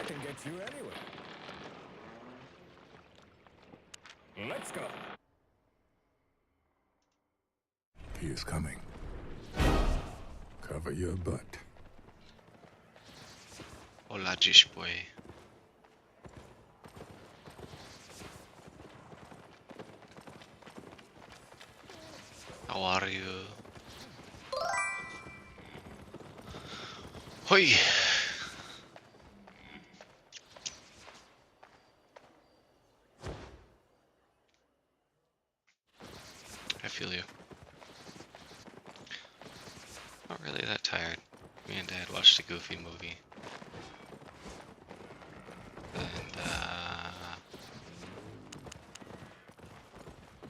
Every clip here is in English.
can get you anywhere. Let's go. He is coming. Cover your butt. Hola, dziś boy. How are you? Hoi! I feel you. Not really that tired. Me and Dad watched a Goofy movie. And,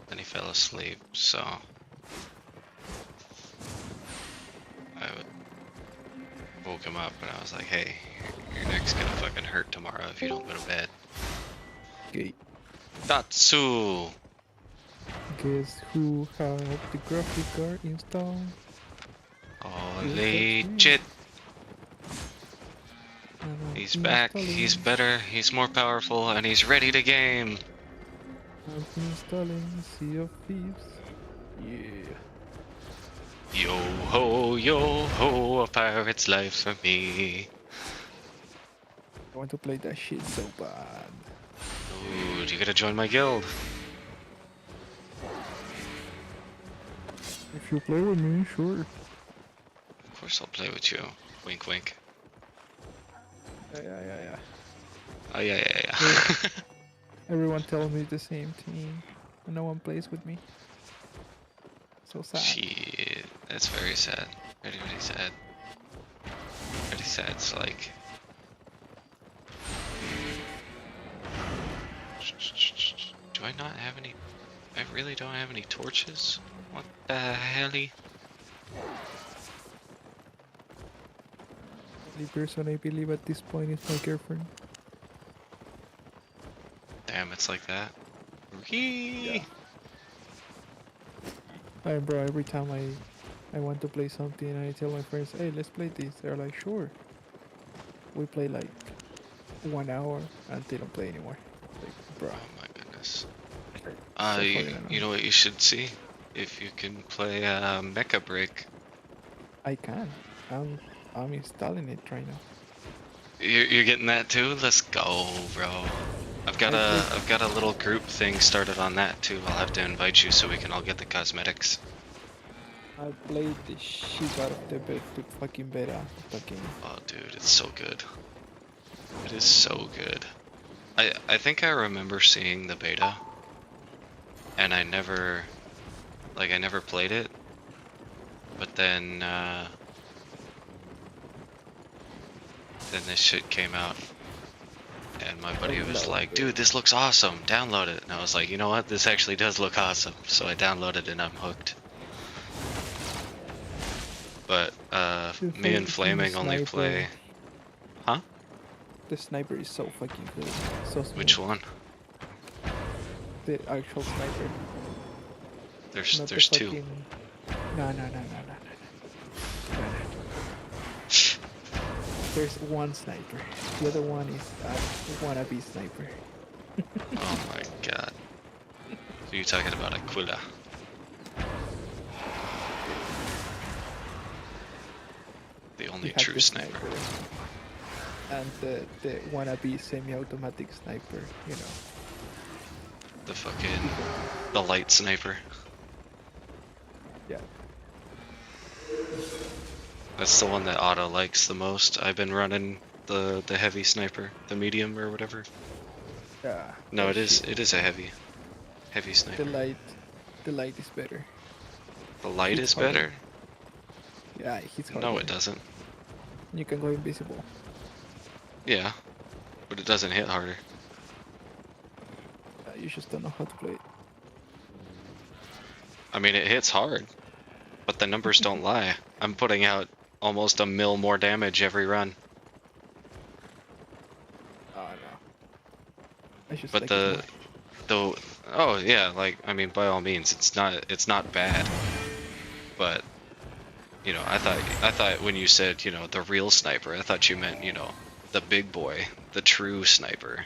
then he fell asleep, so... I woke him up and I was like, hey, your neck's gonna fucking hurt tomorrow if you don't go to bed. Okay. Tatsu! Guess who had the graphic card installed? Holy shit! He's back, he's better, he's more powerful, and he's ready to game! I'm installing Sea of Thieves. Yeah. Yo ho, a pirate's life for me. I want to play that shit so bad. Dude, you gotta join my guild. If you play with me, sure. Of course I'll play with you. Wink wink. Yeah. Oh yeah. Everyone tells me the same thing. And no one plays with me. So sad. Shit, that's very sad. Very sad. Very sad, it's like... Do I not have any... I really don't have any torches? What the helly? The only person I believe at this point is my girlfriend. Damn, it's like that. Yeah. Bro, every time I want to play something, I tell my friends, hey, let's play this. They're like, sure. We play like 1 hour and they don't play anymore. Like, bro. Oh my goodness. So you know what you should see? If you can play Mecha Break. I can. I'm installing it right now. You're getting that too? Let's go, bro. I've got a little group thing started on that too. I'll have to invite you so we can all get the cosmetics. I played the shit out of the fucking beta of the game. Oh dude, it's so good. It is so good. I think I remember seeing the beta and I never played it. But then this shit came out. And my buddy was like, dude, this looks awesome, download it. And I was like, you know what, this actually does look awesome. So I downloaded it and I'm hooked. But, me and Flaming only play... Huh? The sniper is so fucking good. So smooth. Which one? The actual sniper. There's Not the two. fucking... No. There's one sniper. The other one is a wannabe sniper. Oh my god. So you're talking about Aquila. The only true the sniper. And the wannabe semi-automatic sniper, you know. The light sniper. Yeah. That's the one that Otto likes the most. I've been running the heavy sniper, the medium or whatever. Yeah. No, it is a heavy sniper. The light is better. The light is harder. better? Yeah, it's harder. No, it doesn't. You can go invisible. Yeah, but it doesn't hit harder. You just don't know how to play it. I mean, it hits hard, but the numbers don't lie. I'm putting out almost a mil more damage every run. Oh no. I just But like oh yeah, like, I mean, by all means, it's not bad. But, you know, I thought when you said, you know, the real sniper, I thought you meant, you know, the big boy, the true sniper.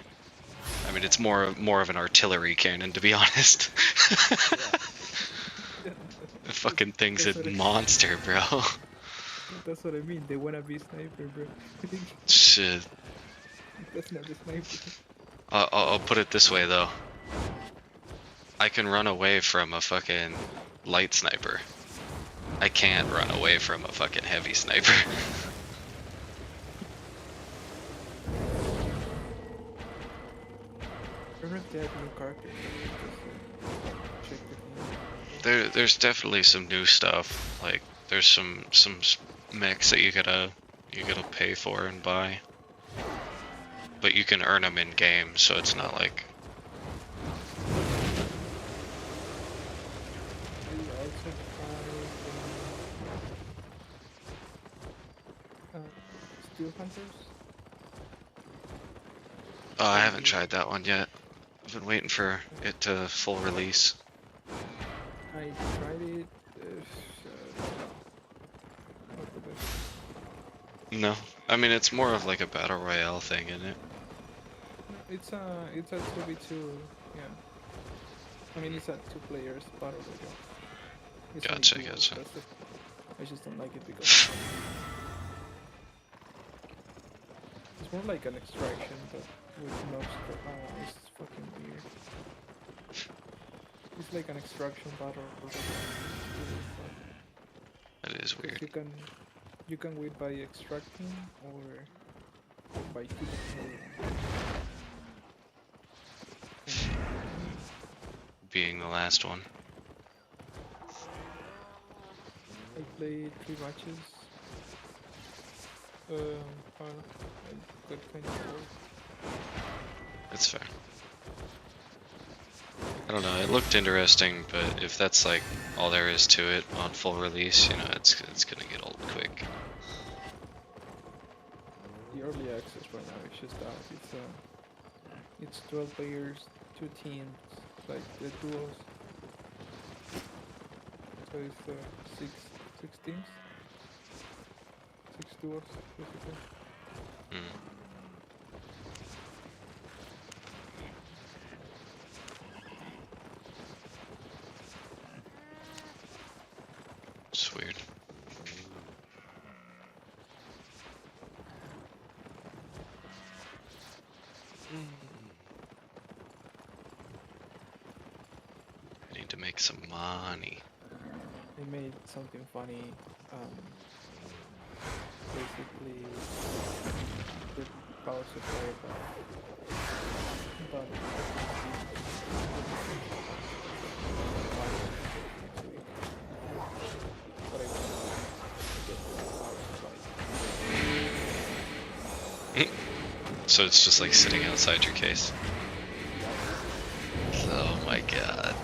I mean, it's more of an artillery cannon, to be honest. The fucking thing's a That's what I- monster, bro. That's what I mean. They wanna be sniper, bro. Shit. That's not the sniper. I'll put it this way though. I can run away from a fucking light sniper. I can't run away from a fucking heavy sniper. I don't know if they have new characters. Just, check the game. There's definitely some new stuff. Like there's some mechs that you gotta pay for and buy. But you can earn them in game, so it's not like I also tried Steel Hunters. oh, I haven't tried that one yet. I've been waiting for it to full release. I tried it. Not the best. No, I mean it's more of like a battle royale thing, isn't it? No, it's a 2v2. Yeah. I mean, it's a 2 players battle royale. It's only Gotcha, 2, gotcha. that's it. I just don't like it because it's more like an extraction, but with no it's fucking weird. It's like an extraction battle royale. It's really fun. That is 'Cause weird. you can win by extracting or by killing. Being the last one. I played 3 matches. I got kind of bored. It's fair. I don't know, it looked interesting, but if that's like all there is to it on full release, you know, it's gonna get old quick. The early access right now is just out. It's 12 players, 2 teams, like the duos. So it's 6 teams, 6 duos basically. Hmm. It's weird. I need to make some money. They made something funny. Basically, the power supply but but I want to get the power supply. So it's just like sitting outside your case. Oh my god.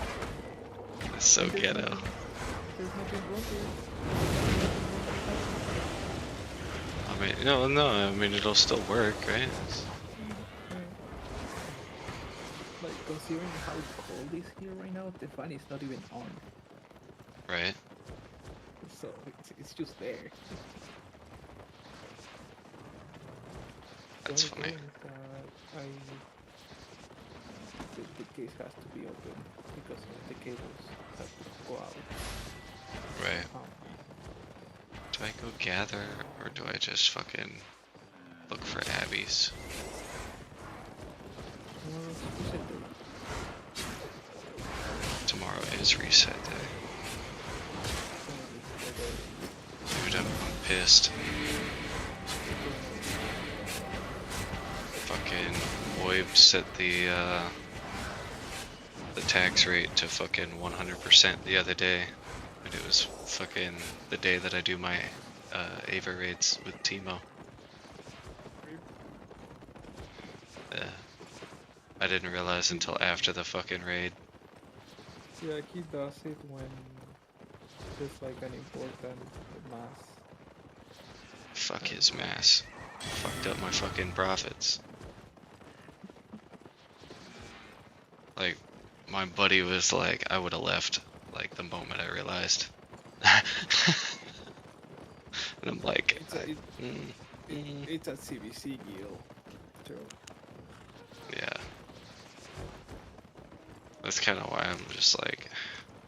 It's so ghetto. There's nothing wrong with it. I mean, no, I mean, it'll still work, right? Like, considering how cold it is here right now, the fan is not even on. Right? So, it's just there. That's The only funny. problem is that the case has to be open because the cables have to go out. Right. Um, Do I go gather, or do I just fucking look for abbeys? tomorrow's reset day. Tomorrow is reset day. Dude, I'm pissed. Fucking Moib set the tax rate to fucking 100% the other day. And it was fucking the day that I do my Ava raids with Timo. I didn't realize until after the fucking raid. Yeah, he does it when there's like an important mass. Fuck his mass. Fucked up my fucking profits. Like, my buddy was like, I would have left, like, the moment I realized. And I'm like, It's a, it, It's a CBC guild, so Yeah. That's kind of why I'm just like,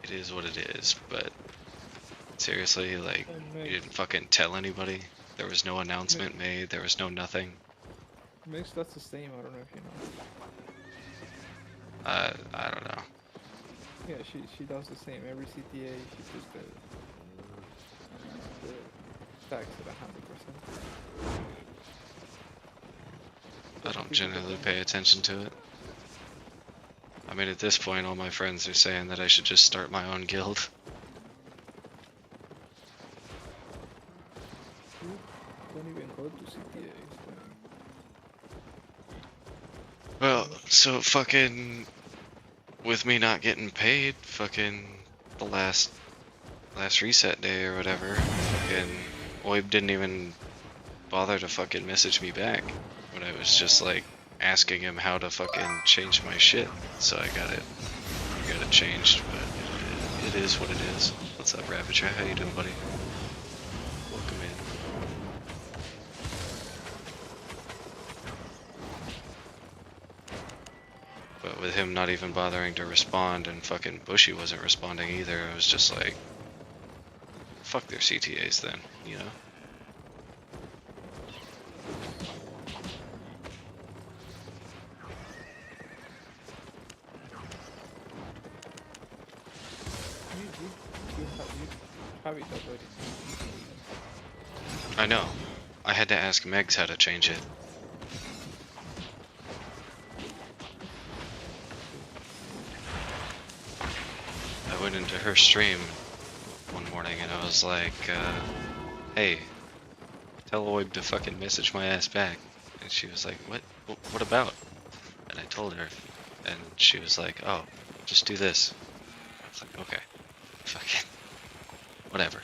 it is what it is. But seriously, like, and you Mex, didn't fucking tell anybody. There was no announcement made. There was no nothing. Mex that's the same. I don't know if you know. I don't know. Yeah, she does the same. Every CTA she puts the tax at 100%. I don't generally pay attention to it. I mean, at this point, all my friends are saying that I should just start my own guild. Don't even go to CTAs. Well, so fucking with me not getting paid, fucking the last reset day or whatever, fucking Oib didn't even bother to fucking message me back when I was just like asking him how to fucking change my shit. So I got it changed, but it is what it is. What's up, Ravager? How you doing, buddy? Welcome in. But with him not even bothering to respond and fucking Bushy wasn't responding either, I was just like, fuck their CTAs then, you know? You have it already. I know. I had to ask Megs how to change it. I went into her stream one morning and I was like, hey, tell Oib to fucking message my ass back. And she was like, what? What about? And I told her, and she was like, oh, just do this. I was like, okay, fucking, whatever.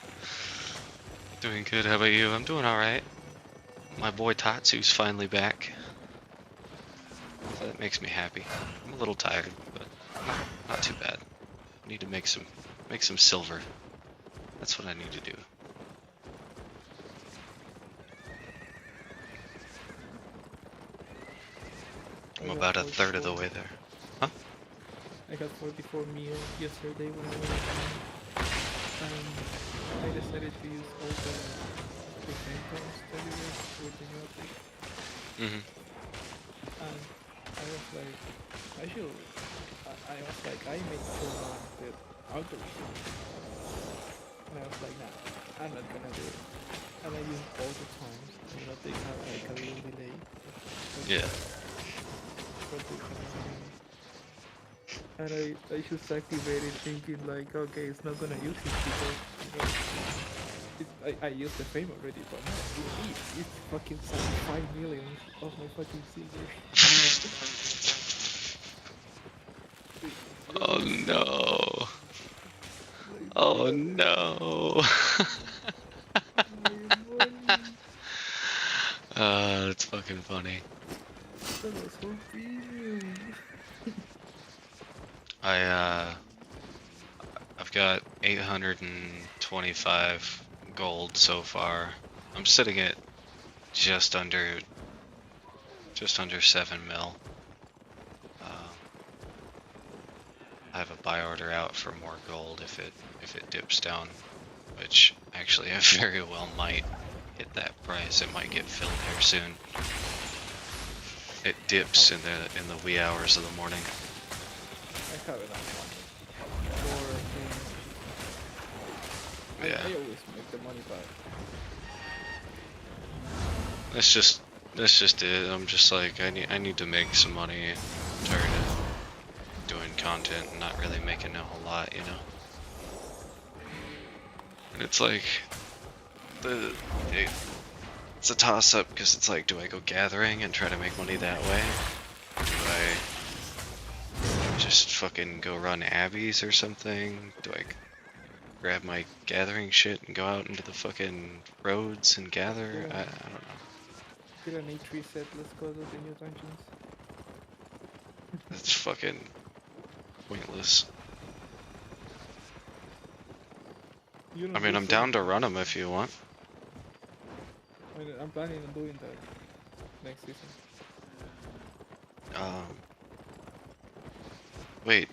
Doing good, how about you? I'm doing alright. My boy Tatsu's finally back. So that makes me happy. I'm a little tired, but not too bad. I need to make some silver. That's what I need to do. I'm about a third of the way there. Huh? I got 44 meals yesterday when I went I decided to use all the phantoms that you guys with the new update. Mm-hmm. And I was like, I was like, I made sure on the auto response. And I was like, nah, I'm not gonna do it. And I used all the times, you know, they have like a little delay. Yeah. But they can, and I just activated thinking like, okay, it's not gonna use it because, you know, I used the frame already, but no, it's fucking 5 million of my fucking silver. Oh no. Oh no. That's fucking funny. That was so premium. I've got 825 gold so far. I'm sitting at just under 7 mil. I have a buy order out for more gold if it dips down, which actually I very well might hit that price. It might get filled here soon. It dips in the wee hours of the morning. I have enough money for Yeah. I always make the money back. That's just it. I'm just like, I need to make some money. I'm tired of doing content and not really making a whole lot, you know. And it's like it's a toss up because it's like, do I go gathering and try to make money that way? Do I just fucking go run abbeys or something? Do I grab my gathering shit and go out into the fucking roads and gather? Yeah. I don't know. Get an E3 set, let's go to the new dungeons. That's fucking pointless. You don't I mean, do I'm down to something. run them if you want. I mean, I'm planning on doing that next season. Wait.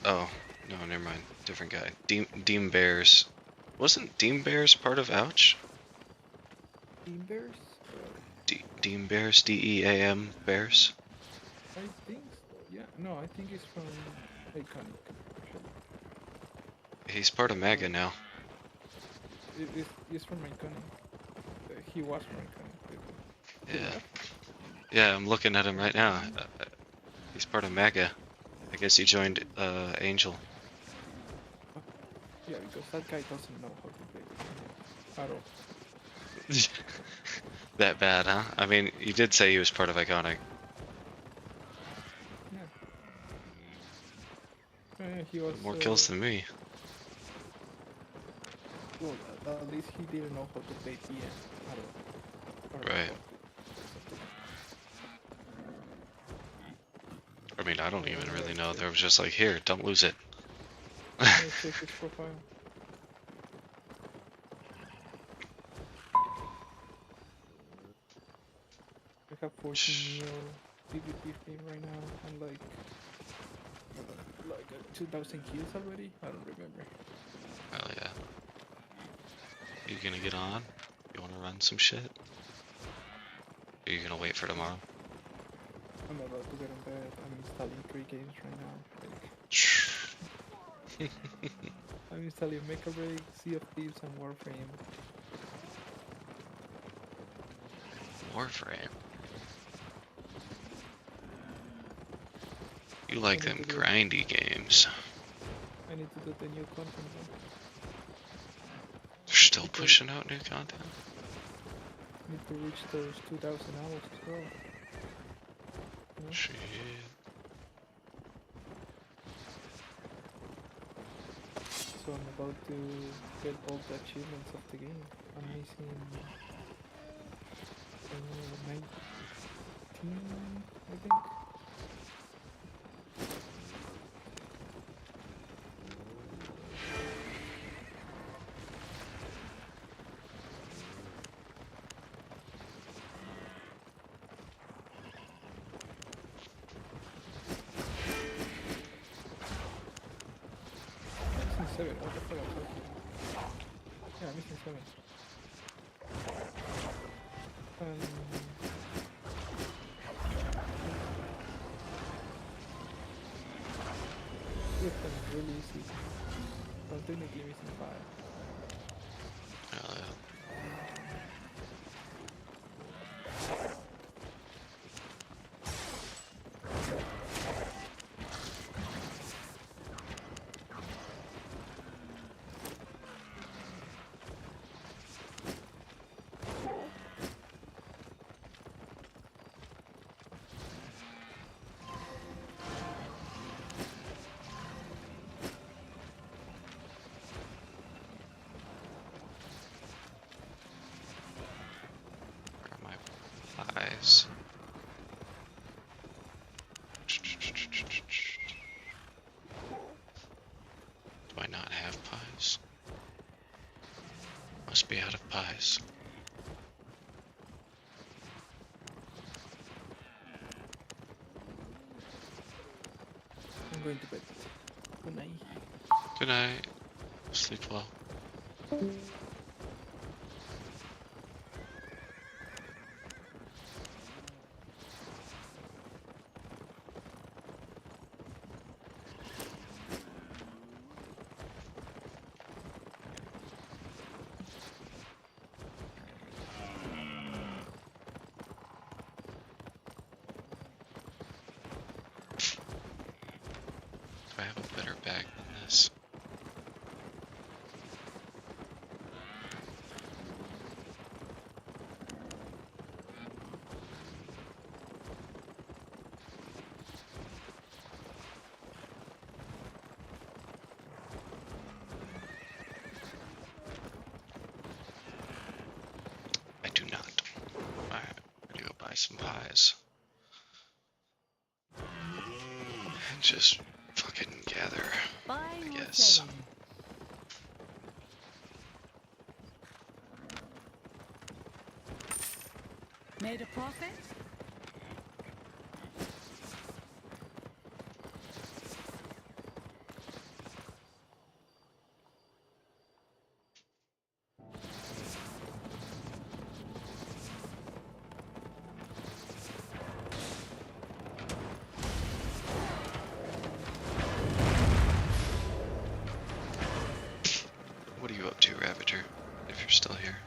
Oh, no, never mind. Different guy. Deem Bears. Wasn't Deem Bears part of Ouch? Team Bears? Deem Bears? DEAM Bears? I think so. Yeah. No, I think it's from Iconic. Actually. He's part of Mega now. It's from Iconic. He was from Iconic. He Yeah. left? Yeah, I'm looking at him right now. He's part of Mega. I guess he joined Angel. Yeah, because that guy doesn't know how to play at all. That bad, huh? I mean, you did say he was part of Iconic. Yeah. He was More kills than me. well. At least he didn't know how to play TN at all. Or Right. I mean, I don't even really know. There was just like, here, don't lose it. Let's check his profile. I have 14 mil PvP fame right now and like 2,000 kills already. I don't remember. Hell yeah. You gonna get on? You wanna run some shit? Are you gonna wait for tomorrow? I'm about to get in bed. I'm installing 3 games right now. Like, I'm installing Mecha Break, Sea of Thieves, and Warframe. Warframe. You like I need them to do- grindy games. I need to do the new content now. They're still pushing out new content. I need to reach those 2,000 hours as well. You know? Shit. So I'm about to get all the achievements of the game. I'm missing 19, I think. I'm missing 7. What the fuck am I talking about? Yeah, I'm missing 7. With them really easy. So I'm technically missing 5. Hell yeah. Where are my pies? Do I not have pies? Must be out of pies. I'm going to bed. Good night. Good night. Sleep well. Do I have a better bag than this? I do not. Alright, I'm gonna go buy some pies. And just fucking gather, I guess. Made a profit? What are you up to, Ravager? If you're still here.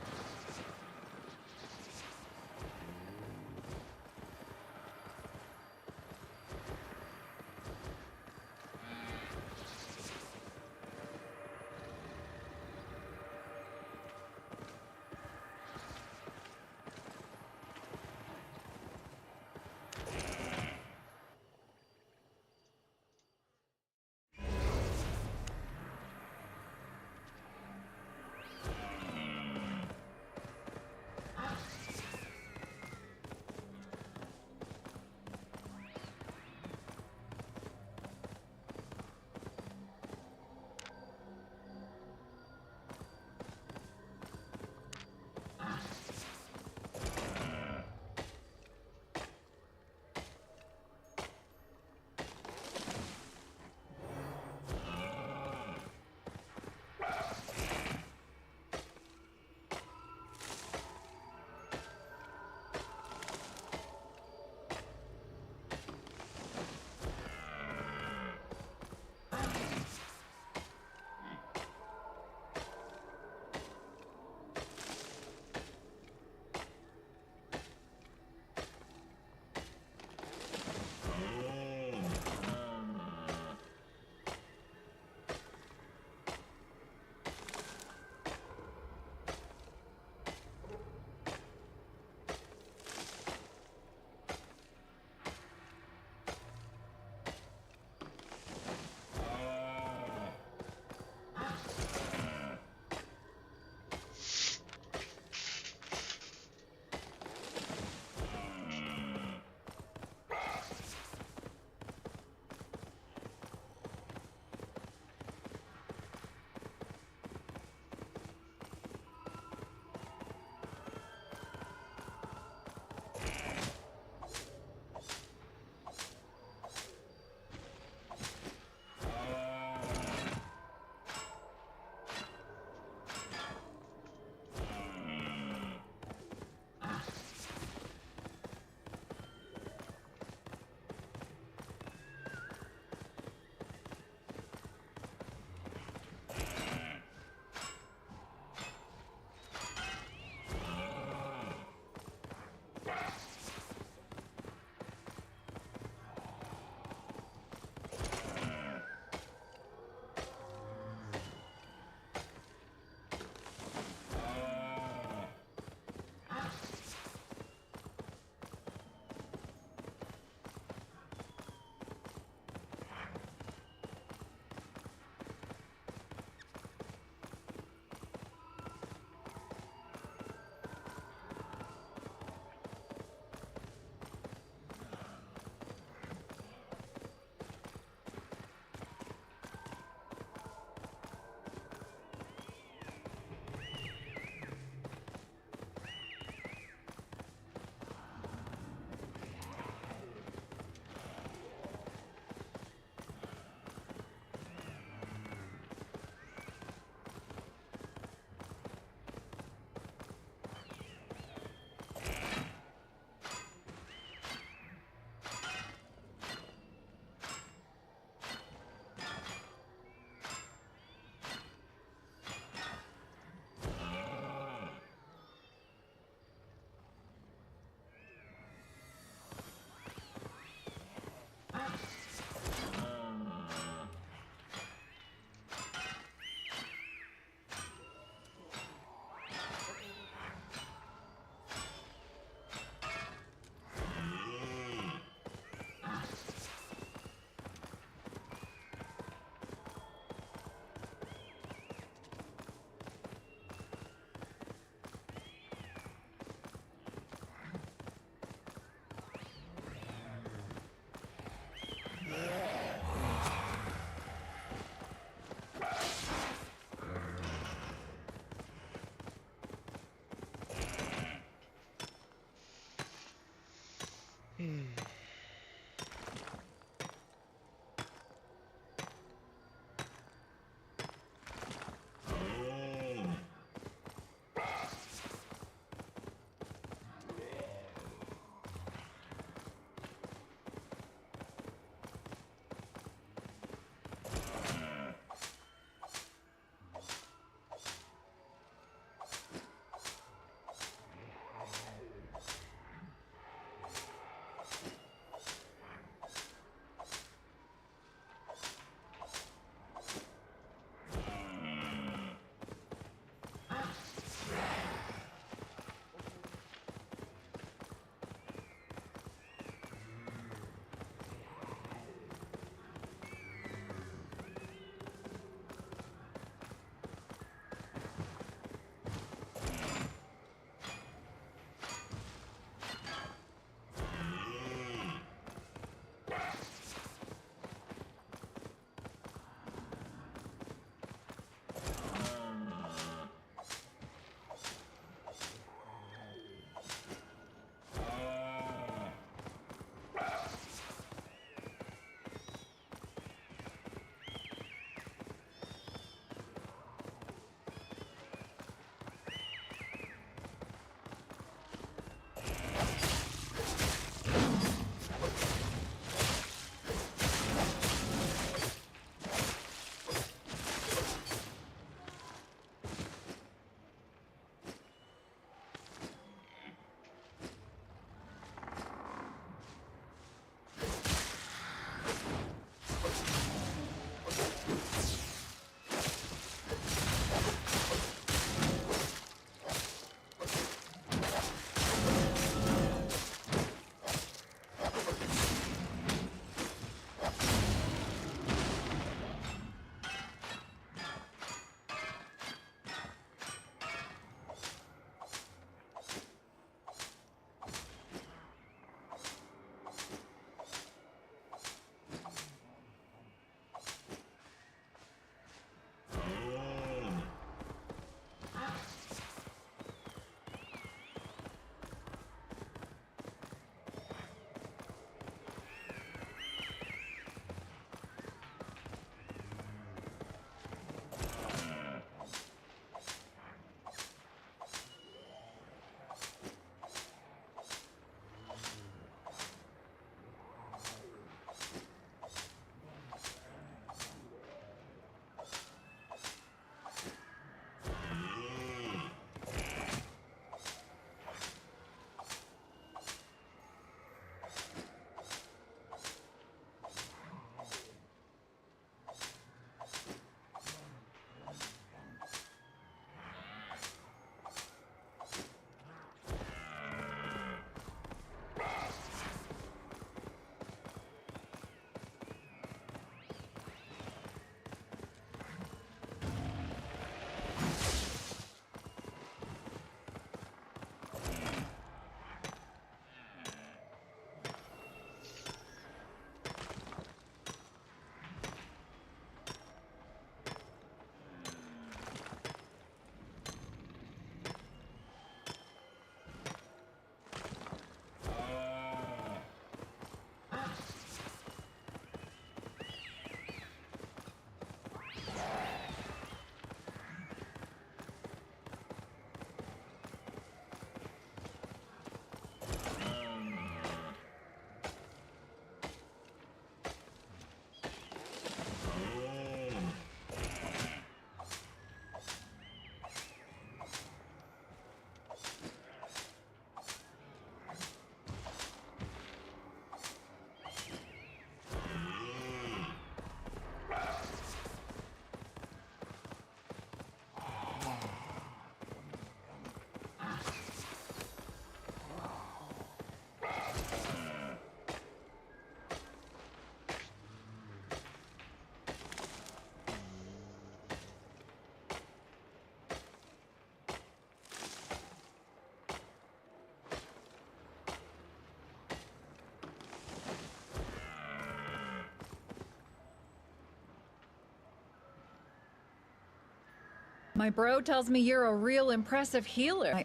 My bro tells me you're a real impressive healer.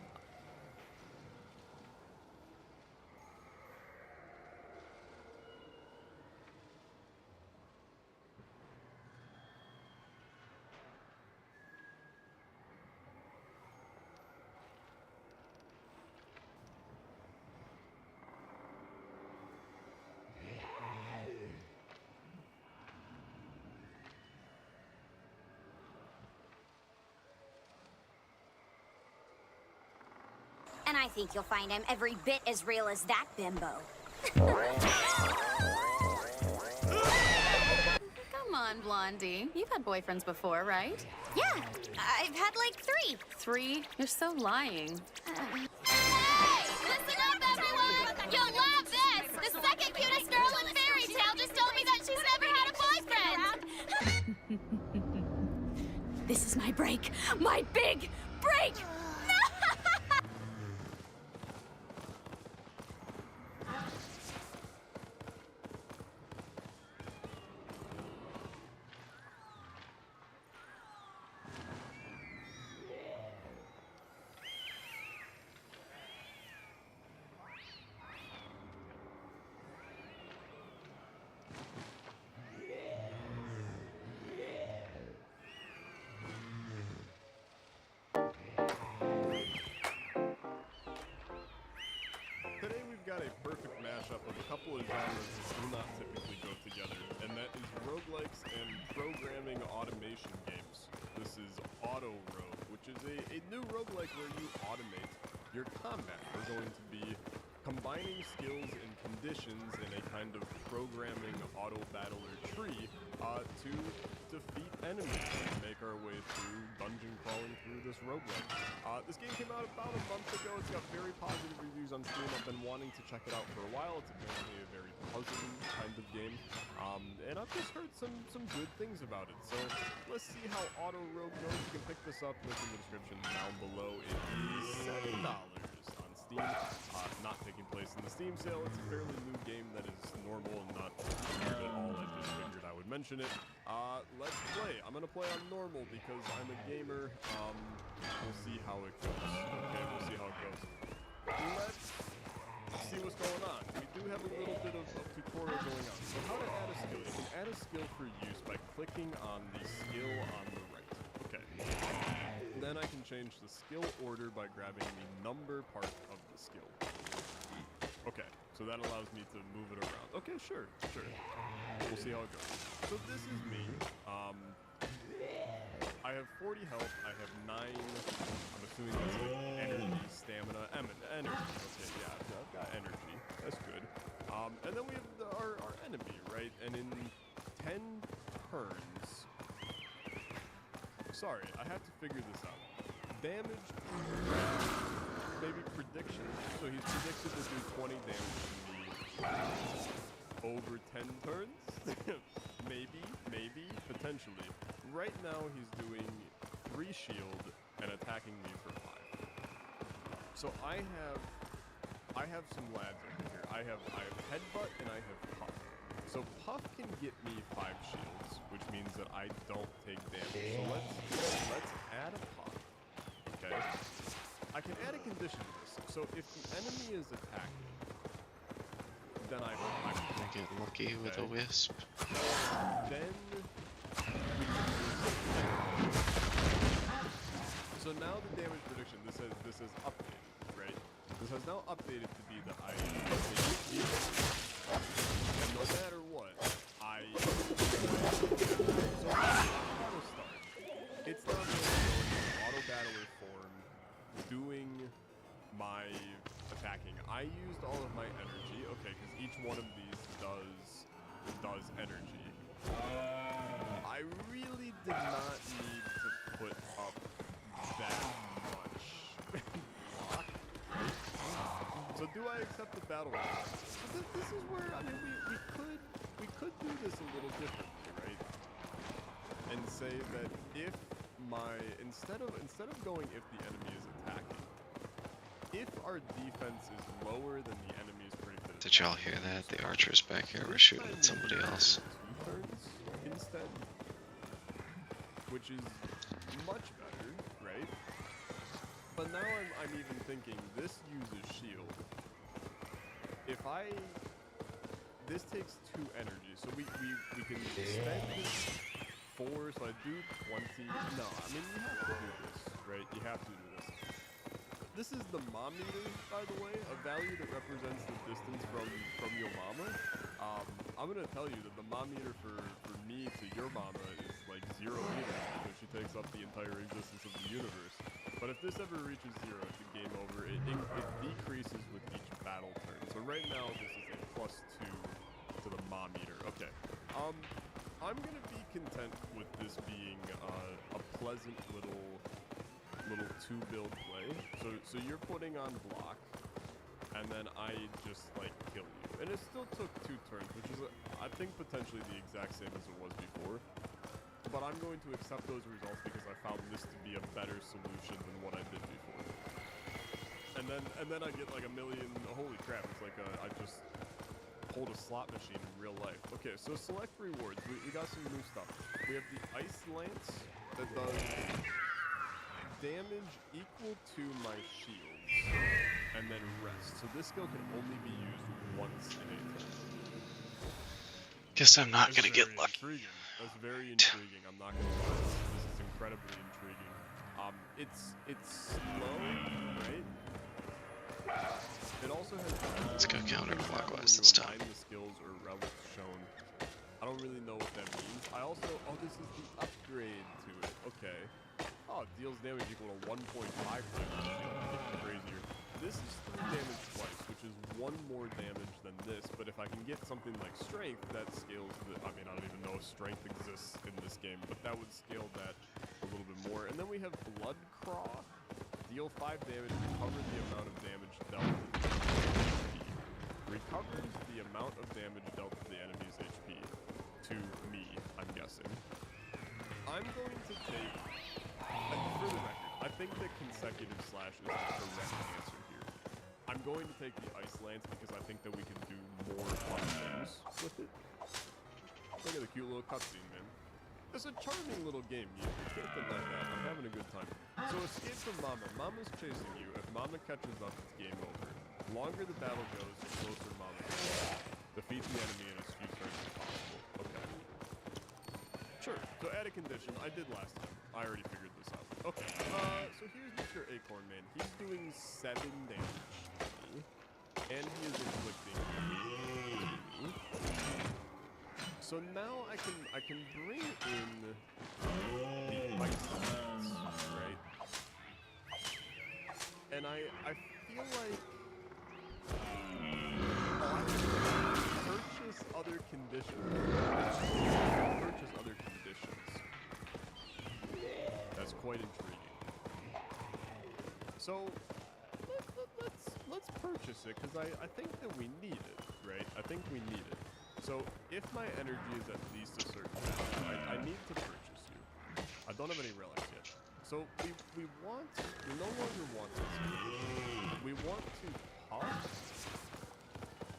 And I think you'll find I'm every bit as real as that bimbo. Come on, Blondie. You've had boyfriends before, right? Yeah, I've had like 3. 3? You're so lying. Hey! Listen up, everyone! You'll love this! The second cutest girl in Fairy Tale just told me that she's never had a boyfriend! This is my break. My big break! Today we've got a perfect mashup of a couple of genres that do not typically go together, and that is roguelikes and programming automation games. This is Auto Rogue, which is a new roguelike where you automate your combat. We're going to be combining skills and conditions in a kind of programming auto-battler tree to defeat enemies and make our way through dungeon crawling through this roguelike. This game came out about a month ago. It's got very positive reviews on Steam. I've been wanting to check it out for a while. It's apparently a very puzzling kind of game. And I've just heard some good things about it. So let's see how Auto Rogue goes. You can pick this up, link in the description down below. It is $7 on Steam. Not taking place in the Steam sale. It's a fairly new game that is normal and not weird at all. I just figured I would mention it. Let's play. I'm gonna play on normal because I'm a gamer. We'll see how it goes. Okay, we'll see how it goes. Let's see what's going on. We do have a little bit of tutorial going on. So how to add a skill. You can add a skill for use by clicking on the skill on the right. Okay. Then I can change the skill order by grabbing the number part of the skill. Okay, so that allows me to move it around. Okay, sure. We'll see how it goes. So this is me. I have 40 health. I have 9. I'm assuming that's like energy, stamina, energy. Okay, yeah, I've got energy. That's good. And then we have our enemy, right? And in 10 turns. Sorry, I have to figure this out. Damage, maybe prediction. So he's predicted to do 20 damage to me over 10 turns. maybe, potentially. Right now he's doing 3 shield and attacking me for 5. So I have some lads over here. I have headbutt and I have puff. So Puff can get me 5 shields, which means that I don't take damage. So let's add a Puff. Okay. I can add a condition to this. So if the enemy is attacking, then I get lucky with a wisp. Then so now the damage prediction, this is updated, right? This has now updated to be that I and no matter what, so auto start. It's not auto battler form doing my attacking. I used all of my energy, okay, because each one of these does energy. I really did not need to put up that much block. So do I accept the battle royale? This is where, I mean, we could do this a little differently, right? And say that if instead of going if the enemy is attacking, if our defense is lower than the enemy's predicted. Did y'all hear that? The archers back here were shooting at somebody else. 2 turns instead, which is much better, right? But now I'm even thinking this uses shield. This takes 2 energy, so we can spend 4, so I do 20. No, I mean you have to do this, right? You have to do this. This is the mom meter, by the way, a value that represents the distance from your mama. I'm gonna tell you that the mom meter for me to your mama is like 0 meters because she takes up the entire existence of the universe. But if this ever reaches 0, it's a game over. It decreases with each battle turn. So right now, this is a +2 to the mom meter. Okay. I'm gonna be content with this being a pleasant little 2-build play. So you're putting on block, and then I just like kill you. And it still took 2 turns, which is I think potentially the exact same as it was before. But I'm going to accept those results because I found this to be a better solution than what I did before. And then I get like a million. Holy crap! It's like I just hold a slot machine in real life. Okay, so select rewards. We got some new stuff. We have the Ice Lance that does damage equal to my shields, and then rest. So this skill can only be used once in a turn. Guess I'm not That's gonna get very lucky. Intriguing. That's very intriguing. I'm not gonna lie. This is incredibly intriguing. It's slow, right? It also has. Let's go counterclockwise when this you time. align the skills or relics shown. I don't really know what that means. I also. Oh, this is the upgrade to it. Okay. Oh, it deals damage equal to 1.5 times. Even crazier. This is 3 damage twice, which is 1 more damage than this. But if I can get something like strength, that scales. I mean, I don't even know if strength exists in this game, but that would scale that a little bit more. And then we have Blood Craw. Deal 5 damage, recover the amount of damage dealt to the enemy's HP. Recovers the amount of damage dealt to the enemy's HP. To me, I'm guessing. I'm going to take, for the record, I think that consecutive slash is the correct answer here. I'm going to take the Ice Lance because I think that we can do more fun things with it. Look at the cute little cutscene, man. It's a charming little game. You can't deny that. I'm having a good time. So escape from Mama. Mama's chasing you. If Mama catches up, it's game over. Longer the battle goes, the closer Mama gets. Defeat the enemy in as few turns as possible. Okay. Sure. So add a condition. I did last time. I already figured this out. Okay. So here's Mr. Acorn Man. He's doing 7 damage to me. And he is inflicting me. So now I can bring in the Ice Lance, right? And I feel like I can purchase other conditions. That's quite intriguing. So let's purchase it because I think that we need it, right? I think we need it. So if my energy is at least a certain value, I need to purchase you. I don't have any relics yet. So we no longer want this. We want to puff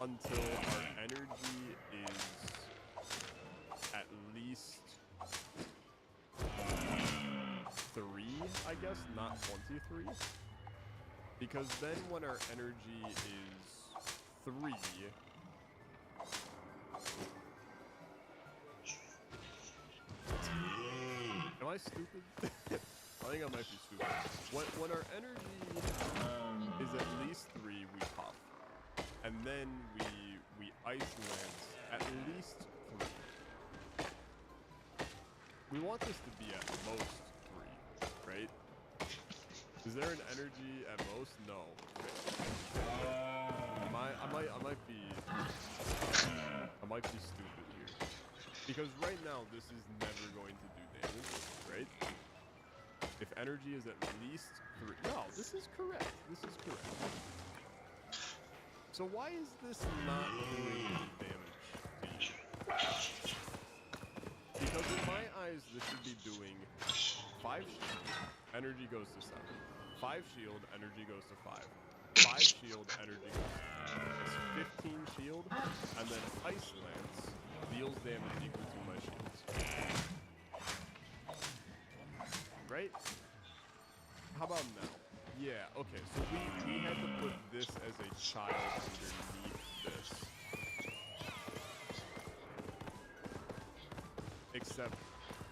until our energy is at least 3, I guess, not 23. Because then when our energy is 3, am I stupid? I think I might be stupid. When our energy is at least 3, we puff. And then we Ice Lance at least 3. We want this to be at most 3, right? Is there an energy at most? No. I might be stupid here. Because right now this is never going to do damage, right? If energy is at least 3. No, this is correct. This is correct. So why is this not doing any damage to you? Because in my eyes, this should be doing 5 shield, energy goes to 7. 5 shield, energy goes to 5. 5 shield, energy goes to 7. That's 15 shield, and then Ice Lance deals damage equal to my shields. Right? How about now? Yeah, okay, so we had to put this as a child underneath this. Except,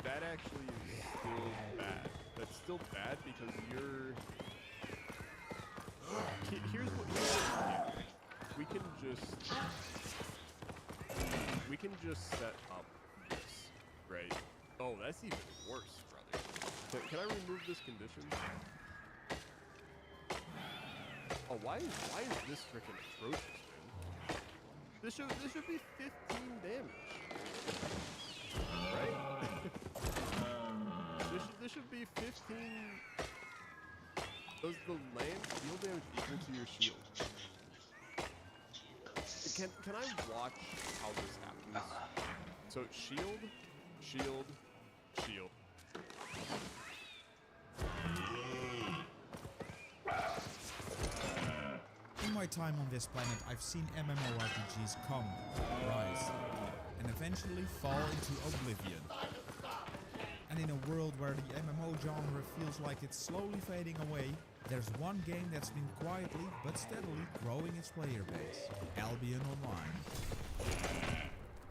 that actually is still bad. That's still bad because you're... Here's what we can do. We can just set up this, right? Oh, that's even worse, brother. Can I remove this condition? Oh, why is this freaking atrocious, man? This should be 15 damage, right? this should be 15. Does the land deal damage equal to your shield? Can I watch how this happens? So shield, shield, shield. In my time on this planet, I've seen MMORPGs come, rise, and eventually fall into oblivion. And in a world where the MMO genre feels like it's slowly fading away, there's one game that's been quietly but steadily growing its player base: Albion Online.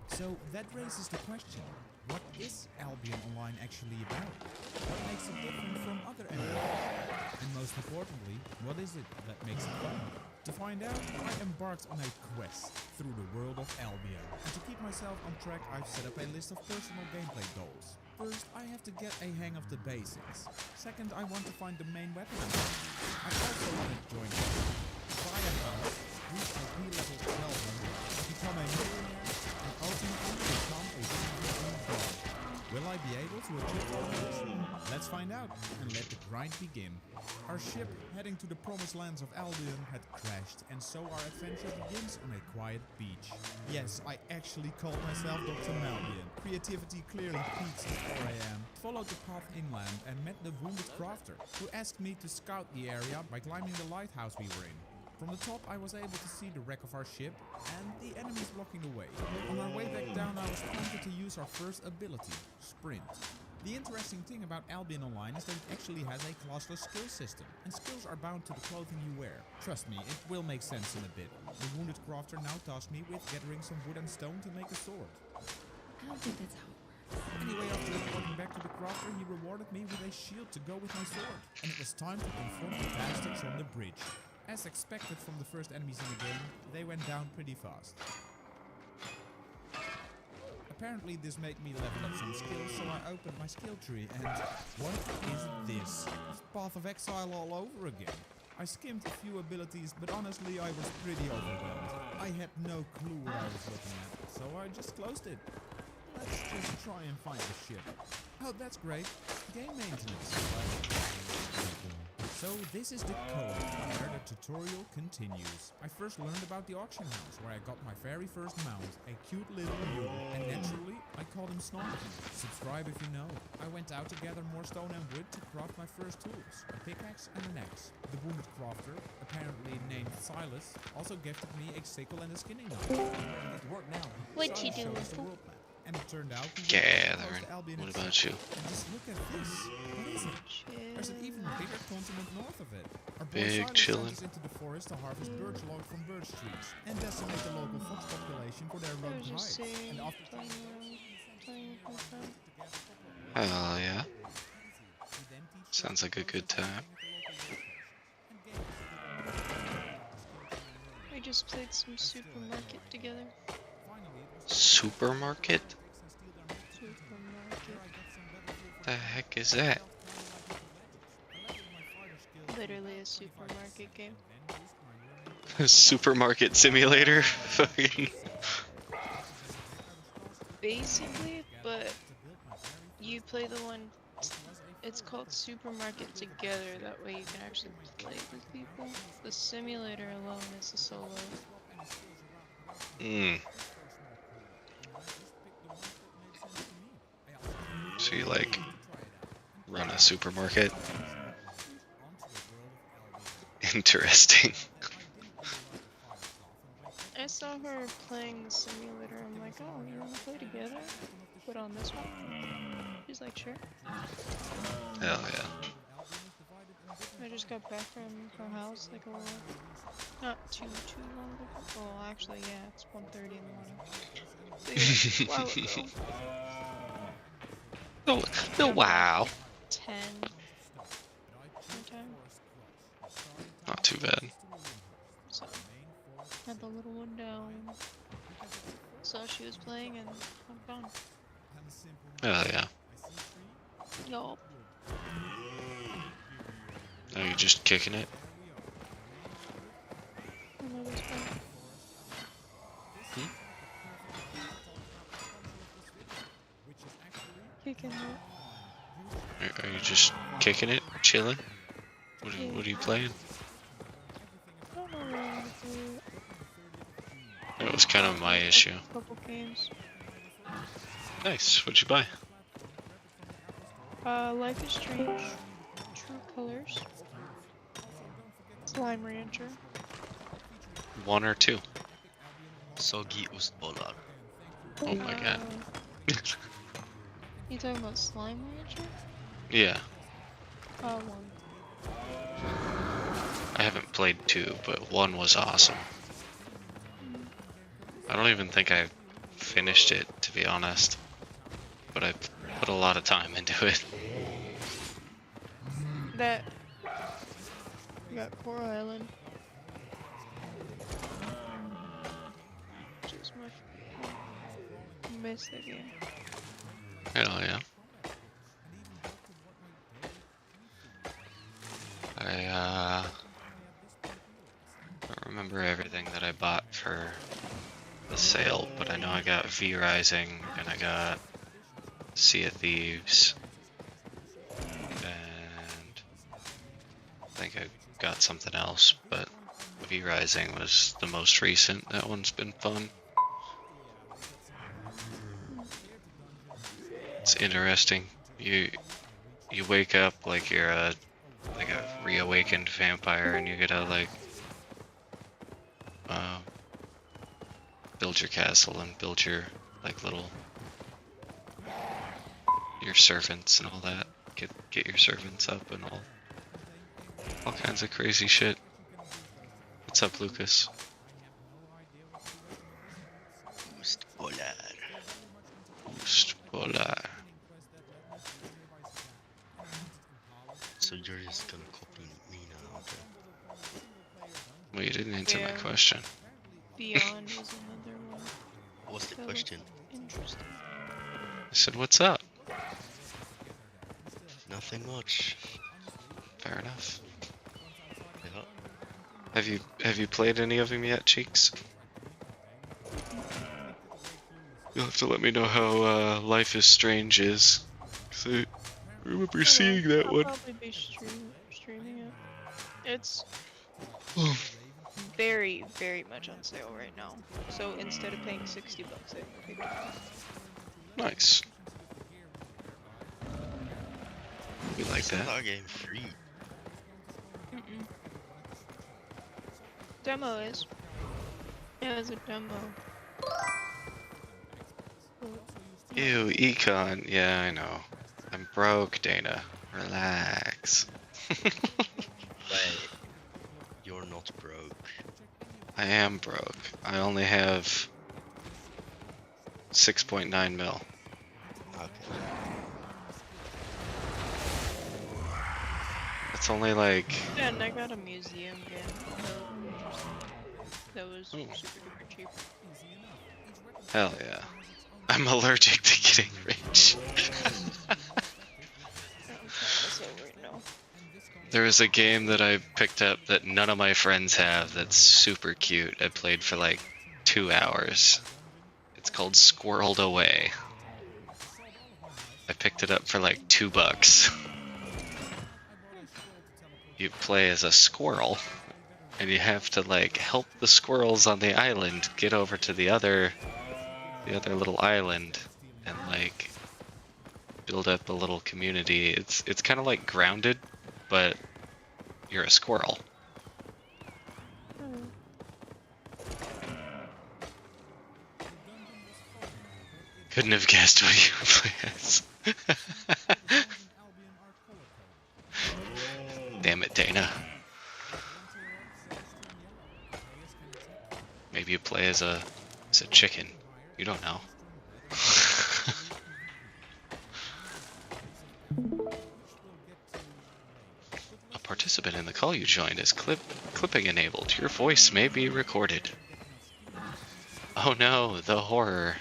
So that raises the question, what is Albion Online actually about? What makes it different from other MMOs? And most importantly, what is it that makes it fun? To find out, I embarked on a quest through the world of Albion. And to keep myself on track, I've set up a list of personal gameplay goals. First, I have to get a hang of the basics. Second, I want to find the main weapon I'm going to use. I also want to join buy a house, reach a P-level 1200, become a millionaire, and ultimately become a video god. Will I be able to achieve all this? Let's find out and let the grind begin. Our ship, heading to the promised lands of Albion, had crashed, and so our adventure begins on a quiet beach. Yes, I actually called myself Dr. Malbian. Creativity clearly peaks at 4 AM. Followed the path inland and met the wounded crafter, who asked me to scout the area by climbing the lighthouse we were in. From the top, I was able to see the wreck of our ship and the enemies blocking the way. On our way back down, I was prompted to use our first ability, Sprint. The interesting thing about Albion Online is that it actually has a classless skill system, and skills are bound to the clothing you wear. Trust me, it will make sense in a bit. The wounded crafter now tasked me with gathering some wood and stone to make a sword. I don't think that's how it works. Anyway, after reporting back to the crafter, he rewarded me with a shield to go with my sword. And it was time to confront the bastards on the bridge. As expected from the first enemies in the game, they went down pretty fast. Apparently this made me level up some skills, so I opened my skill tree and what is this? It's Path of Exile all over again. I skimmed a few abilities, but honestly I was pretty overwhelmed. I had no clue what I was looking at, so I just closed it. Let's just try and find the ship. Oh, that's great. Game maintenance. So this is the code where the tutorial continues. I first learned about the auction house where I got my very first mount, a cute little mule, and naturally I called him Snarky. Subscribe if you know. I went out to gather more stone and wood to craft my first tools, a pickaxe and an axe. The wounded crafter, apparently named Silas, also gifted me a sickle and a skinning knife. Get to work now. What you Silas showed doing, us the fool? world map. And it turned out Gathering. What about you? And just look at this. What is it? There's an even bigger continent north of it. Our boy Big Silas chillin'. sent us into the forest to harvest birch log from birch trees and decimate the local fox population for their rogue hides. And after Oh yeah. Sounds like a good time. We just played some supermarket together. Supermarket? Supermarket. The heck is that? Literally a supermarket game. Supermarket simulator? Fucking. Basically, but you play the one. It's called Supermarket Together. That way you can actually play with people. The simulator alone is a solo. So you like run a supermarket? Interesting. I saw her playing the simulator. I'm like, oh, you want to play together? Put on this one. She's like, sure. Hell yeah. I just got back from her house like a little, not too long ago. Well, actually, yeah, it's 1:30 in the morning. So, yeah, a while ago. Oh wow. 10. Okay. Not too bad. So, had the little one down. Saw she was playing and I'm gone. Hell yeah. Yup. Are you just kicking it? Kicking it. Are you just kicking it, chilling? What are you playing? I don't know where I want to play it. That was kind of my issue. Couple games. Nice. What'd you buy? Life is Strange. True Colors. Slime Rancher. 1 or 2? Soggy Ustbollar. Oh my god. You talking about Slime Rancher? Yeah. 1. I haven't played 2, but 1 was awesome. I don't even think I finished it, to be honest. But I put a lot of time into it. That. We got Coral Island. Just miss the game. Hell yeah. I don't remember everything that I bought for the sale, but I know I got V Rising and I got Sea of Thieves. And I think I got something else, but V Rising was the most recent. That one's been fun. It's interesting. You wake up like you're a reawakened vampire, and you gotta like build your castle and build your like your servants and all that. Get your servants up and all kinds of crazy shit. What's up, Lucas? Ustbollar. So you're just gonna copy me now, okay? Well, you didn't answer my Yeah. question. Beyond was another one. What's the That question? looked interesting. I said, what's up? Nothing much. Fair enough. Yeah. Have you played any of them yet, Cheeks? You'll have to let me know how Life is Strange is. 'Cause I remember seeing that I'll one. probably be streaming it. It's very, very much on sale right now. So instead of paying $60, I paid $20. Nice. We like Isn't that. game free? Demo is. Yeah, it's a demo. Ew, Econ. Yeah, I know. I'm broke, Dana. Relax. Wait. You're not broke. I am broke. I only have 6.9 mil. Okay. It's only like... Yeah, and I got a museum game. That was Ooh. super duper cheap. Hell yeah. I'm allergic to getting rich. There is a game that I picked up that none of my friends have that's super cute. I played for like 2 hours. It's called Squirreled Away. I picked it up for like $2. You play as a squirrel, and you have to like help the squirrels on the island get over to the other little island and like build up a little community. It's kind of like Grounded, but you're a squirrel. Couldn't have guessed what you would play as. Damn it, Dana. Maybe you play as a chicken. You don't know. A participant in the call you joined is clipping enabled. Your voice may be recorded. Oh no, the horror.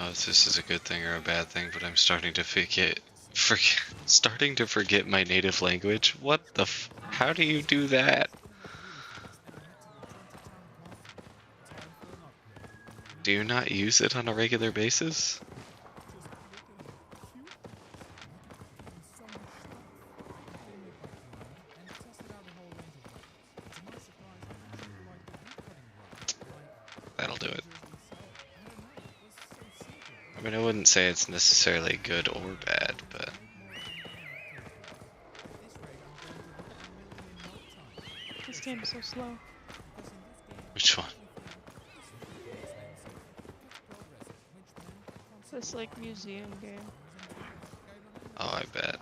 know if this is a good thing or a bad thing, but I'm starting to starting to forget my native language. What the how do you do that? Do you not use it on a regular basis? That'll do it. I mean, I wouldn't say it's necessarily good or bad, but... This game is so slow. Which one? This like museum game. Oh, I bet.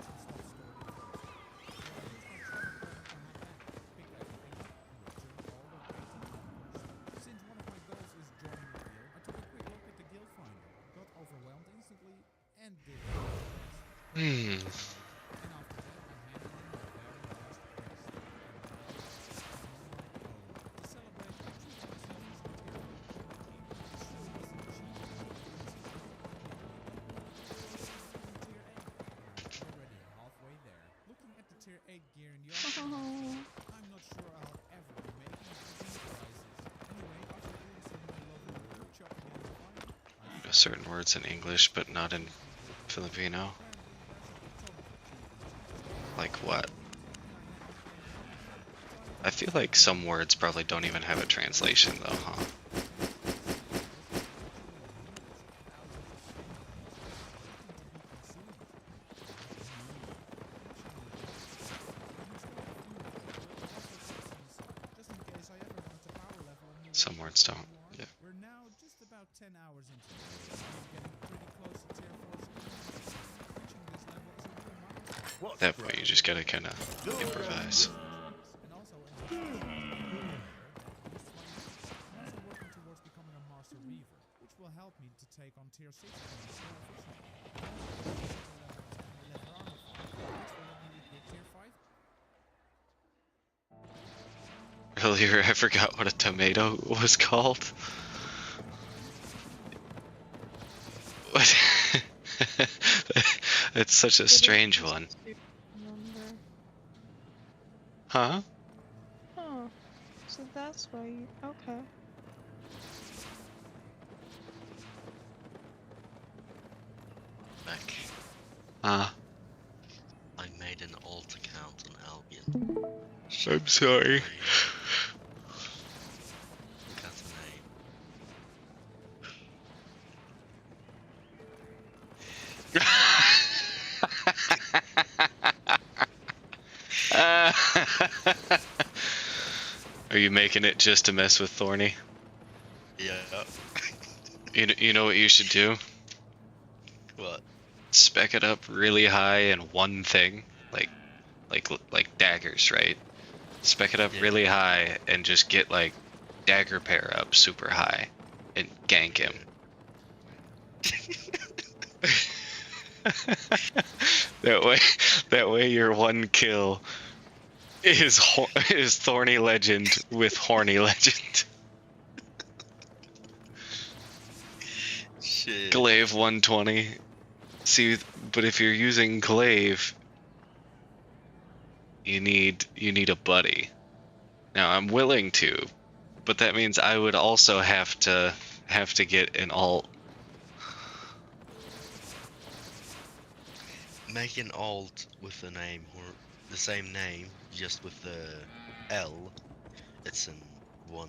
Hmm. Certain words in English, but not in Filipino. Like what? I feel like some words probably don't even have a translation though, huh? Some words don't. Yeah. We're now just about 10 hours into it. Getting pretty close to tier 4 reaching this level is a real milestone. At that point, you just gotta kind of improvise. And also, working towards becoming a master reaver, which will help me to take on tier 6 points more efficiently. Earlier, I forgot what a tomato was called. What? It's such a strange one. Huh? Oh, so that's why you... Okay. Back. I made an alt account on Albion. I'm sorry. Got the name. Are you making it just to mess with Thorny? Yeah. You know what you should do? What? Spec it up really high in one thing, like daggers, right? Spec it up really high and just get like dagger pair up super high and gank him. that way your one kill is Thorny Legend with Horny Legend. Shit. Glaive 120. See, but if you're using Glaive, you need a buddy. Now I'm willing to, but that means I would also have to get an alt. Make an alt with the name or the same name, just with the L. It's in one.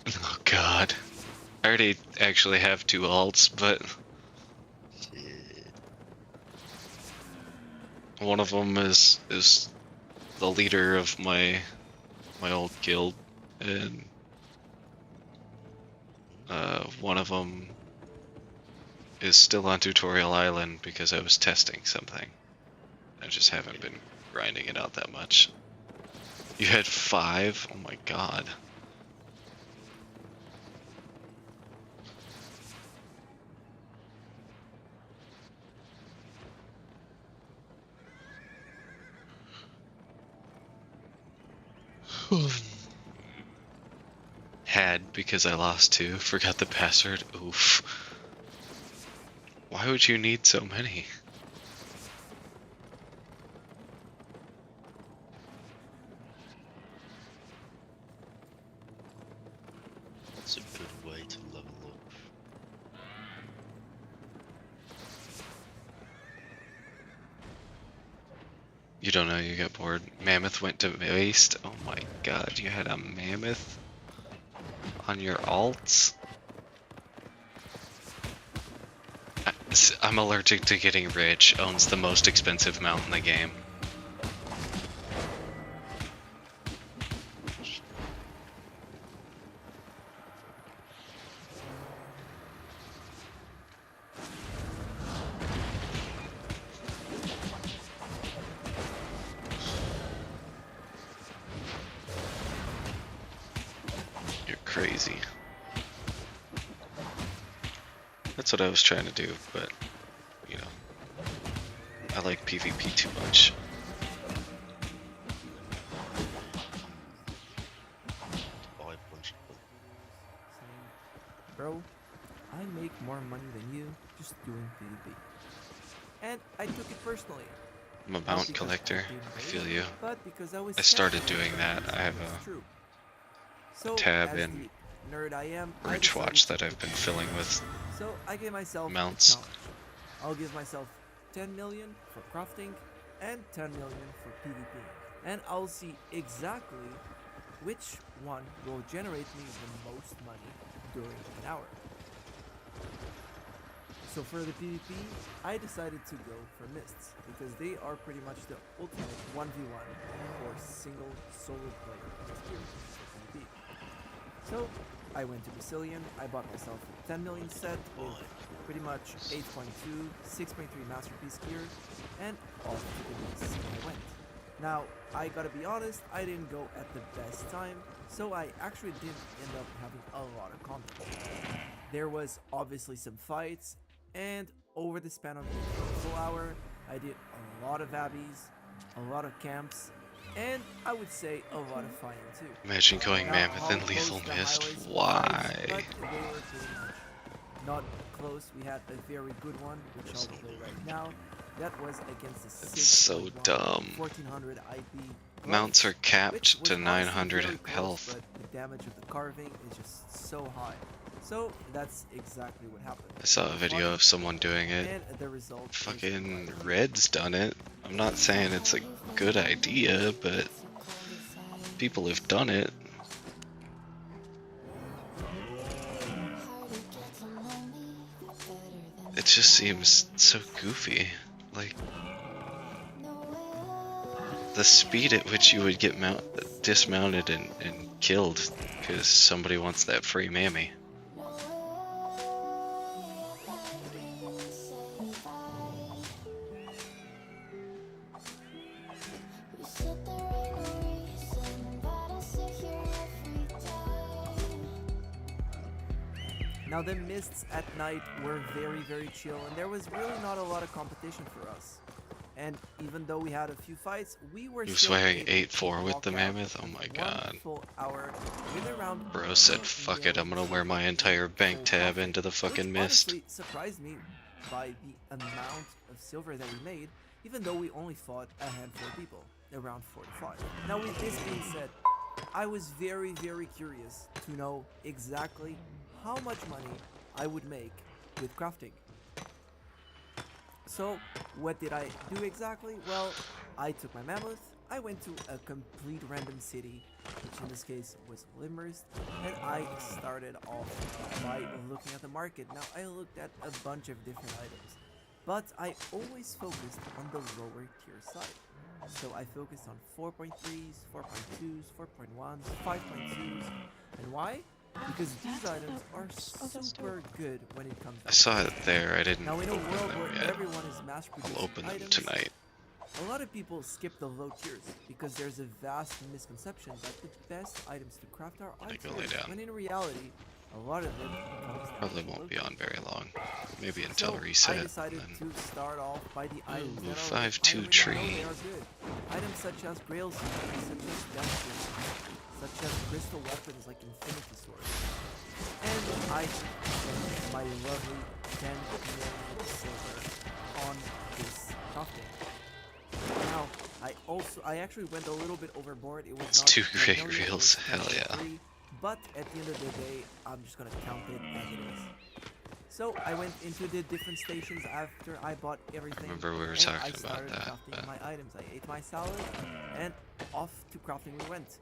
Oh God, I already actually have 2 alts, but Shit. one of them is the leader of my old guild, and one of them is still on Tutorial Island because I was testing something. I just haven't been grinding it out that much. You had 5? Oh my God. Had because I lost 2. Forgot the password. Oof. Why would you need so many? It's a good way to level up. You don't know you got bored. Mammoth went to waste. Oh my god, you had a mammoth on your alts? I'm allergic to getting rich. Owns the most expensive mount in the game. You're crazy. That's what I was trying to do, but, you know, I like PvP too much. Bro, I make more money than you just doing PvP. And I took it personally. I'm a mount collector. I feel you. But because I started doing that. I have a tab in nerd I am, Rich Watch that I've been filling with so I gave myself mounts. I'll give myself 10 million for crafting and 10 million for PvP. And I'll see exactly which one will generate me the most money during an hour. So for the PvP, I decided to go for Mists because they are pretty much the ultimate 1v1 or single solo player experience for PvP. So I went to Brazilian, I bought myself a 10 million set with pretty much 8.2, 6.3 masterpiece gear, and off to the Mists I went. Now, I gotta be honest, I didn't go at the best time, so I actually didn't end up having a lot of content. There was obviously some fights, and over the span of the full hour, I did a lot of abbeys, a lot of camps, and I would say a lot of fighting too. Imagine going Now, Mammoth how and Lethal close the Mist. highways were, Why? but they were pretty much not close. We had a very good one, which I'll play right now. That was against the It's so dumb. 1400 IP. Mounts are capped to was 900 very close, health. but the damage of the carving is just so high. So that's exactly what happened. I saw a video of someone doing it. And the result Fucking Red's done it. I'm not saying it's a good idea, but people have done it. It just seems so goofy. Like, the speed at which you would get dismounted and killed because somebody wants that free mammy. Now the mists at night were very chill, and there was really not a lot of competition for us. And even though we had a few fights, we were He was still wearing able to 8-4 with walk the out mammoth. Oh my god. 1 full hour with around Bro said, 4 fuck it, I'm gonna million wear my entire bank full tab profit, into the fucking which mist. honestly surprised me by the amount of silver that we made, even though we only fought a handful of people, around 45. Now with this being said, I was very curious to know exactly how much money I would make with crafting. So what did I do exactly? Well, I took my mammoth, I went to a complete random city, which in this case was Limmerst, and I started off by looking at the market. Now I looked at a bunch of different items, but I always focused on the lower tier side. So I focused on 4.3s, 4.2s, 4.1s, 5.2s, and why? Because these items are super good when it comes to I saw it there, I didn't now in a open world them where yet. everyone is mass producing I'll open them items, tonight. a lot of people skip the low tiers because there's a vast misconception that the best items to craft are I go items, lay down. when in reality, a lot of them comes down Probably to won't low be tiers. on very long. Maybe until So reset. I decided And to start off by the items Ooh, that are 5-2 I already know tree. they are good. items such as grails, such as dungeons, such as crystal weapons like infinity swords. And I spent my lovely 10 million silver on this crafting. Now, I actually went a little bit overboard. It was It's not 2 10 great million, it reels, was hell yeah. 10.3, but at the end of the day, I'm just gonna count it as it is. So I went into the different stations after I bought everything. remember we were and talking I about started that, crafting but- my items. I ate my salad, and off to crafting we went.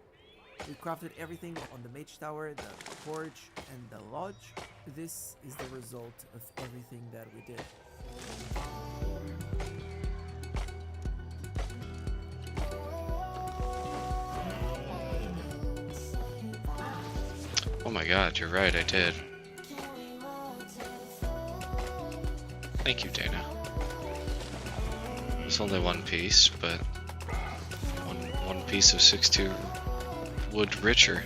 We crafted everything on the mage tower, the forge, and the lodge. This is the result of everything that we did. Oh my god, you're right, I did. Thank you, Dana. It's only one piece, but one piece of 6-2 wood richer.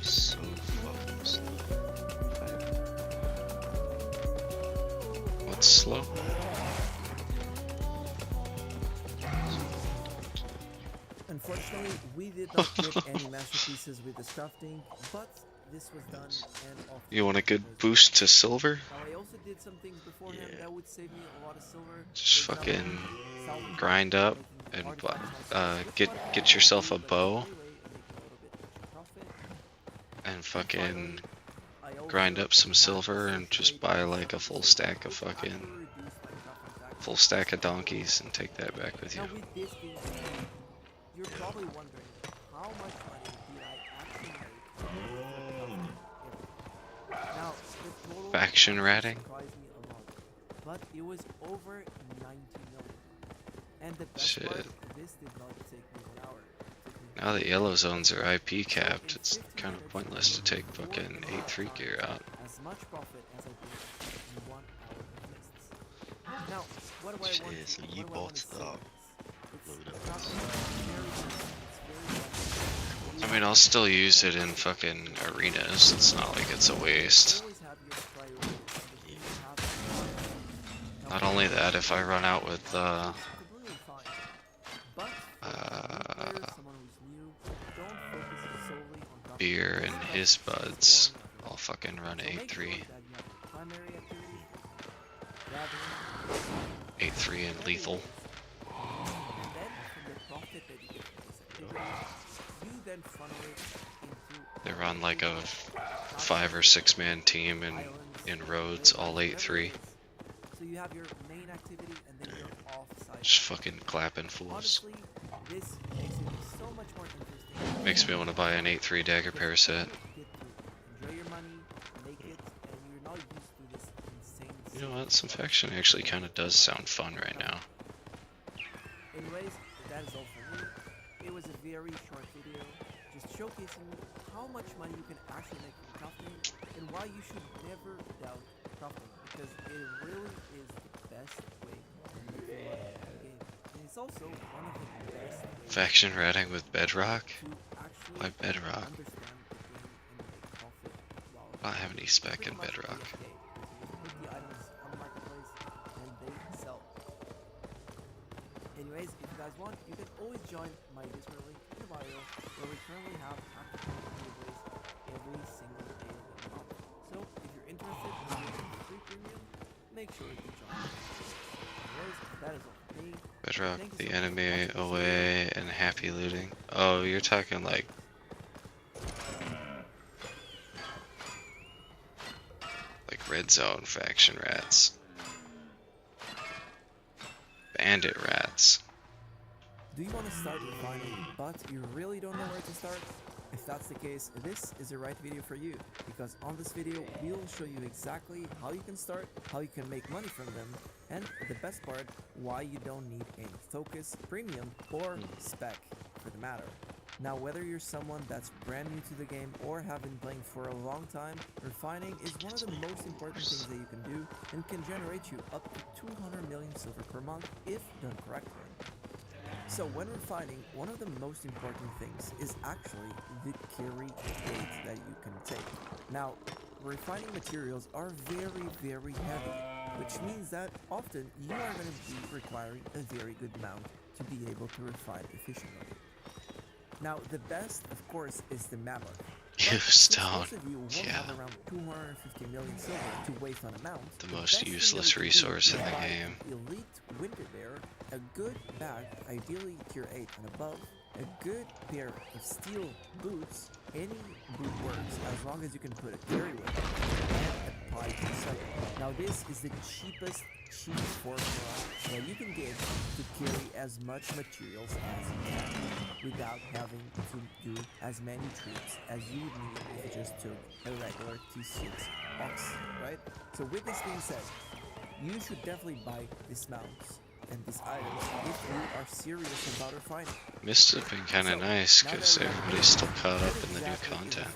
So fucking slow. What's slow? Unfortunately, we did not get any masterpieces with this crafting, but this was done and off. You want a good boost to silver? Now I also did some things beforehand Yeah. that would save me a lot of silver. Just For example, fucking salvage, grind up making and artifacts myself. get yourself a But bow anyway, and making a little bit extra profit. and fucking I also grind up some had silver some and just trading buy like a stuff. full stack of This actually fucking reduced my crafting tax. full stack of donkeys and take that back with you. Now with this being said, you're probably wondering how much money did I actually make from everything. Now the total Faction ratting? surprised me a lot, but it was over 90 million. And the best Shit. part, this did not take me 1 hour. It took me Now that yellow zones are IP So capped, in it's 50 kind of minutes, pointless to take I fucking worked 8-3 on gear out. as much profit as I did in 1 hour of lists. Now, what do I want Yeah, to so what you do I bought want to say the with this? load It's up. not very easy, it's very I mean, I'll still use it in fucking arenas. It's not like it's a waste. always have your priorities and the things you have. Not only that, if I run out with Completely fine. But for a new player, uh, someone who's new, don't focus solely on crafting beer this and stuff. his It's buds, boring after a I'll while. fucking run So make sure 8-3. that you have your primary activity, gathering, 8-3 and lethal. and then from the profit that you get from this activity, you then funnel it into They run like a crafting 5 or 6 man team islands, in roads, all whatever it 8-3. is. So you have your main activity and then your off-site. Just fucking clapping fools. Honestly, this makes it so much more interesting. Makes me want to buy an 8-3 dagger pair set. You get to enjoy your money, make it, and you're not used to this insane. You know what? Some faction actually kind of does sound fun right now. Anyways, that is all for me. It was a very short video, just showcasing how much money you can actually make from crafting and why you should never doubt crafting, because it really is the best way to make money in the game. And it's also one of the best ways Faction ratting with bedrock? to actually Why bedrock? understand the game and make profit while I don't have any spec pretty in much bedrock. AFK, because you just put the items on the marketplace and they sell. Anyways, if you guys want, you can always join my Discord link in the bio, where we currently have active giveaways every single day of the month. So if you're interested in getting free premium, make sure to join. Anyways, that is all for me. Bedrock, Thank you the so much for enemy watching this video. away, and happy looting. Oh, you're talking like red zone faction rats. Bandit rats. Do you want to start refining, but you really don't know where to start? If that's the case, this is the right video for you, because on this video, we will show you exactly how you can start, how you can make money from them, and the best part, why you don't need any focus, premium, or spec for the matter. Now, whether you're someone that's brand new to the game or have been playing for a long time, refining is one of the most important things that you can do and can generate you up to 200 million silver per month if done correctly. So when refining, one of the most important things is actually the carry rate that you can take. Now, refining materials are very, very heavy, which means that often you are going to be requiring a very good amount to be able to refine efficiently. Now, the best, of course, is the mammoth. Stone. Most of you won't have around 250 million silver to waste on a mount. The most useless resource in the game. Elite winter bear, a good bag, ideally tier 8 and above, a good pair of steel boots, any boot works as long as you can put a carry weight, and a pipe inside. Now this is the cheapest formula that you can get to carry as much materials as you can without having to do as many trips as you would need if you just took a regular T6 box, right? So with this being said, you should definitely buy these mounts and these items if you are serious about refining. Must have been kind of nice because everybody's still caught up in the new content.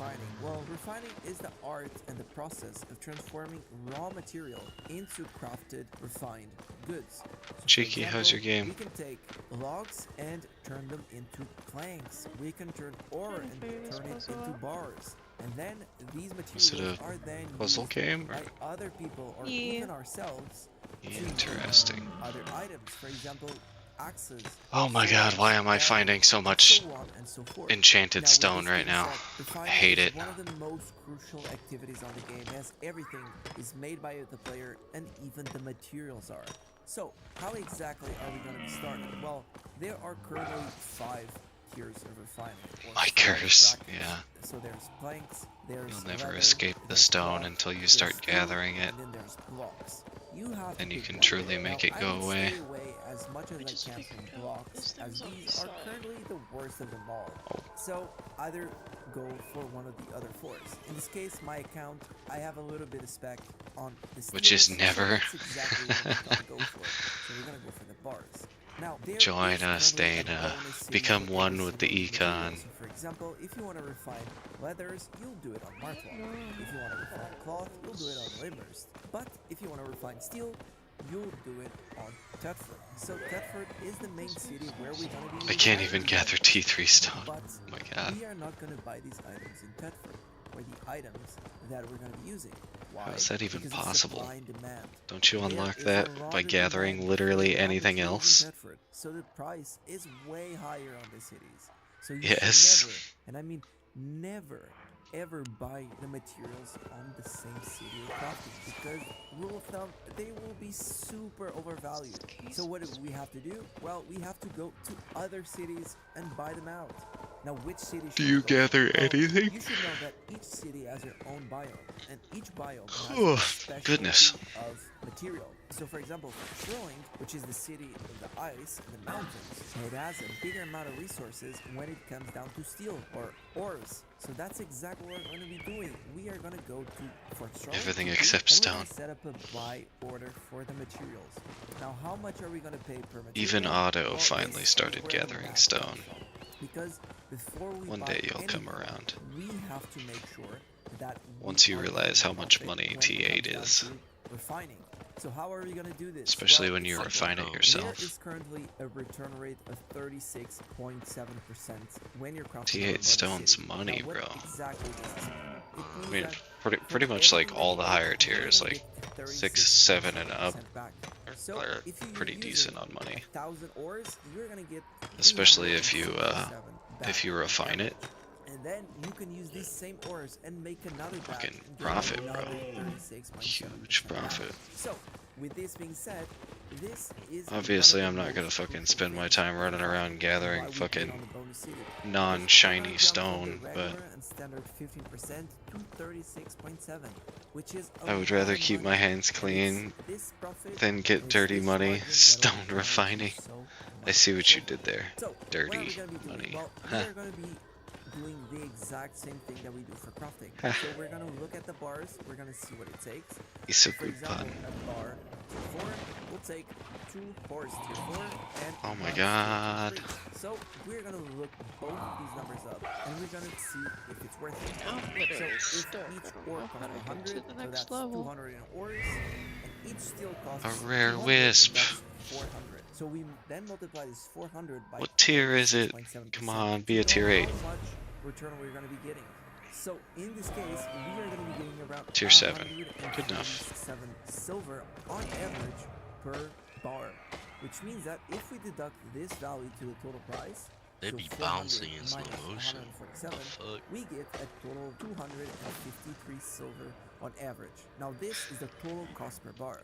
Well, refining is the art and the process of transforming raw material into crafted, refined goods. So Cheeky, how's your game? We can take logs and turn them into planks. We can turn ore and turn it into bars. And then these materials are then puzzle game by other people or even ourselves. Interesting. Other items, for example, axes. Oh my god, why am I finding so much enchanted stone right now? I hate it. One of the most crucial activities on the game, as everything is made by the player and even the materials are. So, how exactly are we going to be starting? Well, there are currently 5 tiers of refining. My curse, yeah. So there's planks, there's You'll never leather, escape the stone until you start gathering it. and then there's blocks. You have Then to you pick can one. truly make it Now, go I would away. stay away as much as I can from blocks, as these are currently the worst of them all. So either go for one of the other 4s. In this case, my account, I have a little bit of spec on the Which is steels, never. so that's exactly what we're gonna go for. So we're gonna go for the bars. Now, there Join is us, currently a Dana. bonus city Become for one every with the single econ. material. So for example, if you want to refine leathers, you'll do it on Martlock. If you want to refine cloth, you'll do it on Limburst. But if you want to refine steel, you'll do it on Thetford. So Thetford is the main city where we're going to be. I can't even gather T3 stone. But Oh my god. we are not going to buy these items in Thetford, or the items that we're going to be using. Why? How is that even Because it's possible? supply and demand. Don't you There unlock is that a lot by of gathering demand literally for raw anything materials else? in Thetford, so the price is way higher on the cities. So you Yes. should never, and I mean never, ever buy the materials on the same city of crafting, because rule of thumb, they will be super overvalued. So what do we have to do? Well, we have to go to other cities and buy them out. Now, which city should Do you we go gather to? Well, anything? you should know that each city has their own biome, and each biome Oh, has a specialty goodness. of material. So for example, Sterling, which is the city of the ice and the mountains, it has a bigger amount of resources when it comes down to steel or ores. So that's exactly what we're going to be doing. We are going to go to Fort Sterling, Everything and except we're gonna stone. set up a buy order for the materials. Now, how much are we going to pay per material? Even Otto Well, finally this is started where the gathering math stone. comes from. Because before we One buy day you'll come anything, around. we have to make sure that Once you are realize how getting much profit money when it T8 comes down is. to refining. So how are we going to do this? Especially Well, when you it's refine simple. it yourself. There is currently a return rate of 36.7% when you're crafting T8 out of the stone's city. money, Now, what bro. Exactly does this mean? It I means mean, that pretty for much like every all the higher minute, you're tiers, gonna like get 6, 7, and up, 36% back. So are if you're pretty using decent on money. 1,000 ores, you're gonna get Especially if you 367 back if you on refine it. average. And then you can use these same ores and make another batch Fucking and get profit, another bro. 36.7% Huge back. profit. So, with this being said, this is Obviously, one I'm of the not gonna most fucking crucial spend my things time running about around gathering why we fucking put on the bonus city. non-shiny Because we're gonna jump stone, from the but regular and standard 15% to 36.7, which is a I would lot rather of keep money. my hands And clean it's this profit, than get it's dirty this money. margin that'll Stone generate you refining. so I much see what you profit. did there. So, what are we Dirty gonna be doing? money. Well, we are going to be doing the exact same thing that we do for crafting. So we're going to look at the bars, we're going to see what it takes. He's so For good example, pun. a bar to 4 will take 2 horse tier 4 and Oh my 1 god. tier 3. So we're gonna look both of these numbers up and we're gonna see if it's worth it. Oh, So literally if stuck. each I don't ore know costs how to get 100, to the so next that's level. 200 in ores, and each steel costs A rare 200, wisp. that's 400. So we then multiply this 400 by What tier is it? 36.7% Come on, to be a know tier 8. how much return we're gonna be getting. So in this case, we are going to be getting around Tier 7. Good enough. 7 silver on average per bar, which means that if we deduct this value to the total price, They'd so be 400 bouncing in slow minus motion. 147, The fuck? we get a total 253 silver on average. Now this is the total cost per bar.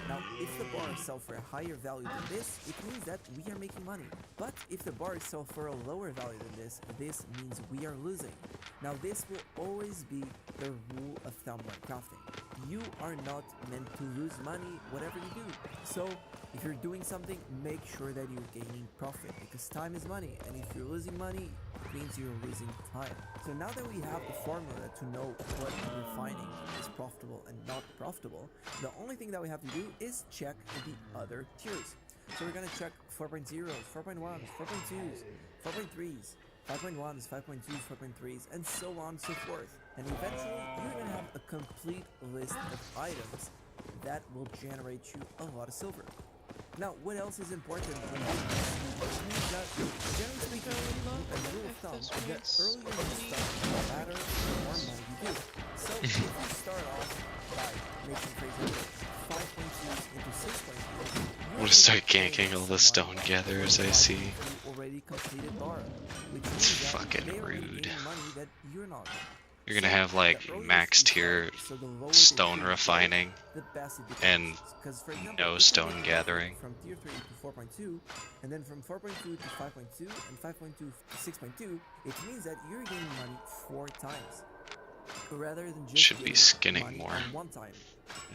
Now if the bars sell for a higher value than this, it means that we are making money. But if the bars sell for a lower value than this means we are losing. Now this will always be the rule of thumb when crafting. You are not meant to lose money whatever you do. So if you're doing something, make sure that you're gaining profit because time is money, and if you're losing money, it means you're losing time. So now that we have the formula to know what refining is profitable and not profitable, the only thing that we have to do is check the other tiers. So we're gonna check 4.0s, 4.1s, 4.2s, 4.3s, 5.1s, 5.2s, 4.3s, and so on and so forth. And eventually, you're gonna have a complete list of items that will generate you a lot of silver. Now, what else is important when doing this? It means that, generally speaking, a rule of thumb, the earlier you start, the better, the more money you do. So, if you start off by making, for example, 5.2s into 6.2s, I'm gonna start ganking all the stone gatherers I see. already completed bar, which It's means that fucking they already rude. gain money that you're not. You're gonna have like max tier stone refining and no stone gathering. From tier 3 to 4.2, and then from 4.2 to 5.2, and 5.2 to 6.2, it means that you're gaining money 4 times. Rather than just Should be getting skinning money more. on one time.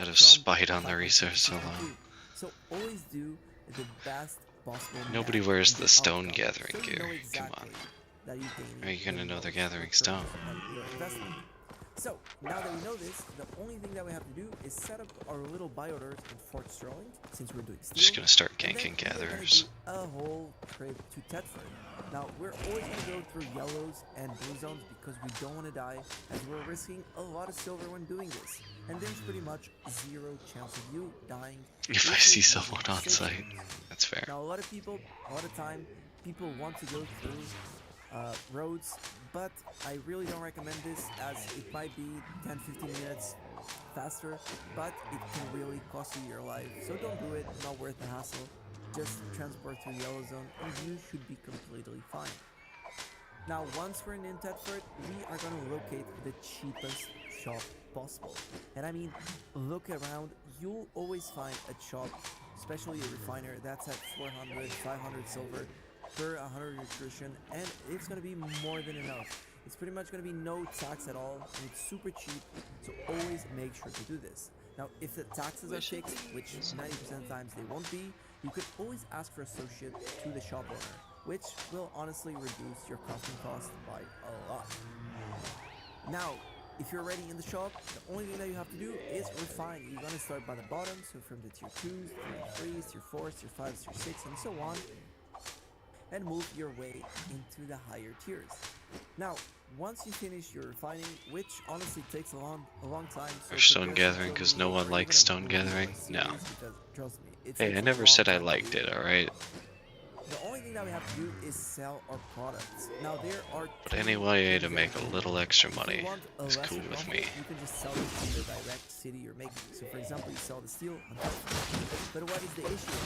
Out of From spite on the 5.2 to resource 6.2. alone. So always do the best possible. Nobody math wears and the stone outcome, gathering so you gear. know Come exactly on. that you're gaining How are you gonna the know they're most gathering return stone? on your investment. So now that we know this, the only thing that we have to do is set up our little bioters in Fort Sterling, since we're doing steel. Just gonna start and then ganking we are gonna gatherers. do a whole trip to Tedford. Now we're always gonna go through yellows and blue zones because we don't want to die, as we're risking a lot of silver when doing this. And there's pretty much 0 chance of you dying If I you're see using someone on safe site, zones. that's fair. Now a lot of time, people want to go through roads, but I really don't recommend this, as it might be 10-15 minutes faster, but it can really cost you your life. So don't do it, not worth the hassle. Just transport through the yellow zone and you should be completely fine. Now once we're in Tedford, we are going to locate the cheapest shop possible. And I mean, look around, you'll always find a shop, especially a refiner, that's at 400, 500 silver per 100 nutrition, and it's going to be more than enough. It's pretty much going to be no tax at all, and it's super cheap, so always make sure to do this. Now, if the taxes are fixed, which 90% of the times they won't be, you could always ask for associate to the shop owner, which will honestly reduce your crafting cost by a lot. Now, if you're already in the shop, the only thing that you have to do is refine. You're going to start by the bottom, so from the tier 2s, tier 3s, tier 4s, tier 5s, tier 6, and so on, and move your way into the higher tiers. Now, once you finish your refining, which honestly takes a long time. So Or stone gathering, because no one likes stone gathering? No. Because, trust me, it Hey, takes I a never long said I time to liked do. it, alright? The only thing that we have to do is sell our products. Now there are But any way to make a little extra money want a is lesser cool with profit, me. you can just sell it in the direct city you're making. So for example, you sell the steel on Tedford. But what is the issue?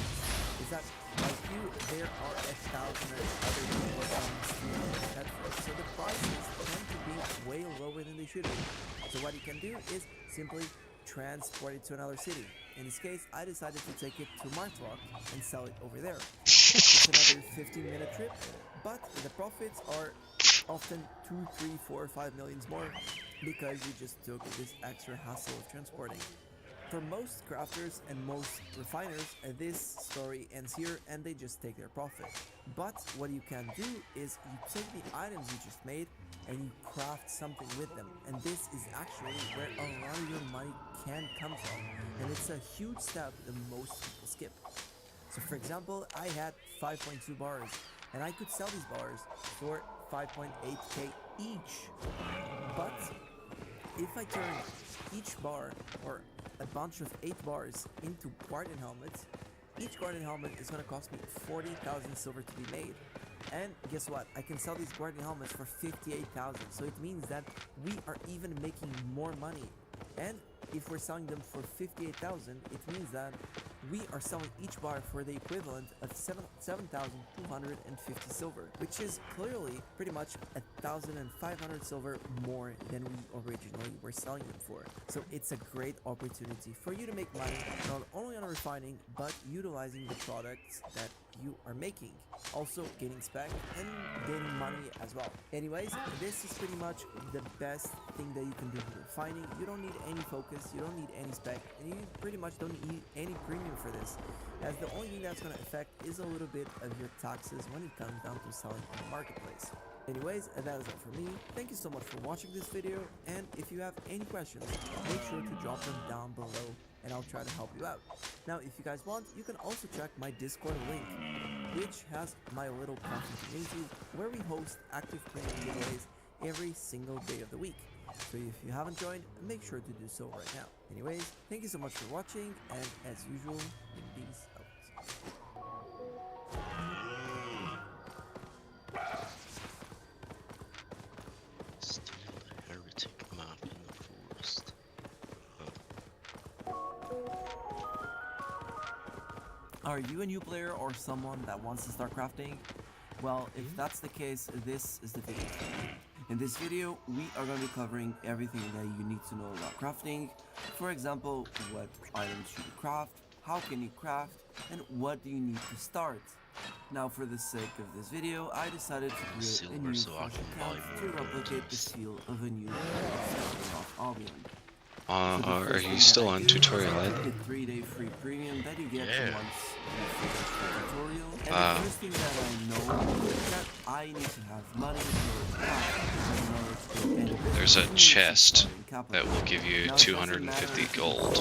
Is that like you, there are 1,000 other people selling steel in Tedford. So the prices tend to be way lower than they should be. So what you can do is simply transport it to another city. In this case, I decided to take it to Martrock and sell it over there. It's another 15-minute trip, but the profits are often 2, 3, 4, 5 millions more because you just took this extra hassle of transporting. For most crafters and most refiners, this story ends here and they just take their profit. But what you can do is you take the items you just made and you craft something with them. And this is actually where a lot of your money can come from. And it's a huge step that most people skip. So for example, I had 5.2 bars and I could sell these bars for 5.8k each. But if I turn each bar or a bunch of 8 bars into guardian helmets, each guardian helmet is going to cost me 40,000 silver to be made. And guess what? I can sell these guardian helmets for 58,000. So it means that we are even making more money. And if we're selling them for 58,000, it means that we are selling each bar for the equivalent of 7,250 silver, which is clearly pretty much 1,500 silver more than we originally were selling them for. So it's a great opportunity for you to make money, not only on refining, but utilizing the products that you are making. Also getting spec and gaining money as well. Anyways, this is pretty much the best thing that you can do with refining. You don't need any focus, you don't need any spec, and you pretty much don't need any premium for this, as the only thing that's going to affect is a little bit of your taxes when it comes down to selling on the marketplace. Anyways, that is all for me. Thank you so much for watching this video, and if you have any questions, make sure to drop them down below and I'll try to help you out. Now, if you guys want, you can also check my Discord link, which has my little crafting community where we host active premium giveaways every single day of the week. So if you haven't joined, make sure to do so right now. Anyways, thank you so much for watching, and as usual, peace out. Still a heretic map in the forest. Are you a new player or someone that wants to start crafting? Well, if that's the case, this is the video. In this video, we are going to be covering everything that you need to know about crafting. For example, what items should you craft, how can you craft, and what do you need to start. Now, for the sake of this video, I decided to create a new fresh account to replicate the feel of a new starting off Albion. Are you still on tutorial ed? The 3-day free premium that you get once you finish the tutorial. And the first thing that I know is that I need to have money in order to craft. There's a chest that will give you 250 gold.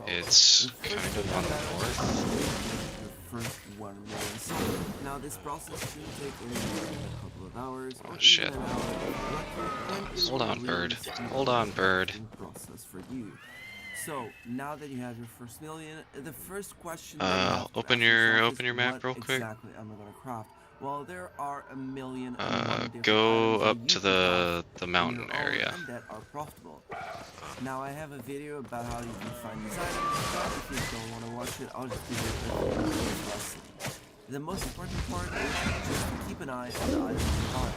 It's kind of on the north. First 1 million silver. Now this process should take a couple of hours. Oh shit. Hold on, bird. Hold on, bird. Process for you. So now that you have your first million, the first question. Open your map real quick. Exactly, I'm gonna craft. Well, there are a million. Go up to the mountain area. That are profitable. Now I have a video about how you can find these items, but if you don't want to watch it, I'll just give you a lesson. The most important part is just to keep an eye on the items you buy.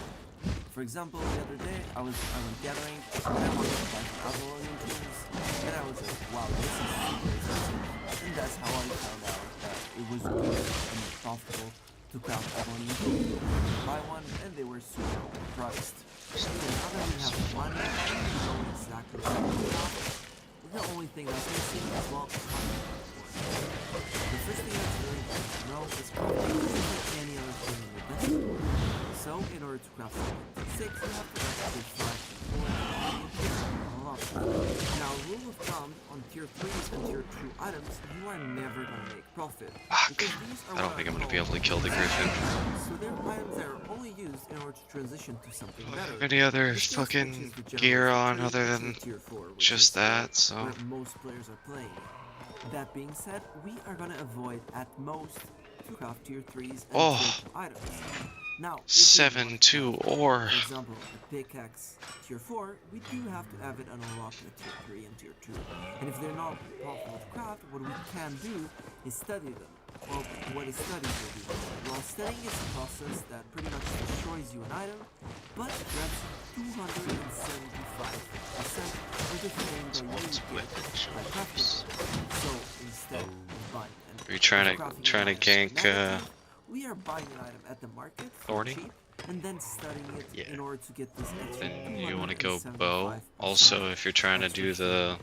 For example, the other day I went gathering and I wanted to buy some alcoholium tunes, and I was like, wow, this is super expensive. And that's how I found out that it was good and profitable to craft alcoholium tunes. Buy one, and they were super overpriced. So now that we have money, we know exactly what to craft. The only thing that's missing is, well, the first thing that's really important to know is crafting isn't like any other thing in the desert. So, in order to craft something 6, you have to craft 5, 4, 3, now, rule of thumb on tier 3s and tier 2 items, you are never going to make profit. Fuck. I don't think I'm going to be able to kill the griffin. So they're items that are only used in order to transition to something better. Any other fucking gear on other than just that, so. Most players are playing. That being said, we are going to avoid at most to craft tier 3s and tier 2 items. Now, 7-2 ore. For example, the pickaxe tier 4, we do have to have it unlocked at tier 3 and tier 2. And if they're not profitable to craft, what we can do is study them. Well, what is studying will do? Well, studying is a process that pretty much destroys you an item, but grabs 275% of the thing that you get by crafting. So instead of buying an Are you trying to gank we are buying an item at the market for Thorny? cheap, and then studying it in order to get this extra Then you want to go 275% bow. Also, if you're trying to do the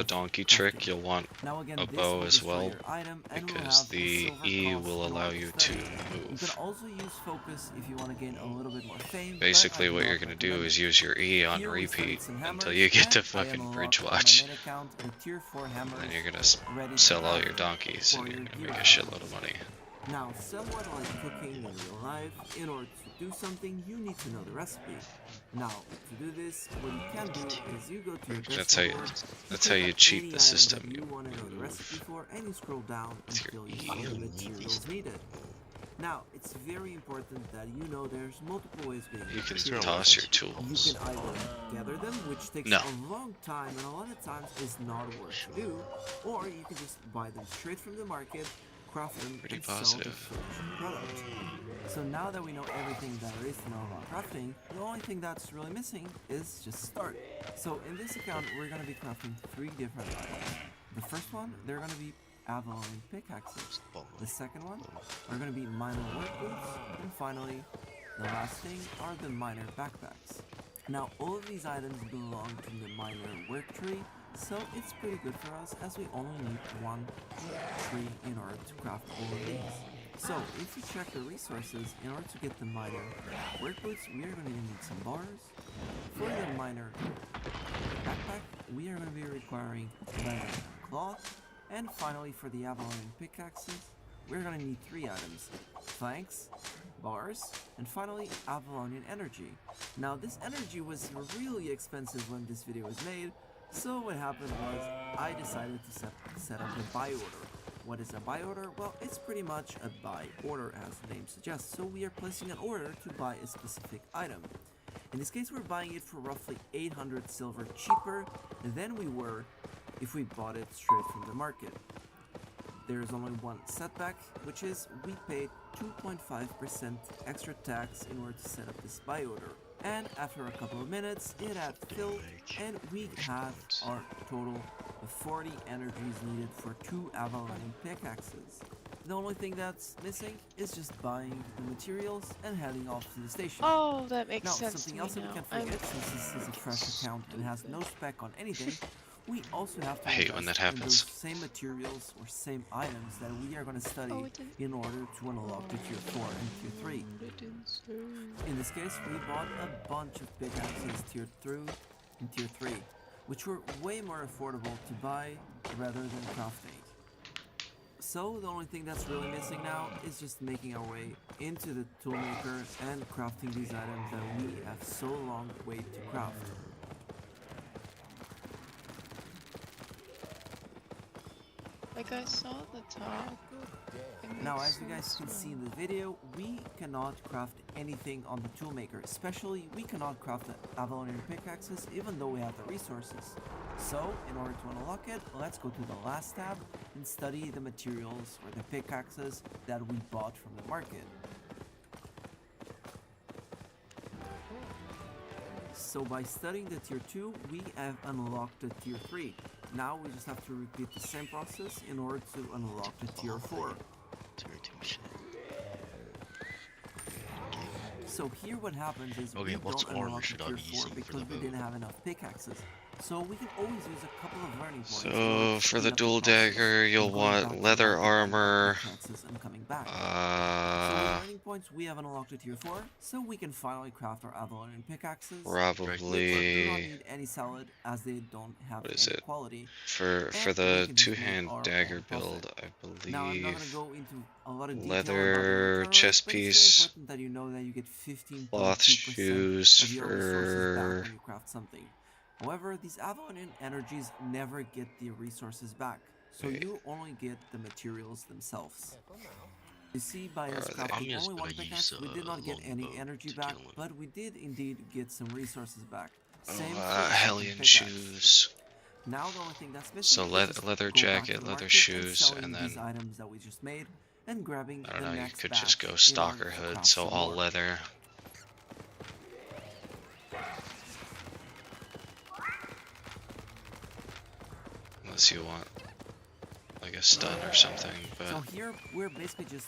donkey trick, you'll want Now again, a this bow will as destroy well, your item and will because have a the silver E cost will in allow order you study. to You can move. also use focus if you want to gain a little bit more fame. but Basically, I do what not you're gonna do recommend is it. use your E on Here we studied repeat some until hammers, you get and to I am fucking Bridge unlocked on my Watch. main account a tier 4 hammer. Then you're gonna ready to sell all craft your donkeys, for and you're your gonna gear make a item. shitload of money. Now, somewhat like cooking in real life, in order to do something, you need to know the recipe. Now, to do this, what you can do is you go to your That's how you. board, That's pick how you up cheat any the item system. that you want to know the recipe for, and you scroll down until you find the materials needed. Now, it's very important that you know there's multiple ways of getting You can materials. toss your You tools. can either gather them, which takes No. a long time and a lot of times is not worth to do, or you can just buy them straight from the market, craft them, Pretty and sell the positive. finished product. So now that we know everything that there is to know about crafting, the only thing that's really missing is just start. So in this account, we're going to be crafting 3 different items. The first one, they're going to be Avalon pickaxes. The second one are going to be miner work boots, and finally, the last thing are the miner backpacks. Now, all of these items belong to the miner work tree, so it's pretty good for us as we only need 1 tree in order to craft all of these. So, if you check the resources, in order to get the miner work boots, we are going to need some bars. For the miner backpack, we are going to be requiring leather cloth. And finally, for the Avalon pickaxes, we're going to need 3 items: planks, bars, and finally Avalonian energy. Now, this energy was really expensive when this video was made, so what happened was I decided to set up a buy order. What is a buy order? Well, it's pretty much a buy order as the name suggests, so we are placing an order to buy a specific item. In this case, we're buying it for roughly 800 silver cheaper than we were if we bought it straight from the market. There is only one setback, which is we paid 2.5% extra tax in order to set up this buy order. And after a couple of minutes, it had filled, and we have our total of 40 energies needed for 2 Avalonian pickaxes. The only thing that's missing is just buying the materials and heading off to the station. Oh, that makes now, sense something to else me that we now. can't forget, since this is a fresh account and has no spec on anything, we also have to I hate when that invest in those happens. same materials or same items that we are going to study Oh, it didn't- in order to unlock the tier 4 and tier 3. In this case, we bought a bunch of pickaxes tier 2 and tier 3, which were way more affordable to buy rather than crafting. So the only thing that's really missing now is just making our way into the toolmaker and crafting these items that we have so long waited to craft. Like I saw the top. Now, as you guys can see in the video, we cannot craft anything on the toolmaker. Especially, we cannot craft the Avalonian pickaxes even though we have the resources. So, in order to unlock it, let's go to the last tab and study the materials or the pickaxes that we bought from the market. So by studying the tier 2, we have unlocked the tier 3. Now we just have to repeat the same process in order to unlock the tier 4. So here what happens is we what don't armor unlock the should I tier be 4 using for because the we bow? didn't have enough pickaxes. So we can always use a couple of learning points. in order So to for speed the up dual process dagger, you'll and going back want to leather market and buying armor. pickaxes and coming back. So with learning points, we have unlocked the tier 4, so we can finally craft our Avalonian pickaxes. Probably. Which do not need any salad as they don't have What is any it? quality. For And we the can just make two-hand our dagger own build, profit. I Now I'm not believe gonna go into a lot of detail leather about the return chest rate, but it's piece, very important that you know that you get 15.2% cloth shoes of your resources back for when you craft something. However, these Avalonian energies never get the resources back, so you only get the materials themselves. You see, by us crafting only one pickaxe, we did not get any energy back, but we did indeed get some resources back. Same for the second Hellion pickaxe. shoes. Now the only thing that's missing So is just leather go back to jacket, the leather market shoes, selling and these then items that we just made and grabbing I don't the know. You next could batch just go in stalker order to hood, craft so some all more. leather. Unless you want like a stun or something, So but here we're basically just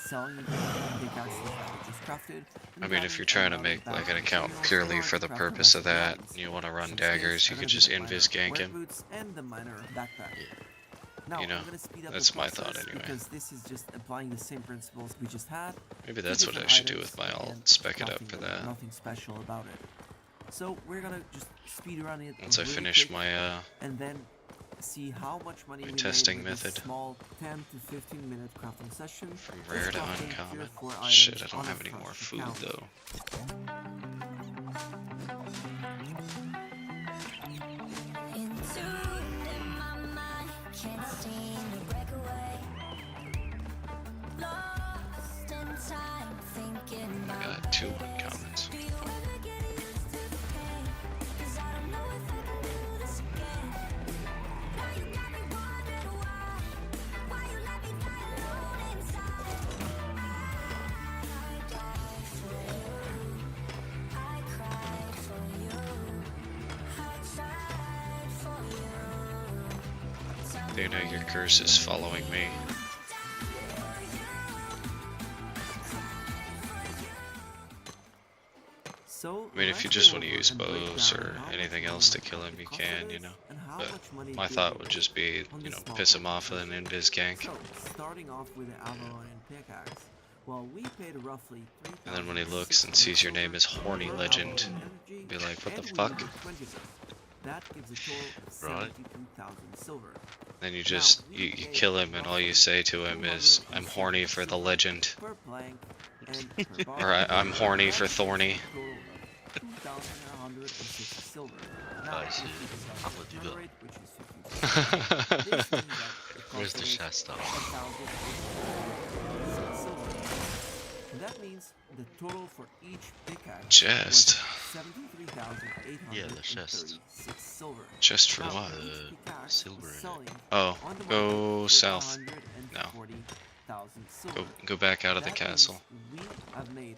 selling the pickaxes that we just crafted. I mean, if you're trying to make like an account purely for the purpose of that, and you want to run daggers, you could just invis gank him. Boots and the miner backpack. Now, You know, I'm gonna speed up that's the my thought process anyway. because this is just applying the same principles we just had. Maybe to that's what I different should do items, with my alt. and Spec it up nothing- for that. Nothing special about it. So we're gonna just speed run it Once I really finish quick my and then see how much money my we testing made with method. a small 10 to 15 minute crafting session. From just rare to crafting 3 or uncommon. 4 Shit, I items don't on have a any more fresh food account. though. I got 2 uncommons. They know your curse is following me. So, I mean, if you let's just go want to over use and break bows down or how much anything money else to it kill him, you cost can, us you know. and how But much money my we thought made would just be, on you this know, small piss him off with crafting an invis gank. So, starting off with the Avalon pickaxe, well, we paid roughly 3,000 And then when he looks and sees your name as Horny Legend, be like, what the fuck? That gives a total of Right. 72,000 silver. Then you just, you kill him and all you say to him is, I'm horny for the legend. Per plank and per bar. Or I'm horny for Thorny. Total of 2,160 silver. I see. if How we would you turn do? rate, which is 50%, this means that it Where's the costs us chest stuff? 1,866 silver. And that means the total for each pickaxe Chest. was 73,836 Yeah, the chest. silver. Just for Now, what? each pickaxe Silver was in it. selling Oh, on the go market for south. No. 140,000 silver. Go back out of the That castle. means we have made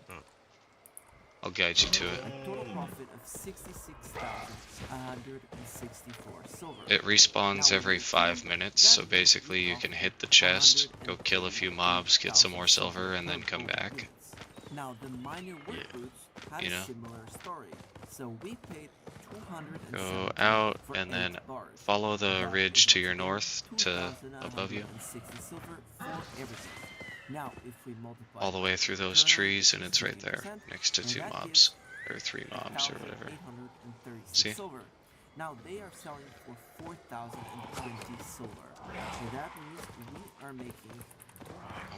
I'll guide you to it. a total profit of 66,164 silver. It respawns every 5 minutes, so basically you can hit the chest, go kill a few mobs, get some more silver, and then come back. Now the minor work boots had You know? a similar story. So we paid 270 Go out for and 8 then bars. follow the That ridge is to your north to above you. 2,160 silver for everything. Now if we multiply All the way through those current trees, and it's right there, 50%, next to and 2 that mobs. Or 3 mobs, or whatever. 1,836 See? silver. Now they are selling for 4,020 silver. So that means we are making.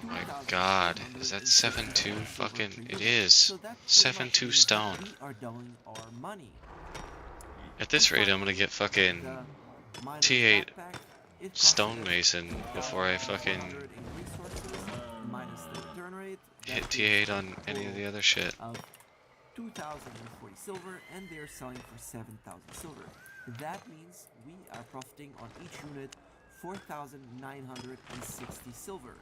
Oh my god, is that 7-2 fucking? It is. 7-2 stone. We are doubling our money. At this rate, I'm gonna get fucking The minor T8 backpack, it costs us stonemason before I fucking 100 in resources, minus the turn rate, hit that T8 gives on a any of total the other shit. of 2,040 silver, and they're selling for 7,000 silver. That means we are profiting on each unit 4,960 silver.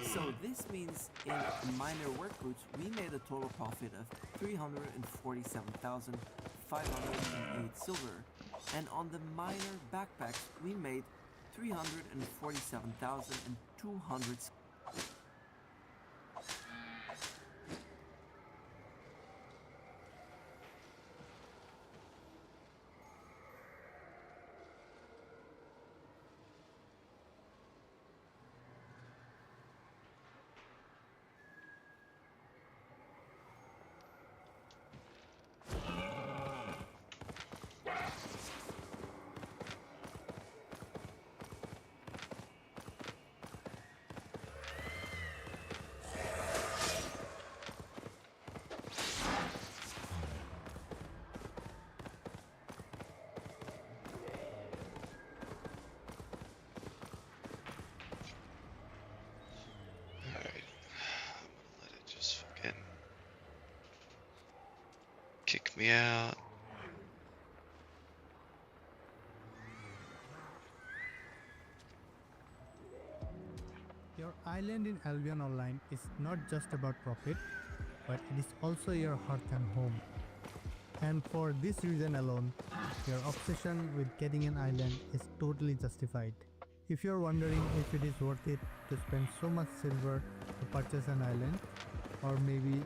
So this means in minor work boots we made a total profit of 347,508 silver, and on the minor backpacks we made 347,200 silver. Alright. Let it just fucking kick me out. Your island in Albion Online is not just about profit, but it is also your hearth and home. And for this reason alone, your obsession with getting an island is totally justified. If you're wondering if it is worth it to spend so much silver to purchase an island, or maybe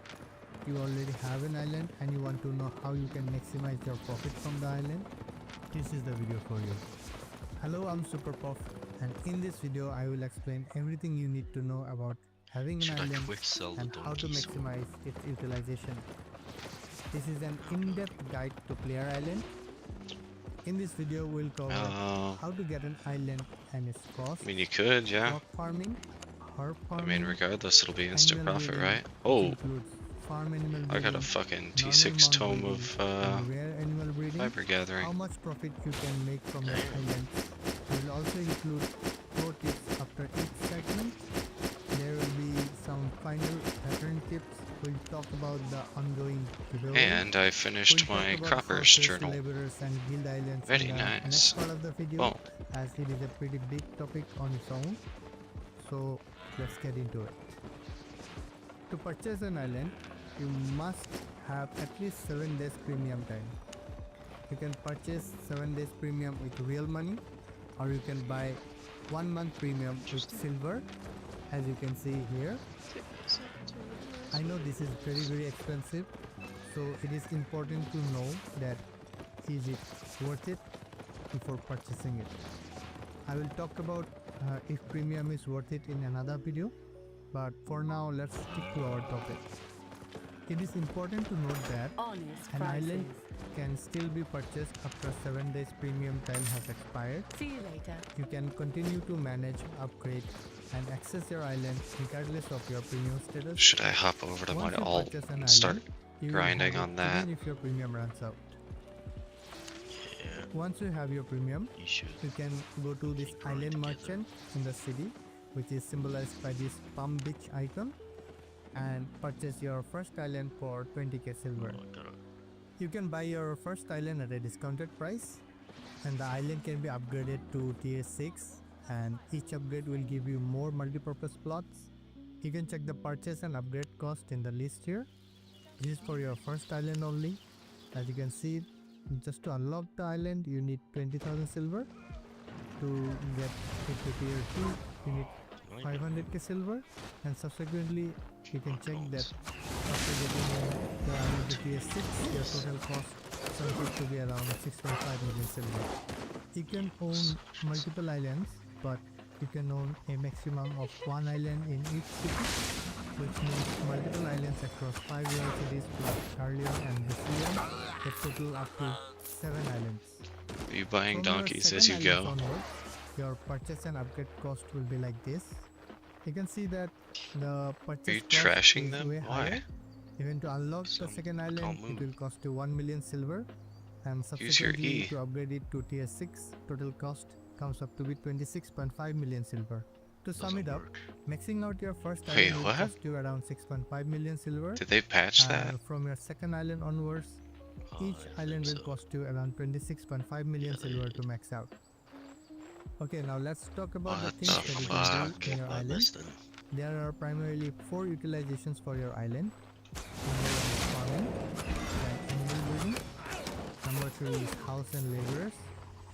you already have an island and you want to know how you can maximize your profit from the island, this is the video for you. Hello, I'm Superpuff, and in this video I will explain everything you need to know about having an Should I island quick sell the and how to donkeys? maximize its utilization. This is an in-depth guide to Player Island. In this video we'll cover how to get an island and its cost, I mean, you could, yeah. rock farming, herb I farming, mean, regardless, it'll be instant animal profit, breeding, right? which Oh, includes farm animal I got a breeding, fucking normal T6 mount tome breeding, of and rare animal breeding, fiber gathering. how much profit you can make from your island. We will also include pro tips after each segment. There will be some final pattern tips. We'll talk about the ongoing giveaway. And I finished We'll my talk about Croppers sources, journal. laborers and guild islands Very in the nice. next part of the video, Boom. as it is a pretty big topic on its own. So let's get into it. To purchase an island, you must have at least 7 days premium time. You can purchase 7 days premium with real money, or you can buy 1 month premium with silver, as you can see here. I know this is very expensive, so it is important to know that is it worth it before purchasing it. I will talk about if premium is worth it in another video, but for now let's stick to our topic. It is important to note that an island can still be purchased after 7 days premium time has expired. See you later. You can continue to manage, upgrade, and access your island regardless of your premium status. Should I hop over to my Once you alt purchase an and start island, you will grinding have on it that? even if your premium runs out. Yeah, Once you have your premium, you should. you can go to this Keep going island together. merchant in the city, which is symbolized by this Palm Beach icon, and purchase your first island for 20k silver. Oh, I got it. You can buy your first island at a discounted price, and the island can be upgraded to tier 6, and each upgrade will give you more multi-purpose plots. You can check the purchase and upgrade cost in the list here. This is for your first island only. As you can see, just to unlock the island you need 20,000 silver. To get it to tier 2 you need 500k silver, and subsequently you can check that after getting the island to tier 6 your total cost turns out to be around 6.5 million silver. You can own multiple islands, but you can own a maximum of 1 island in each city, which means multiple islands across 5 real cities plus Carleon and Brazilian, a total up to 7 islands. Are you buying From your donkeys as you second island go? onwards, your purchase and upgrade cost will be like this. You can see that the purchase Are you cost trashing is them? way Why? higher. Even to unlock the second island, it will cost you 1 million silver, and Use your subsequently E. to upgrade it to tier 6, total cost comes up to be 26.5 million silver. To sum it up, maxing out your first Wait, island will what? cost you around 6.5 million silver. Did they patch that? And from your second island onwards, each island will cost you around 26.5 million silver to max out. Okay, now let's talk about the What things the that you can fuck? do in your Not island. less than. There are primarily 4 utilizations for your island. Number 1 is farming, then animal breeding. Number 2 is house and laborers,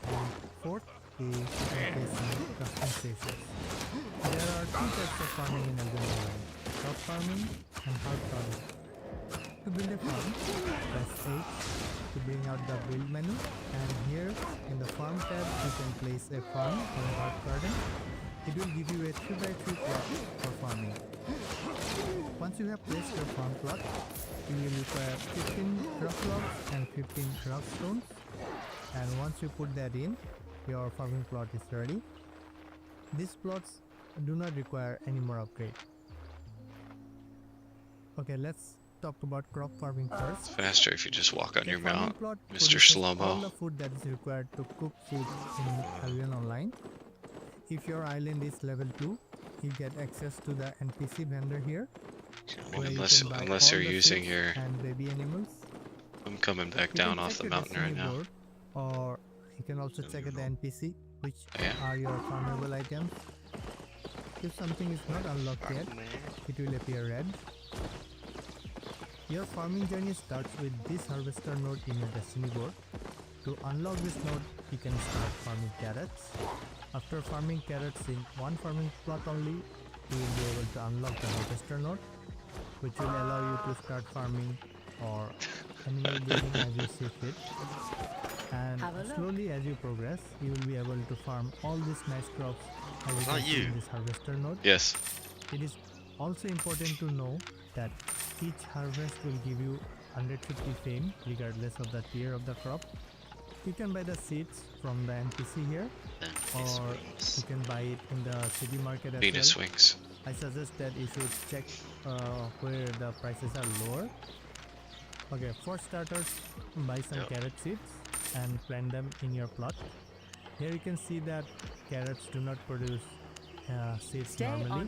and 4th is showcase and crafting stations. There are 2 types of farming in Albion Online: crop farming and herb farming. To build a farm, press H to bring out the build menu, and here in the farm tab you can place a farm or a herb garden. It will give you a 3x3 plot for farming. Once you have placed your farm plot, you will require 15 rough logs and 15 rough stones, and once you put that in, your farming plot is ready. These plots do not require any more upgrade. Okay, let's talk about crop farming first. Faster if you just walk on A your farming mount, plot Mr. produces all Slow-Mo. the food that is required to cook food in Albion Online. If your island is level 2, you get access to the NPC vendor here, where Unless- you can buy unless all you're the using fish your- and baby animals. I'm coming back You down can off check the your mountain right destiny now. board, or you can also check at the NPC, which Yeah. are your farmable items. If something is not unlocked yet, it will appear red. Your farming journey starts with this harvester node in your destiny board. To unlock this node, you can start farming carrots. After farming carrots in one farming plot only, you will be able to unlock the harvester node, which will allow you to start farming or animal breeding as you see fit. And slowly as you progress, you will be able to farm all these nice crops as you can see in this harvester node. Yes. It is also important to know that each harvest will give you 150 fame regardless of the tier of the crop. You can buy the seeds from the NPC here, or you can buy it in the city market as Venus well. wings. I suggest that you should check where the prices are lower. Okay, for starters, buy some carrot seeds and plant them in your plot. Here you can see that carrots do not produce seeds normally,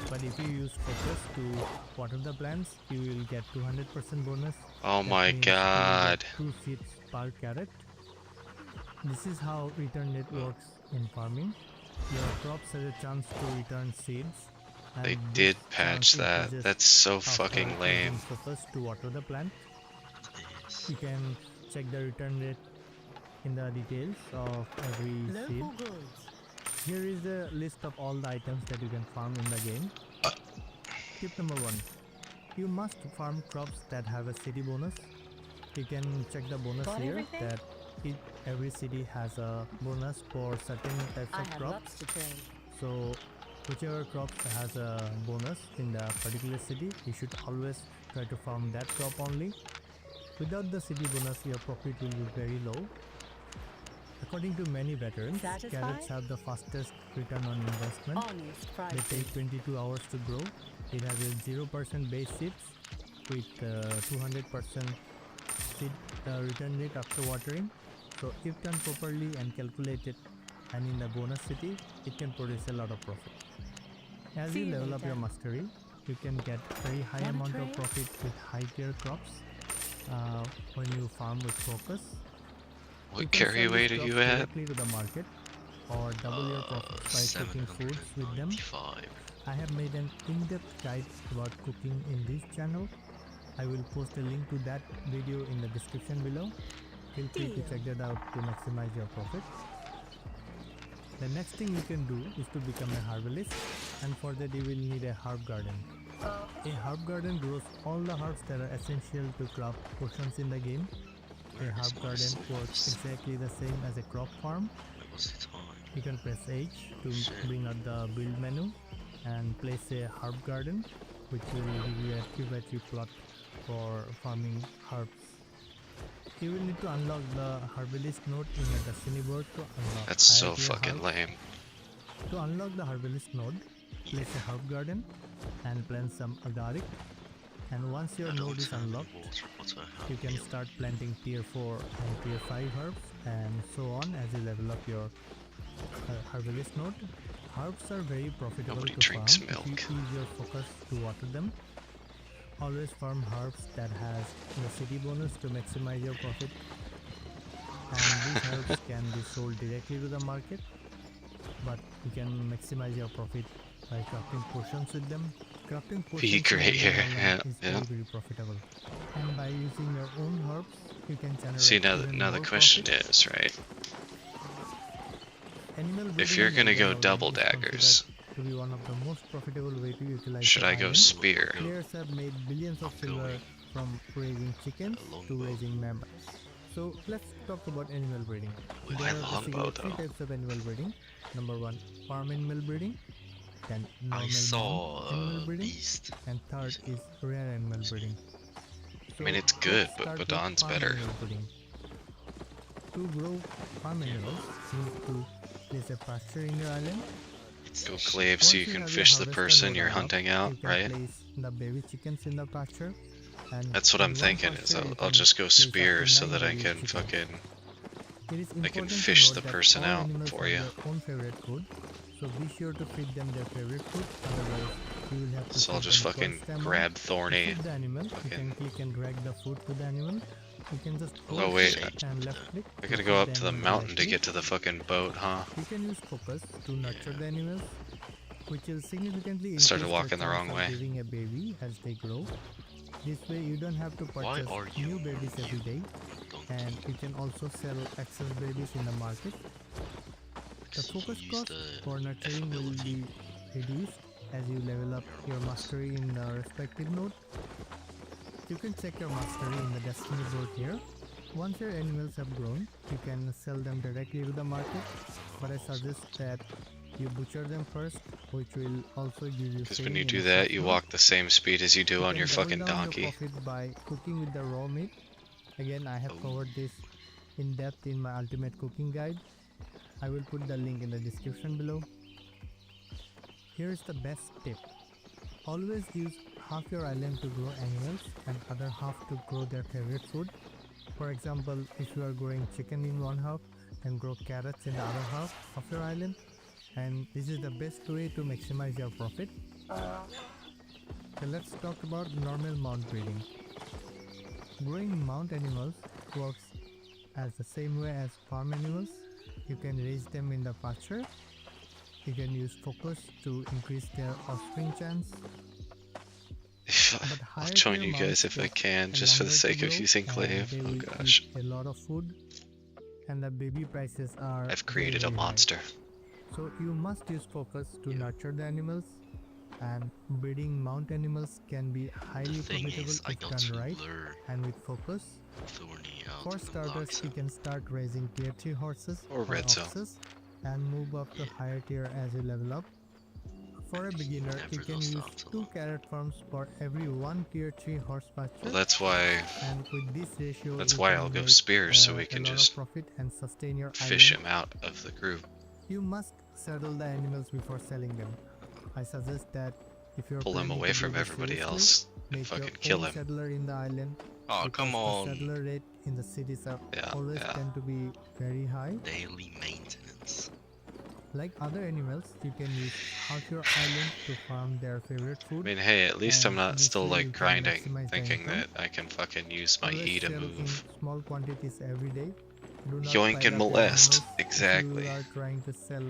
but if you use focus to water the plants, you will get 200% bonus. Oh That my means you will god. get 2 seeds per carrot. This is how return rate works in farming. Your crops have a chance to return seeds. And They this did chance patch that. increases That's so after fucking lame. using focus to water the plant. You can check the return rate in the details of every seed. Here is the list of all the items that you can farm in the game. Tip number 1. You must farm crops that have a city bonus. You can check the bonus here that every city has a bonus for certain types of crops. So whichever crops has a bonus in the particular city, you should always try to farm that crop only. Without the city bonus, your profit will be very low. According to many veterans, carrots have the fastest return on investment. They take 22 hours to grow. It has a 0% base seeds with 200% seed return rate after watering. So if done properly and calculated and in the bonus city, it can produce a lot of profit. As you level up your mastery, you can get very high amount of profit with high tier crops when you farm with focus. What carry weight are you at? Directly to the market or double your profits by cooking foods with them. I have made an in-depth guide about cooking in this channel. I will post a link to that video in the description below. Feel free to check that out to maximize your profit. The next thing you can do is to become a herbalist, and for that you will need a herb garden. A herb garden grows all the herbs that are essential to craft potions in the game. A herb garden works exactly the same as a crop farm. You can press H to bring out the build menu and place a herb garden, which will give you a 3x3 plot for farming herbs. You will need to unlock the herbalist node in your destiny board to unlock. That's so fucking lame. To unlock the herbalist node, place a herb garden and plant some agaric. And once your node is unlocked, you can start planting tier 4 and tier 5 herbs and so on as you level up your herbalist node. Herbs are very profitable Nobody to drinks farm milk. if you use your focus to water them. Always farm herbs that has the city bonus to maximize your profit. And these herbs can be sold directly to the market, but you can maximize your profit by crafting potions with them. Crafting potions Be great here. is very profitable. And by using your own herbs, you can generate See, even now the more question profit. is, right? Animal If breeding you're in gonna go Valorant double is daggers, considered to be one of the most profitable way to utilize should the I go island. spear? Players have made billions of silver from raising chickens to raising members. So let's talk about animal breeding. With There my are longbow, basically 3 though. types of animal breeding. Number 1, farm animal breeding. Then normal saw mount animal breeding. Beast. And third is rare animal breeding. I mean, it's So good, let's but start with Badon's farm better. animal breeding. To grow farm animals, you need to place a pasture in your island. Go clave so you can have fish your the harvester person node you're unlocked, hunting out, you can right? place the baby chickens in the pasture. And That's what in I'm one thinking, is pasture you I'll can just go place up to spear so 9 that I baby can chickens. fucking It is I can important to fish note the that person all out animals for have you. their own favorite food, so be sure to feed them their favorite food, otherwise you will have to So I'll feed just them fucking twice the amount. grab To Thorny. feed the animal, you Fucking. can click and drag the food to the animal. You can just hold Oh wait, shift and left click I to gotta feed go the up to the animal mountain to directly. get to the fucking boat, huh? You can use focus to nurture the animals, which will significantly I increase started their walking the chance wrong of way. giving a baby as they grow. This way you don't have to Why purchase are you new babies every day, and you can also sell excess babies in the market. like The see focus use cost the for nurturing will affability. be reduced as you level up your mastery in the respective node. You can check your mastery in the destiny board here. Once your animals have grown, you can sell them directly to the market, but I suggest that you butcher them first, which will also give you Because when saving you in do the that, chef you node. walk the same speed as you do You on can your double fucking down your donkey. profit by cooking with the raw meat. Again, I have covered this in depth in my ultimate cooking guide. I will put the link in the description below. Here is the best tip. Always use half your island to grow animals and other half to grow their favorite food. For example, if you are growing chicken in one half, then grow carrots in the other half of your island, and this is the best way to maximize your profit. So let's talk about normal mount breeding. Growing mount animals works as the same way as farm animals. You can raise them in the pasture. You can use focus to increase their offspring chance. But I'll higher join tier you mounts guys if I take can, just for the longer to sake of grow, using and Clave. they Oh will gosh. eat a lot of food, and the baby prices are I've created a very monster. high. So you must use focus to nurture the animals, and breeding mount animals can be highly thing profitable is, I if got done to right lure and with focus. Thorny out For in the starters, blocks. you can start raising tier 3 horses Or red zone. oxes and move up to higher tier as you level up. For a beginner, you Never can goes use down too 2 long. carrot farms for every 1 tier 3 horse pasture. Well, that's why. And with this ratio, That's you why can I'll go make spears, so we a can lot just of profit and sustain your fish island. him out of the group. You must settle the animals before selling them. I suggest that if you're Pull him planning away to from build it everybody seriously, else and make your fucking kill own him. settler in the island. Oh, Because come the on. settler rate in the cities are Yeah, always yeah. tend to be very high. Daily maintenance. Like other animals, you can use half your island to farm their favorite I food. mean, hey, at least I'm and not this still way you like can grinding, maximize the thinking income. that I can fucking use my Always E to sell in move. small quantities every day. Do not Yoink pile and up your molest. animals. Exactly. If you are trying to sell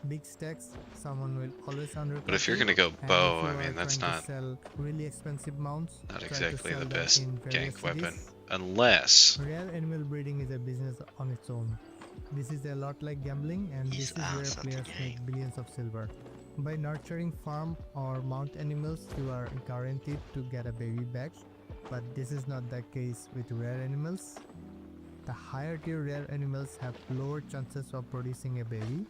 big stacks, someone will always undercut But if you're you. gonna go And bow, if you I are mean, that's trying to not sell really expensive mounts, try to exactly sell the them best in various gank weapon. cities. Unless Rare animal breeding is a business on its own. This is a lot like gambling, and He's this is where ass at the players game. make billions of silver. By nurturing farm or mount animals, you are guaranteed to get a baby back, but this is not the case with rare animals. The higher tier rare animals have lower chances of producing a baby,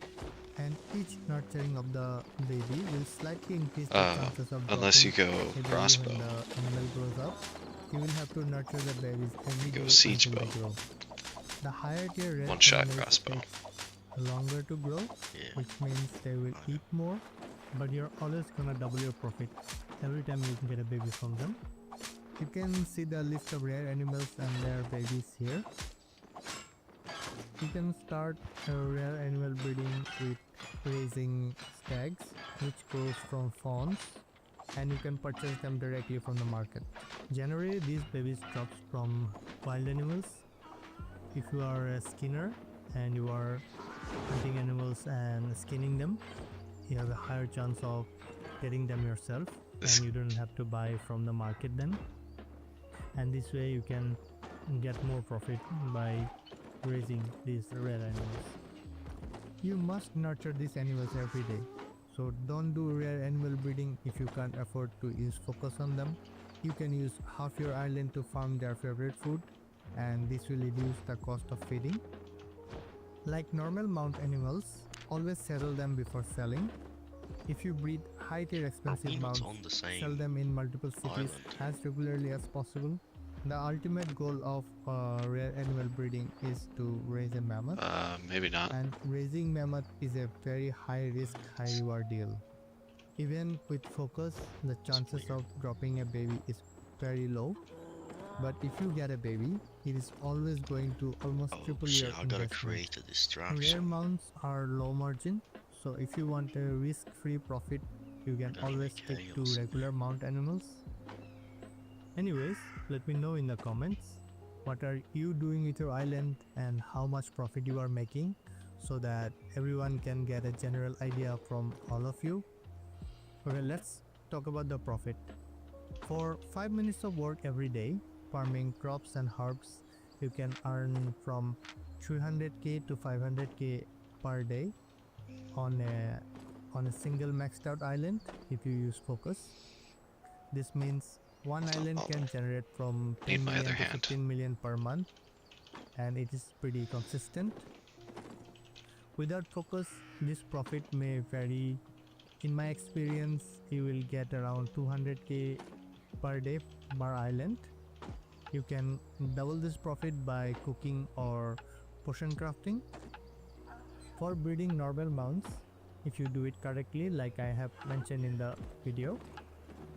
and each nurturing of the baby will slightly increase the chances of unless you dropping go a baby crossbow. when the animal grows up. You will have to nurture the babies every Go day siege until bow. they grow. The higher tier rare One-shot animals crossbow. take longer to grow, which means they will eat more, but you're always gonna double your profit every time you can get a baby from them. You can see the list of rare animals and their babies here. You can start a rare animal breeding with raising stags, which grows from fawns, and you can purchase them directly from the market. Generally, these babies drops from wild animals. If you are a skinner and you are hunting animals and skinning them, you have a higher chance of getting them yourself, and you don't have to buy from the market then. And this way you can get more profit by raising these rare animals. You must nurture these animals every day, so don't do rare animal breeding if you can't afford to use focus on them. You can use half your island to farm their favorite food, and this will reduce the cost of feeding. Like normal mount animals, always settle them before selling. If you breed high tier expensive mounts, on the same sell them in multiple cities as regularly as possible. The ultimate goal of rare animal breeding is to raise a mammoth. Maybe not. And raising mammoth is a very high risk, high reward deal. Even with focus, the chances of dropping a baby is very low. But if you get a baby, it is always going to almost triple your I gotta investment. create a Rare distraction. mounts are low margin, so if you want a risk-free profit, you can always stick to regular mount animals. Anyways, let me know in the comments what are you doing with your island and how much profit you are making, so that everyone can get a general idea from all of you. Okay, let's talk about the profit. For 5 minutes of work every day, farming crops and herbs, you can earn from 300k to 500k per day. on a single maxed out island if you use focus. This means one island can generate from 10 my other million to hand. 15 million per month, and it is pretty consistent. Without focus, this profit may vary. In my experience, you will get around 200k per day per island. You can double this profit by cooking or potion crafting. For breeding normal mounts, if you do it correctly, like I have mentioned in the video,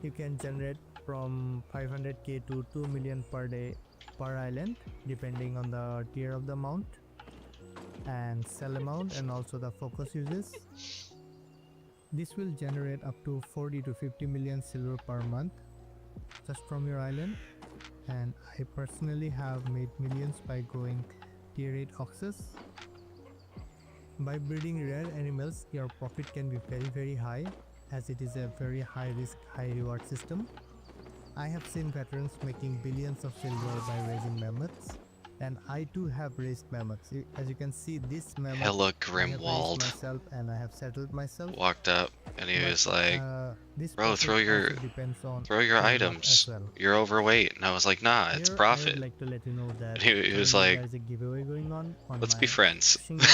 you can generate from 500k to 2 million per day per island, depending on the tier of the mount and sell amount and also the focus uses. This will generate up to 40 to 50 million silver per month just from your island, and I personally have made millions by growing tier 8 oxes. By breeding rare animals, your profit can be very high, as it is a very high risk high reward system. I have seen veterans making billions of silver by raising mammoths, and I too have raised mammoths. As you can see, this mammoth Hella I have Grimwald raised myself and I have settled myself. walked up and he was like, This "Bro, profit throw your also depends on your your luck items. as well. You're overweight." And I was like, "Nah, it's Here, I profit." would like to let you know that And he was currently like, there is a giveaway going on "Let's my be friends." fishing guide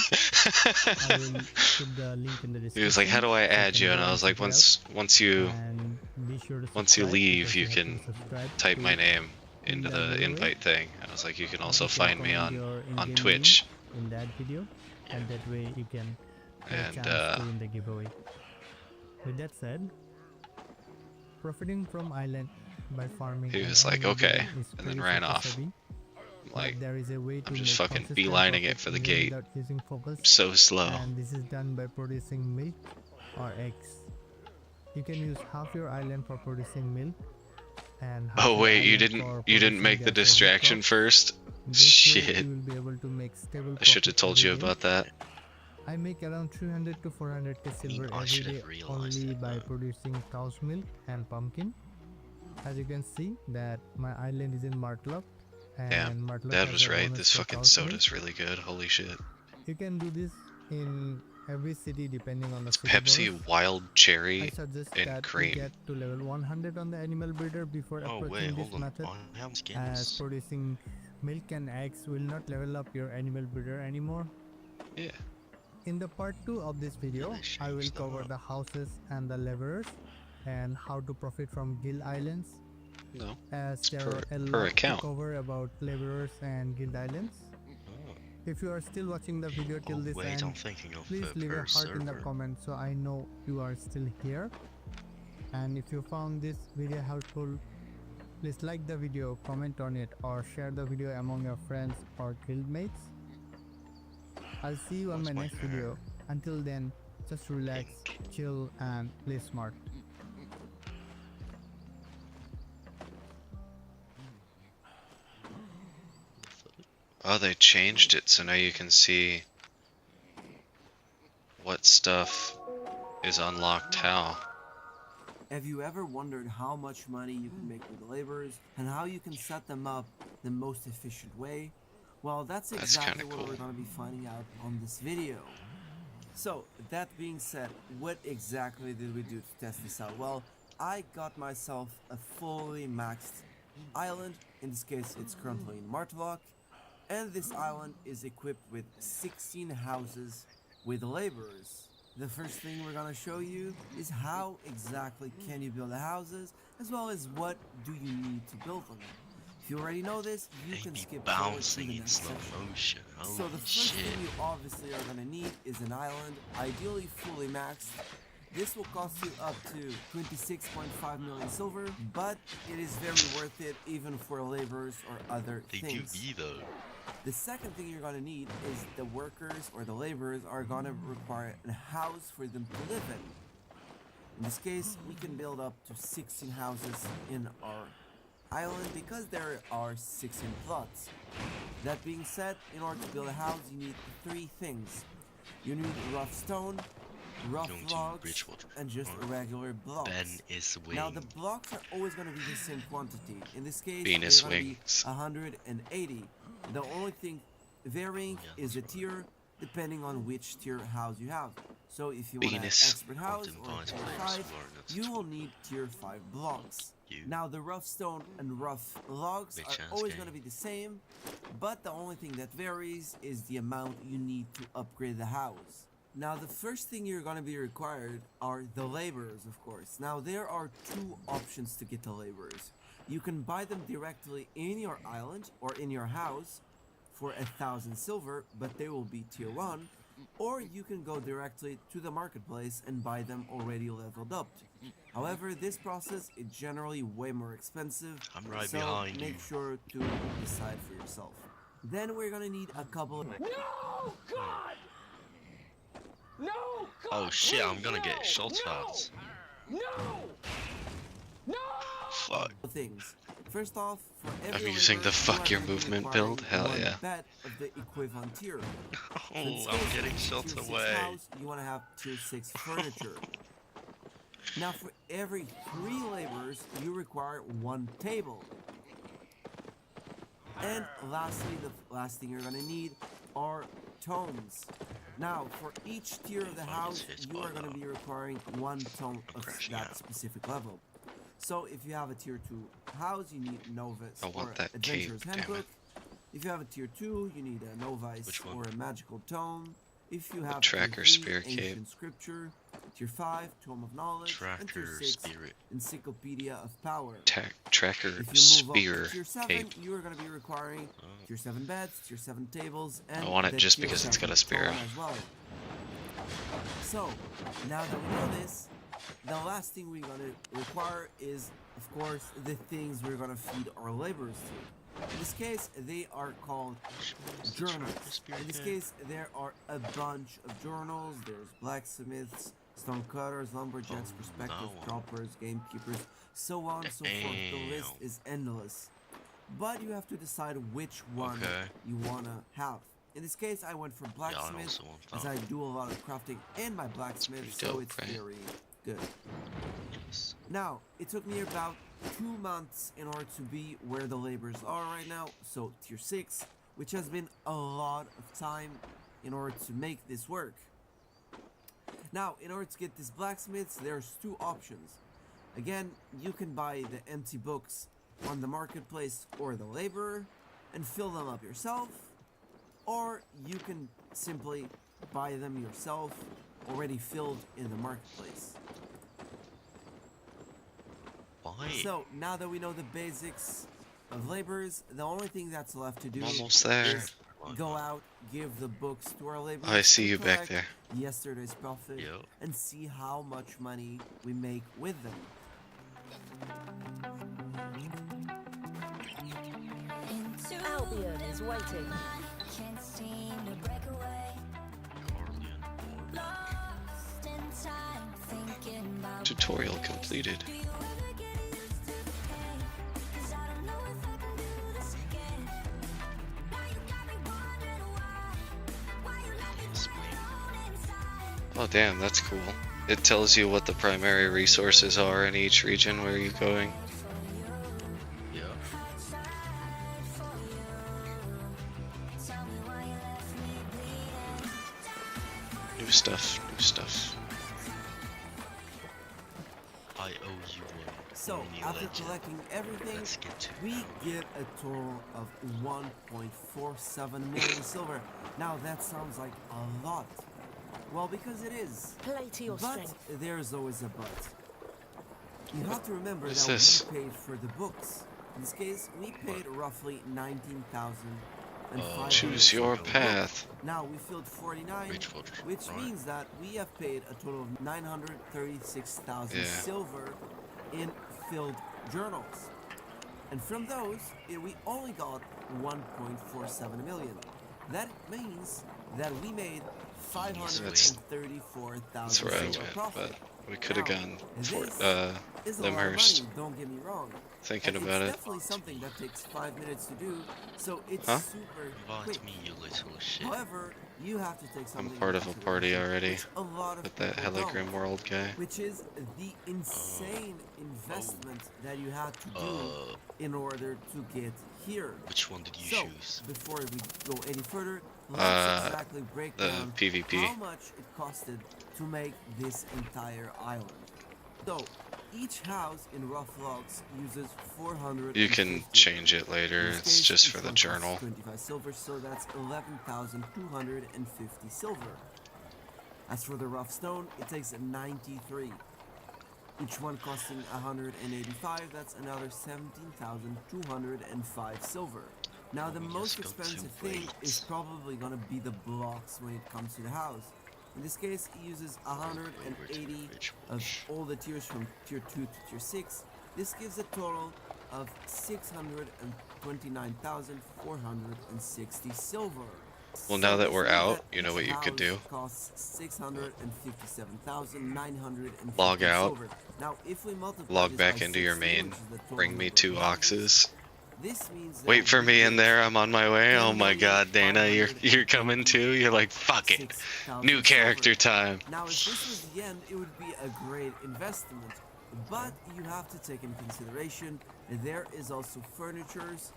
video. I will put the link in the description. He was like, "How do I so you add can you?" go And I was check like, it out. "Once you And be sure to once you subscribe, leave, because you have can to subscribe type to my name win into that the giveaway. invite thing." I was like, "You can also You can find me comment on your in-game Twitch." name in that video, and that way you can have a And chance to win the giveaway. With that said, profiting from island by farming he and was like, earning "Okay," gold is and then pretty ran focus off. heavy, I'm but like, there is a way to I'm just make fucking consistent beelining it profit for the even gate. without using focus. So slow. And this is done by producing milk or eggs. You can use half your island for producing milk and half Oh your wait, you island didn't for make producing the their favorite distraction crops. first? This way Shit. you will be able to make stable I should have profit told you every day. about that. I make around 300 to 400k silver I every should day have realized only it, by though. producing cow's milk and pumpkin. As you can see that my island is in Martlock, and Damn, Martlock Dad has was a right. bonus This for fucking cow's milk. soda's really good. Holy shit. You can do this in every city depending on the It's city Pepsi, bonus. wild I cherry, suggest and that cream. you get to level 100 on the animal breeder before Oh approaching wait, this hold on. method, I have as skins. producing milk and eggs will not level up your animal breeder anymore. Yeah. In the part 2 of this video, I will cover the houses and the laborers and how to profit from guild islands, No, as it's there per are a per lot account. to cover about laborers and guild islands. If you are still watching the video till this wait, end, I'm thinking of please leave a per heart in the server. comment so I know you are still here. And if you found this video helpful, please like the video, comment on it, or share the video among your friends or guildmates. I'll see you on my next video. Until then, just relax, chill, and play smart. Oh, they changed it, so now you can see what stuff is unlocked how. Have you ever wondered how much money you can make with laborers and how you can set them up the most efficient way? Well, that's exactly what we're going to be finding out on this video. So, that being said, what exactly did we do to test this out? Well, I got myself a fully maxed island. In this case, it's currently in Martlock. And this island is equipped with 16 houses with laborers. The first thing we're gonna show you is how exactly can you build the houses, as well as what do you need to build them. If you already know this, you can skip forward to the next section. So the first thing you obviously are gonna need is an island, ideally fully maxed. This will cost you up to 26.5 million silver, but it is very worth it even for laborers or other things. The second thing you're gonna need is the workers or the laborers are gonna require a house for them to live in. In this case, we can build up to 16 houses in our island because there are 16 plots. That being said, in order to build a house, you need 3 things. You need rough stone, rough logs, and just regular blocks. Now the blocks are always going to be the same quantity. In this case, Venus they're going to be wings. 180. The only thing varying is the tier. depending on which tier house you have. So if you want an Venus. expert house or tier 5, you will need tier 5 blocks. Now the rough stone and rough logs are always going to be the same, but the only thing that varies is the amount you need to upgrade the house. Now the first thing you're going to be required are the laborers, of course. Now there are two options to get the laborers. You can buy them directly in your island or in your house for 1,000 silver, but they will be tier 1, or you can go directly to the marketplace and buy them already leveled up. However, this process is generally way more expensive, so make sure to decide for yourself. Then we're gonna need a couple of... No, God! No, God! Oh shit, I'm gonna get shot at. No! No! Fuck. Things. First off, for every I'm using the labor, fuck you your are gonna be movement acquiring build? Hell one yeah. bet of the equivalent tier. Oh, I'm getting shot tier 6 away. house, you want to have tier 6 furniture. Now for every 3 laborers, you require 1 table. And lastly, the last thing you're gonna need are tomes. Now, for each tier of the house, you are gonna be requiring 1 tome of that specific level. So if you have a tier 2 house, you need Novice or Adventurer's Handbook. If you have a tier 2, you need a Novice or a Magical Tome. If you have Tracker tier 3, Spear Cape. Ancient Scripture, tier 5, Tome of Knowledge, and tier 6, Encyclopedia of Power. Tracker If you move Spear up to tier 7, Cape. you are going to be requiring tier 7 beds, tier 7 tables, and I want it the just tier because it's 7 got a spear. throne as well. So, now that we know this, the last thing we're going to require is, of course, the things we're going to feed our laborers to. In this case, they are called journals. In this case, there are a bunch of journals. There's blacksmiths, stonecutters, lumberjacks, prospectors, choppers, gamekeepers, so on and so forth. The list is endless. But you have to decide which one you want to have. In this case, I went for blacksmith, as I do a lot of crafting in my blacksmith, so it's very good. Now, it took me about 2 months in order to be where the laborers are right now, so tier 6, which has been a lot of time in order to make this work. Now, in order to get these blacksmiths, there's 2 options. Again, you can buy the empty books on the marketplace or the laborer and fill them up yourself, or you can simply buy them yourself already filled in the marketplace. So now that we know the basics of laborers, the only thing that's left to do Almost there. is go out, give the books to our laborers. Oh, I see you back collect there. Yesterday's profit and see how much money we make with them. Albion is waiting. Tutorial completed. Oh damn, that's cool. It tells you what the primary resources are in each region where you're going. Yeah. New stuff, new stuff. I owe you one. So, after collecting everything, we get a total of 1.47 million silver. Now that sounds like a lot. Well, because it is. Play to your but strength. there's always a but. You have to remember What is that this? we paid for the books. In this case, we paid roughly 19,500. Choose your for the book. path. Now we filled 49, which means that we have paid a total of 936,000 silver in filled journals. And from those, we only got 1.47 million. That means that we made 534,000 That's where I silver went, profit. but we could have gone for is a lot of Limhurst. money, don't get me wrong. Thinking And about it's it. definitely something that takes 5 minutes to do, so it's Huh? super Invite quick. me, you little shit. However, you have to take I'm something part of a into party consideration, already which a lot of with that people don't, Heligrim World guy. which is the insane investment that you had to do in order to get here. Which one did you So, choose? before we go any further, let's exactly break the down PvP. how much it costed to make this entire island. So, each house in Rough Logs uses 400. You can change it later. It's just for the journal. 25 silver, so that's 11,250 silver. As for the rough stone, it takes 93. Each one costing 185, that's another 17,205 silver. Now the most expensive thing is probably gonna be the blocks when it comes to the house. In this case, it uses 180 of all the tiers from tier 2 to tier 6. This gives a total of 629,460 silver. Well, now that we're out, you know what you could do? Costs 657,950 log out, silver. Now, if we multiply log this back by into your 60, main, which is the total bring me number 2 of houses, oxes. this means that Wait for we me get in there, I'm on my way. Oh my god, Dana, you're coming too? You're like, fuck it. 6,000 New character silver. time. Now, if this was the end, it would be a great investment. But you have to take into consideration that there is also furnitures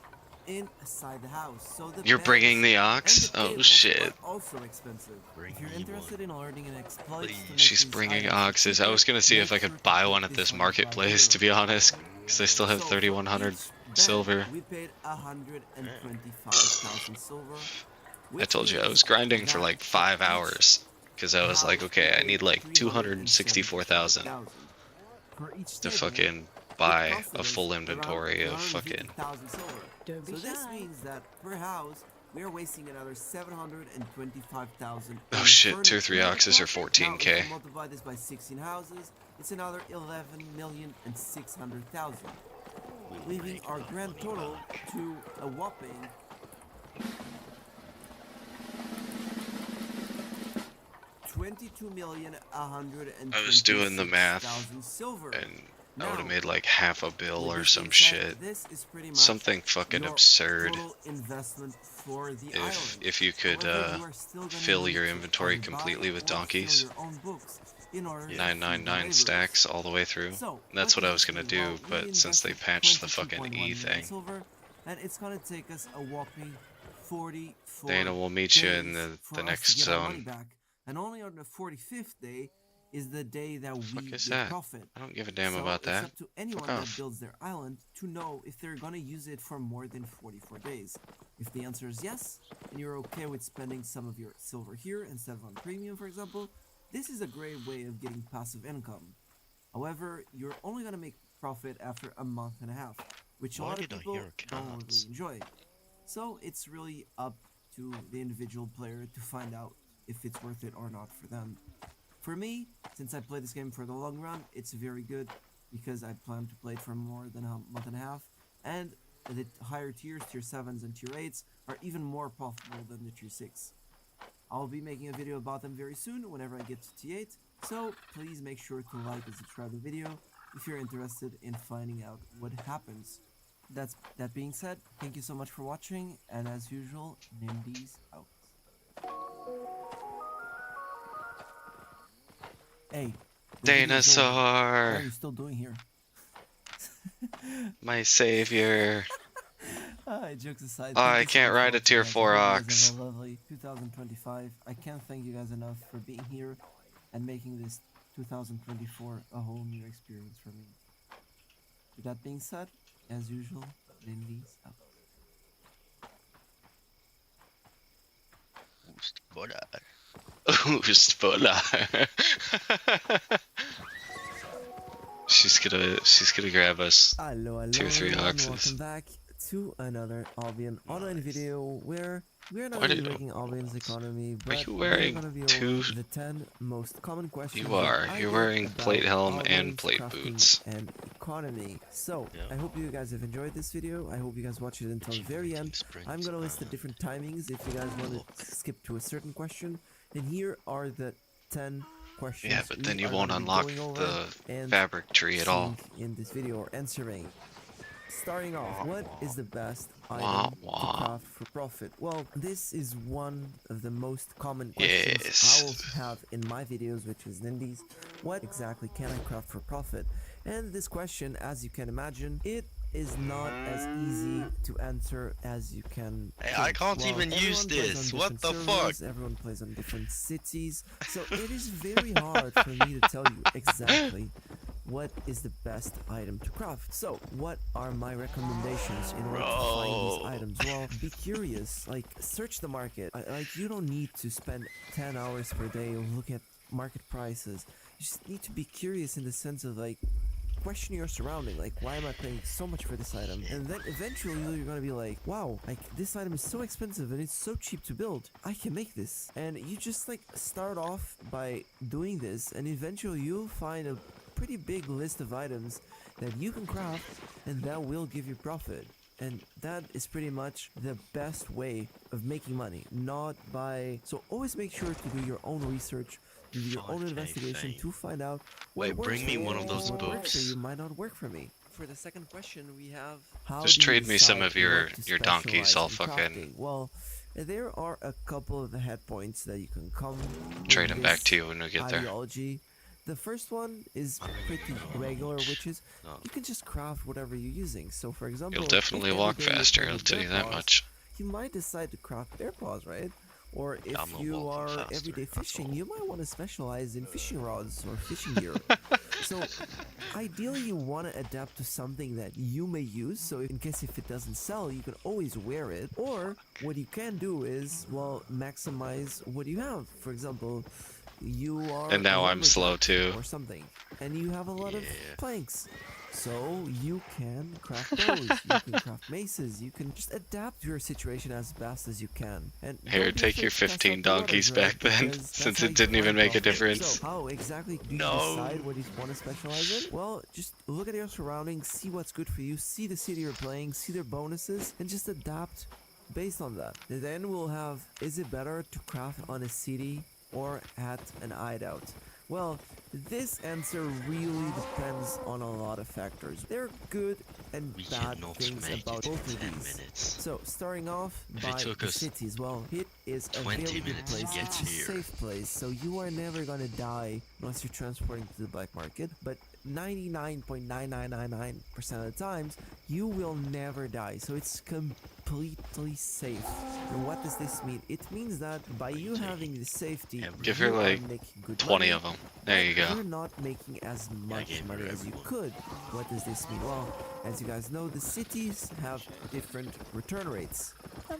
inside the house. So the You're beds bringing the and ox? the Oh tables shit. are also expensive. If you're interested in learning an exploit to make She's these bringing items oxes. I was gonna see if I could buy one at this marketplace, to be honest. Because I still have 3,100 silver. we paid 125,000 silver. I told you I was grinding for like 5 hours. Because I was like, okay, I need like 264,000 to fucking buy a full inventory of fucking... So this means that per house, we are wasting another 725,000. Oh shit, tier 3 oxes are 14k. Now, if you multiply this by 16 houses, it's another 11,600,000, leaving our grand total to a whopping 22,126,000 I was doing the math, silver. and I would have made like half a bill or some shit. Something fucking absurd. Investment for the If you could fill your inventory completely with donkeys. 999 stacks all the way through. That's what I was gonna do, but since they patched the fucking E thing. And it's gonna take us a whopping 44 Dana, we'll meet you in the next zone. And only on the 45th day is the day that we is get that? profit. I don't give a damn So about that. It's up to anyone Fuck that off. builds their island to know if they're gonna use it for more than 44 days. If the answer is yes, and you're okay with spending some of your silver here instead of on premium, for example, this is a great way of getting passive income. However, you're only gonna make profit after a month and a half, which a lot of people don't really enjoy. So it's really up to the individual player to find out if it's worth it or not for them. For me, since I play this game for the long run, it's very good because I plan to play it for more than a month and a half, and the higher tiers, tier 7s and tier 8s, are even more profitable than the tier 6. I'll be making a video about them very soon whenever I get to T8, so please make sure to like and subscribe the video if you're interested in finding out what happens. That being said, thank you so much for watching, and as usual, Nimbies out. Hey, Dinosaur! What are you still doing here? My savior. Jokes aside, Oh, I thank you so can't much ride for a tier watching, 4 guys. I hope you guys ox. have a lovely 2025. I can't thank you guys enough for being here and making this 2024 a whole new experience for me. With that being said, as usual, Lindy's out. Spoiler. She's gonna grab us Hello, 2 or 3 everyone, oxes. welcome back to another Albion online video where we're not Why really did- making Albion's economy, but you we're wearing gonna be two- over the 10 most common questions. You are. that I You're get wearing about plate helm and Albion's plate crafting boots. and economy. So I hope you guys have enjoyed this video. I hope you guys watch it until the very end. I'm gonna list the different timings if you guys want to skip to a certain question. And here are the 10 questions. Yeah, but then we you are won't gonna be unlock going over the and fabric tree at all. seeing in this video or answering. Starting off, what is the best Wah, item wah. to craft for profit? Well, this is one of the most common questions I will have in my videos, which is Nindies. What exactly can I craft for profit? And this question, as you can imagine, it is not as easy to answer as you can. Hey, I can't Well, even use everyone plays this. on What different the servers, fuck? Everyone plays on different cities, so it is very hard for me to tell you exactly what is the best item to craft. So, what are my recommendations in order to find these items? Well, be curious, like search the market. Like you don't need to spend 10 hours per day looking at market prices. You just need to be curious in the sense of like question your surrounding, like why am I paying so much for this item? And then eventually you're gonna be like, wow, like this item is so expensive and it's so cheap to build, I can make this. And you just like start off by doing this, and eventually you'll find a pretty big list of items that you can craft and that will give you profit. And that is pretty much the best way of making money, not by... So always make sure to do your own research, do your own investigation to find out what Wait, works bring me for you, one of those what works for books. you might not work for me. For the second question, we have how Just do you trade me some decide of your what to donkeys. specialize I'll in fucking crafting? Well, there are a couple of head points that you can come trade with them back this to you when we get there. ideology. The first one is pretty regular, which is you can just craft whatever you're using. So for example, You'll if definitely every walk day you're faster, playing I'll with tell you bear that paws, much. you might decide to craft bear paws, right? Or if I'm not you walking are faster, everyday that's fishing, all. you might want to specialize in fishing rods or fishing gear. So ideally you want to adapt to something that you may use, so in case if it doesn't sell, you can always wear it. Or what you can do is, well, maximize what you have. For example, you are And now a I'm slow lumberjack too. or something, and you have a lot of planks. So you can craft bows, you can craft maces, you can just adapt to your situation as best as you can. And Here, don't be take afraid your to test 15 out the waters, donkeys right? back then, Because that's since how it you didn't even find make a profit. difference. So how exactly do you decide what you want to specialize in? Well, just look at your surroundings, see what's good for you, see the city you're playing, see their bonuses, and just adapt based on that. And then we'll have, is it better to craft on a city or at an hideout? Well, this answer really depends on a lot of factors. There are good and bad things about both of these. So, starting off by took the us cities, well, it is a 20 very good minutes to place. get It's a here. safe place, so you are never gonna die unless you're transporting to the black market. But 99.9999% of the times, you will never die. So it's completely safe. And what does this mean? It means that by you having the safety, Give her you are like making good 20 money, of them. There you but go. you're not making as much money as you could. What does this mean? Well, as you guys know, the cities have different return rates.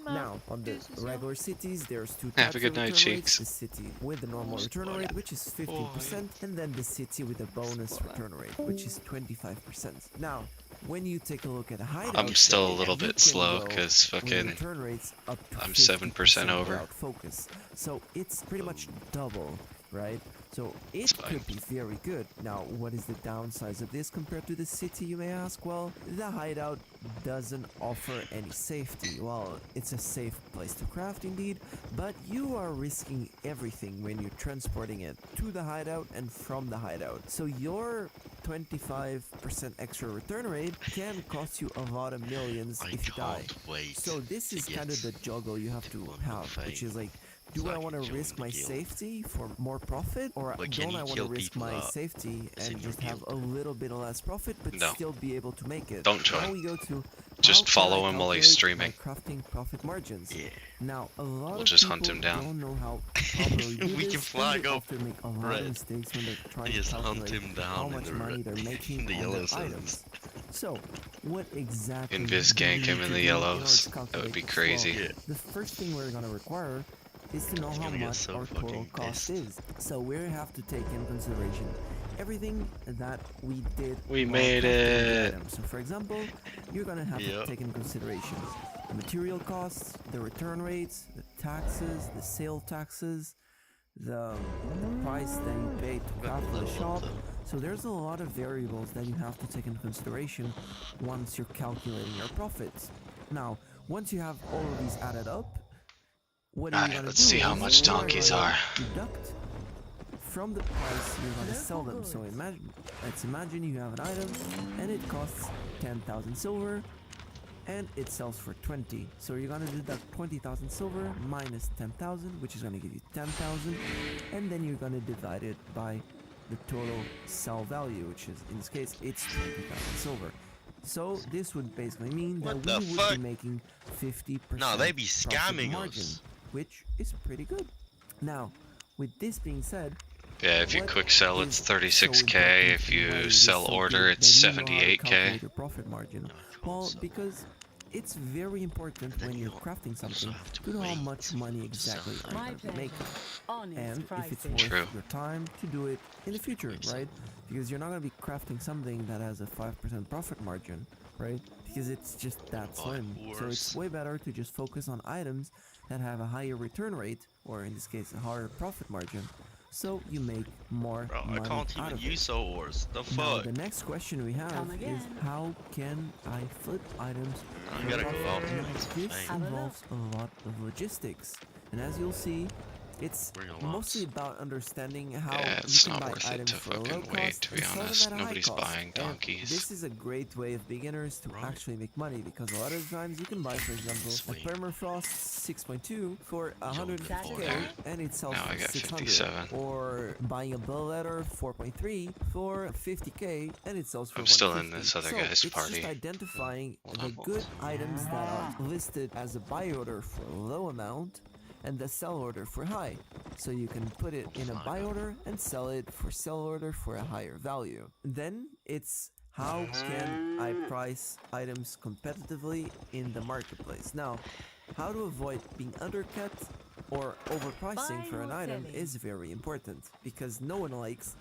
Now, on the regular cities, there's two Have types a good of night, return rates. cheeks. The city with the normal return rate, which is 15%, and then the city with the bonus return rate, which is 25%. Now, when you take a look at a hideout, I'm still a then little you bit can slow go because with fucking return rates up to I'm 7% over. without focus. So it's pretty much double, right? So it could be very good. Now, what is the downside of this compared to the city, you may ask? Well, the hideout doesn't offer any safety. Well, it's a safe place to craft indeed, but you are risking everything when you're transporting it to the hideout and from the hideout. So your 25% extra return rate can cost you a lot of millions if you die. So this is kind of the juggle you have to have, which is like, do I want to risk my safety for more profit, or don't I want to risk my safety and just have a little bit less profit, but No. still be able to make it? Don't join. Now we go to Just how can follow I him while he's calculate my streaming. crafting profit margins. Now, a lot We'll of just people hunt him down. don't know how to properly do We this, can flag and they up often make a lot red. of mistakes when they're trying Just to hunt calculate him down how in much the money red- they're making in the on yellow their zones. items. So, what exactly Invis do you gank need him to in do the in order to yellows. That would calculate be this? crazy. Well, the first thing we're gonna require is to know how gonna get much so our total fucking cost pissed. is. So we have to take in consideration everything that we did. We while made crafting the it. item. So for example, you're gonna have to take in consideration the material costs, the return rates, the taxes, the sale taxes, the price that you pay to craft in the shop. So there's a lot of variables that you have to take into consideration once you're calculating your profits. Now, once you have all of these added up, what are you Alright, gonna let's do see how is much you are donkeys gonna are. deduct from the price you're gonna sell them. So let's imagine you have an item and it costs 10,000 silver and it sells for 20. So you're gonna deduct 20,000 silver minus 10,000, which is gonna give you 10,000, and then you're gonna divide it by the total sell value, which is, in this case, it's 20,000 silver. So this would basically mean What that the we would fuck? be making 50% No, they be profit scamming margin, us. which is pretty good. Now, with this being said, Yeah, if you what quick sell, it's is so 36k. important If and why you it is sell so order, good it's that you know how to 78k. calculate your profit margin? Well, because it's very important when you're crafting something to know how much money exactly are you going to be making, and if it's worth True. your time to do it in the future, right? Because you're not going to be crafting something that has a 5% profit margin, right? Because it's just that slim. So it's way better to just focus on items that have a higher return rate, or in this case, a higher profit margin, so you make more Bro, I money can't out even of it. use soul ores. The Now, fuck? the next question we have is how can I flip items? I for gotta go profit? out there Now, and get some this fame. involves a lot of logistics, and as you'll see, it's Bring a mostly lot. about understanding how Yeah, you it's can not buy worth it items to for a low fucking wait, cost to be and sell honest. them at a high Nobody's cost. buying And donkeys. this is a great way of beginners to actually make money, because a lot of times you can buy, for example, a permafrost 6.2 for 150k and it sells Now I for got 600, 57. or buying a bill letter 4.3 for 50k and it sells for I'm still 150. in this other So guy's it's party. just identifying the good items that are listed as a buy order for a low amount and the sell order for high, so you can put it in a buy order and sell it for sell order for a higher value. Then it's how can I price items competitively in the marketplace. Now, how to avoid being undercut or overpricing for an item is very important, because no one likes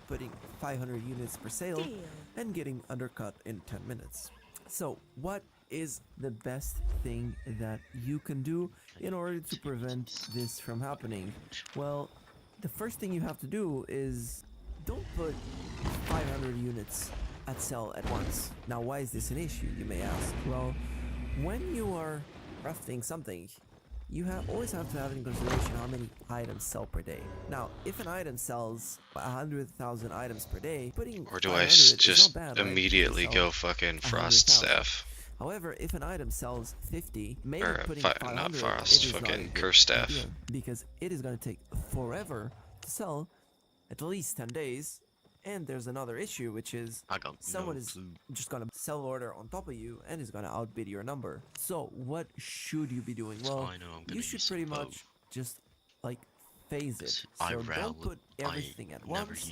putting 500 units per sale and getting undercut in 10 minutes. So what is the best thing that you can do in order to prevent this from happening? Well, the first thing you have to do is don't put 500 units at sell at once. Now, why is this an issue, you may ask? Well, when you are crafting something, you always have to have in consideration how many items sell per day. Now, if an item sells 100,000 items per day, putting Or do I 500 is not just bad, right? immediately You sell go fucking frost 100,000. staff? However, if an item sells 50, maybe Or putting not 500 frost, it is not a fucking good curse staff. idea, because it is going to take forever to sell, at least 10 days. And there's another issue, which is someone is just gonna sell order on top of you and is gonna outbid your number. So what should you be doing? Well, you should pretty much just like phase it. So don't put everything at once.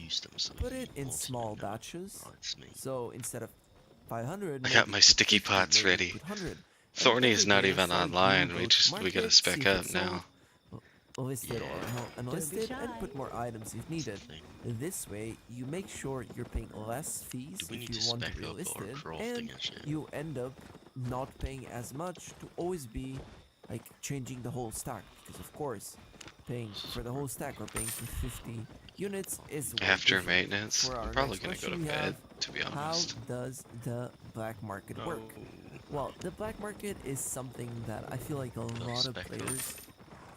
Put it in small batches. So instead of 500, I got maybe my put sticky 50, pots maybe ready. put 100. And Thorny's every not day even it's like online. you We go to gotta market, spec see if up it's sold, now. listed or unlisted, and put more items if needed. This way, you make sure you're paying less fees if you want to relist it, and you end up not paying as much to always be like changing the whole stack, because of course, paying for the whole stack or paying for 50 units is way After different. maintenance, For our I'm probably next gonna go to question, we bed, have, to be how honest. does the black market work? Well, the black market is something that I feel like a lot of players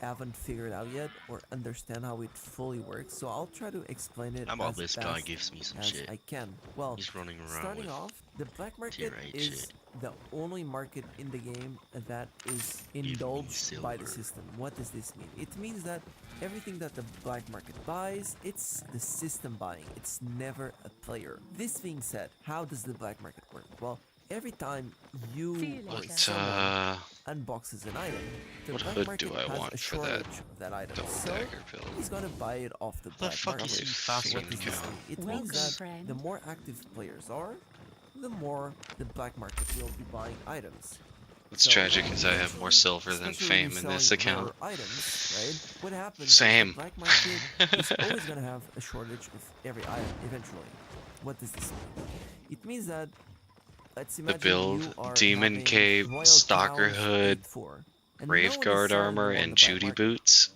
haven't figured out yet or understand how it fully works, so I'll try to explain it How about as this best guy gives me some as shit? I can. Well, He's running around starting with off, the black market tier 8 is shit. the only market in the game that is indulged by the system. What does this mean? It means that everything that the black market buys, it's the system buying. It's never a player. This being said, how does the black market work? Well, every time you or someone unboxes an item, the what black hood market do I has want a for shortage that of that item. double So dagger build? he's gonna buy it off the black fuck market. is he So fucking what does this doing? mean? It means that the more active players are, the more the black market will be buying items. What's tragic is I have more silver than fame in this account. Items, right? What happens Same. is the black market is always going to have a shortage of every item eventually. What does this mean? It means that, let's The imagine build, you are Demon having Cape, Royal Stalker Cows Hood, 8-4, and Grave no one is Guard selling armor, them on and the black Judy market. boots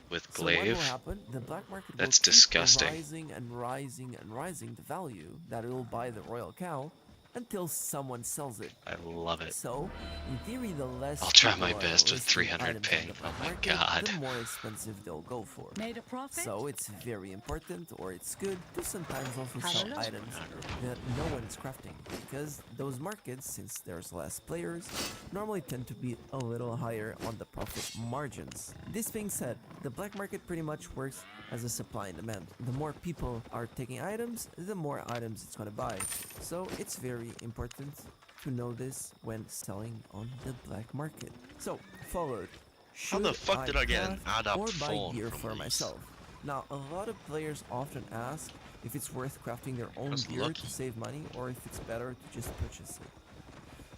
with So what will glaive. happen? The black market That's will keep disgusting. rising and rising and rising the value that it will buy the Royal Cow until someone sells it. I love it. So, in theory, the less I'll try people my are best with listing 300 items on ping. the Oh black my market, god. the more expensive they'll go for. Made a profit? So it's very important, or it's good, to sometimes also Have a sell look. items that no one is crafting, because those markets, since there's less players, normally tend to be a little higher on the profit margins. This being said, The black market pretty much works as a supply and demand. The more people are taking items, the more items it's gonna buy. So it's very important to know this when selling on the black market. So, forward. How the fuck did I get an craft add-up or buy phone gear from for these? myself? Now, a lot of players often ask if it's worth crafting their own That's gear lucky. to save money or if it's better to just purchase it.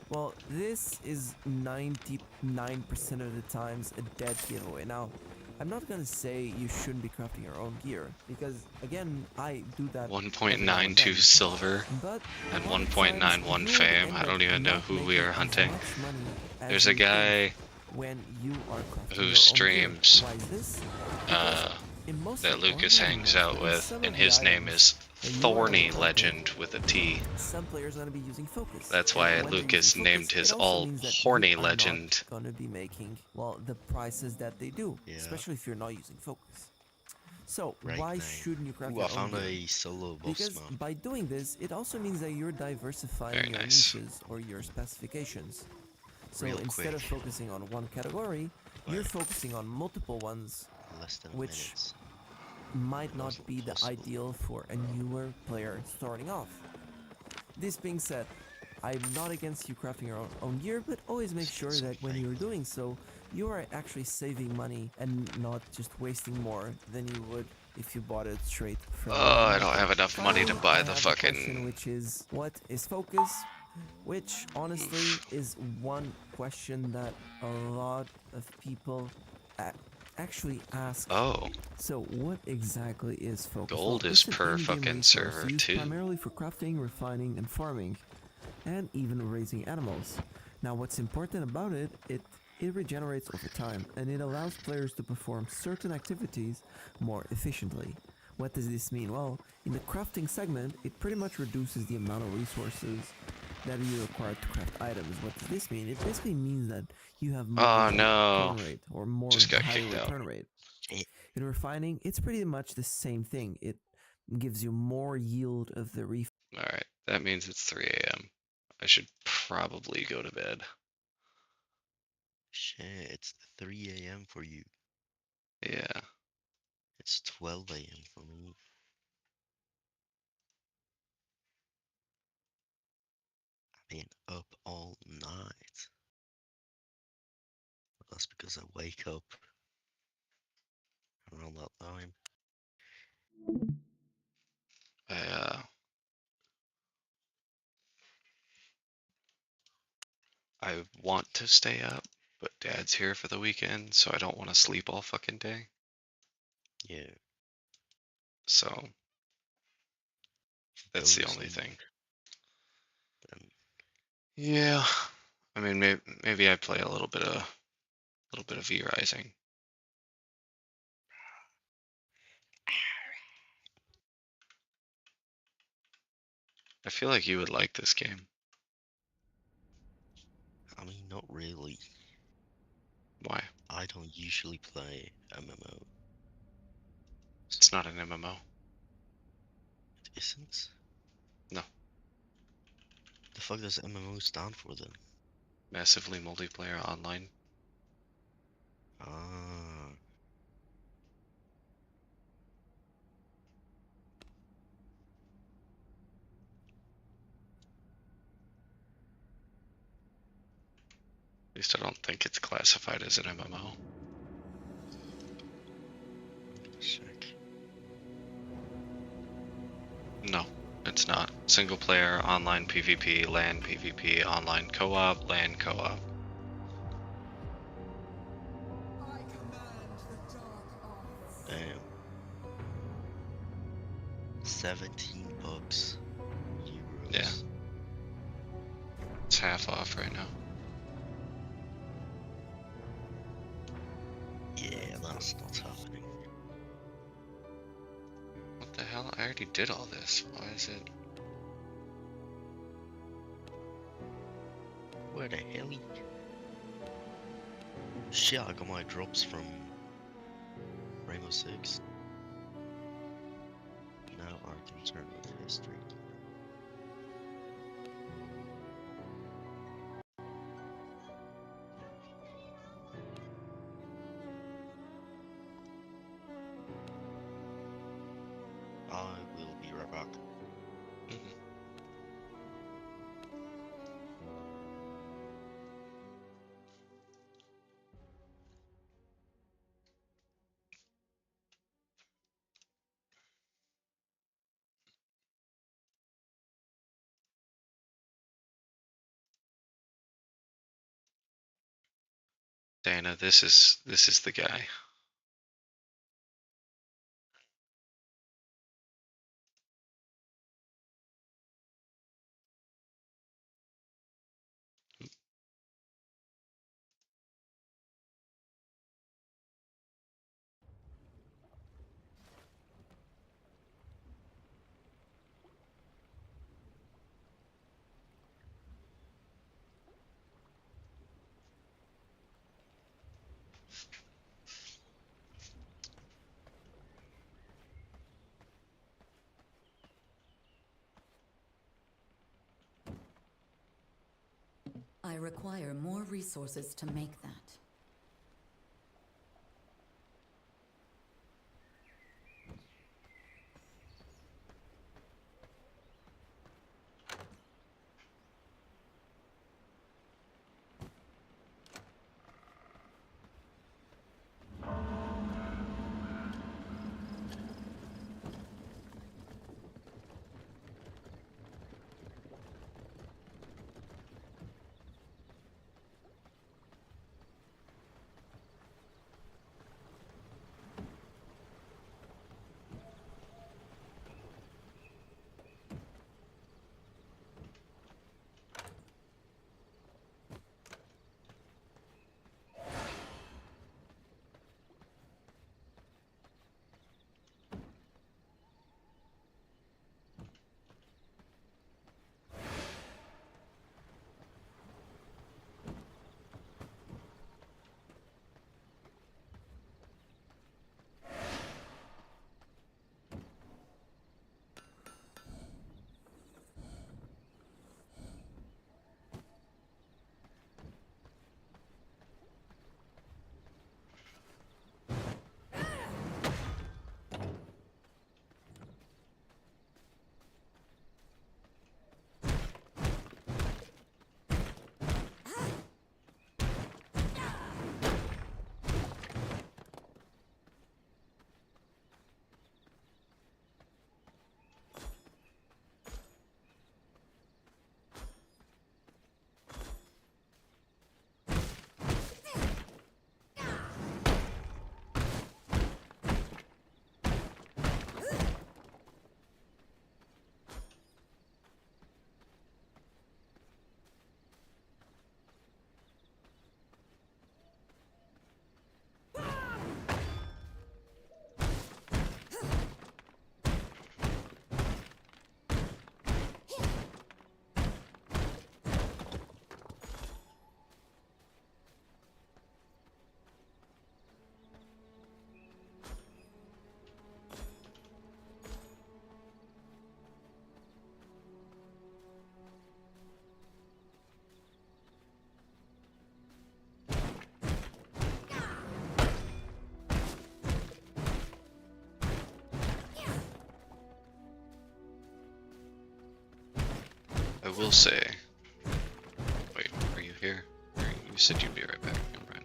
Well, this is 99% of the times a dead giveaway. Now, I'm not gonna say you shouldn't be crafting your own gear, because again, I do that. 1.92 silver But and a lot of times 1.91 you would fame. end I up don't even know not who we making are as hunting. much money as There's a you think guy when you are crafting who your own gear. streams Why is this? Because in most that of Lucas online hangs games, out but in with, some and of the his name items is that you are Thorny unlocking, Legend with a T. some players are going to be using focus. That's And why when they're Lucas using named focus, his it also all means that Horny you are Legend. not going to be making, well, the prices that they do, Yeah. especially if you're not using focus. So Right why now. shouldn't you craft Ooh, your I own found gear? a solo boss Because map. by doing this, it also means that you're diversifying Very your nice. niches or your specifications. So Real instead of quick. focusing on one category, you're Like, focusing on multiple ones, less than a which minute. might not Wasn't be the possible. ideal for a newer player starting off. This being said, I'm not against you crafting your own gear, but always make sure that when you're doing so, you are actually saving money and not just wasting more than you would if you bought it straight from the Oh, I market. don't have enough money to Finally, buy I the have a question, fucking. which is, what is focus? Which honestly is one question that a lot of people actually ask. Oh, So what exactly is focus? gold Well, is it's an per in-game fucking resource server used too. primarily for crafting, refining, and farming, and even raising animals. Now, what's important about it regenerates over time, and it allows players to perform certain activities more efficiently. What does this mean? Well, in the crafting segment, it pretty much reduces the amount of resources that you require to craft items. What does this mean? It basically means that you have more Oh high no. return rate, or more Just got higher kicked out. return rate. In refining, it's pretty much the same thing. It gives you more yield of the reef. Alright, that means it's 3 a.m. I should probably go to bed. Shit, it's 3 a.m. for you. Yeah. It's 12 a.m. for me. I've been up all night. That's because I wake up around that time. I I want to stay up, but Dad's here for the weekend, so I don't want to sleep all fucking day. Yeah. So that's the only thing. Then Yeah. I mean, maybe I play a little bit of V Rising. I feel like you would like this game. I mean, not really. Why? I don't usually play MMO. It's not an MMO. It isn't? No. The fuck does MMO stand for then? Massively multiplayer online. Ah. At least I don't think it's classified as an MMO. Check. No, it's not. Single player, online PvP, LAN PvP, online co-op, LAN co-op. Damn. 17 bucks. Euros. Yeah. It's half off right now. Yeah, that's not happening. What the hell? I already did all this. Why is it? Where the hell? Shit, I got my drops from Rainbow Six. Now I can turn with history. I will be right back. Dana, this is the guy. I require more resources to make that. I will say. Wait, are you here? You said you'd be right back. Never mind.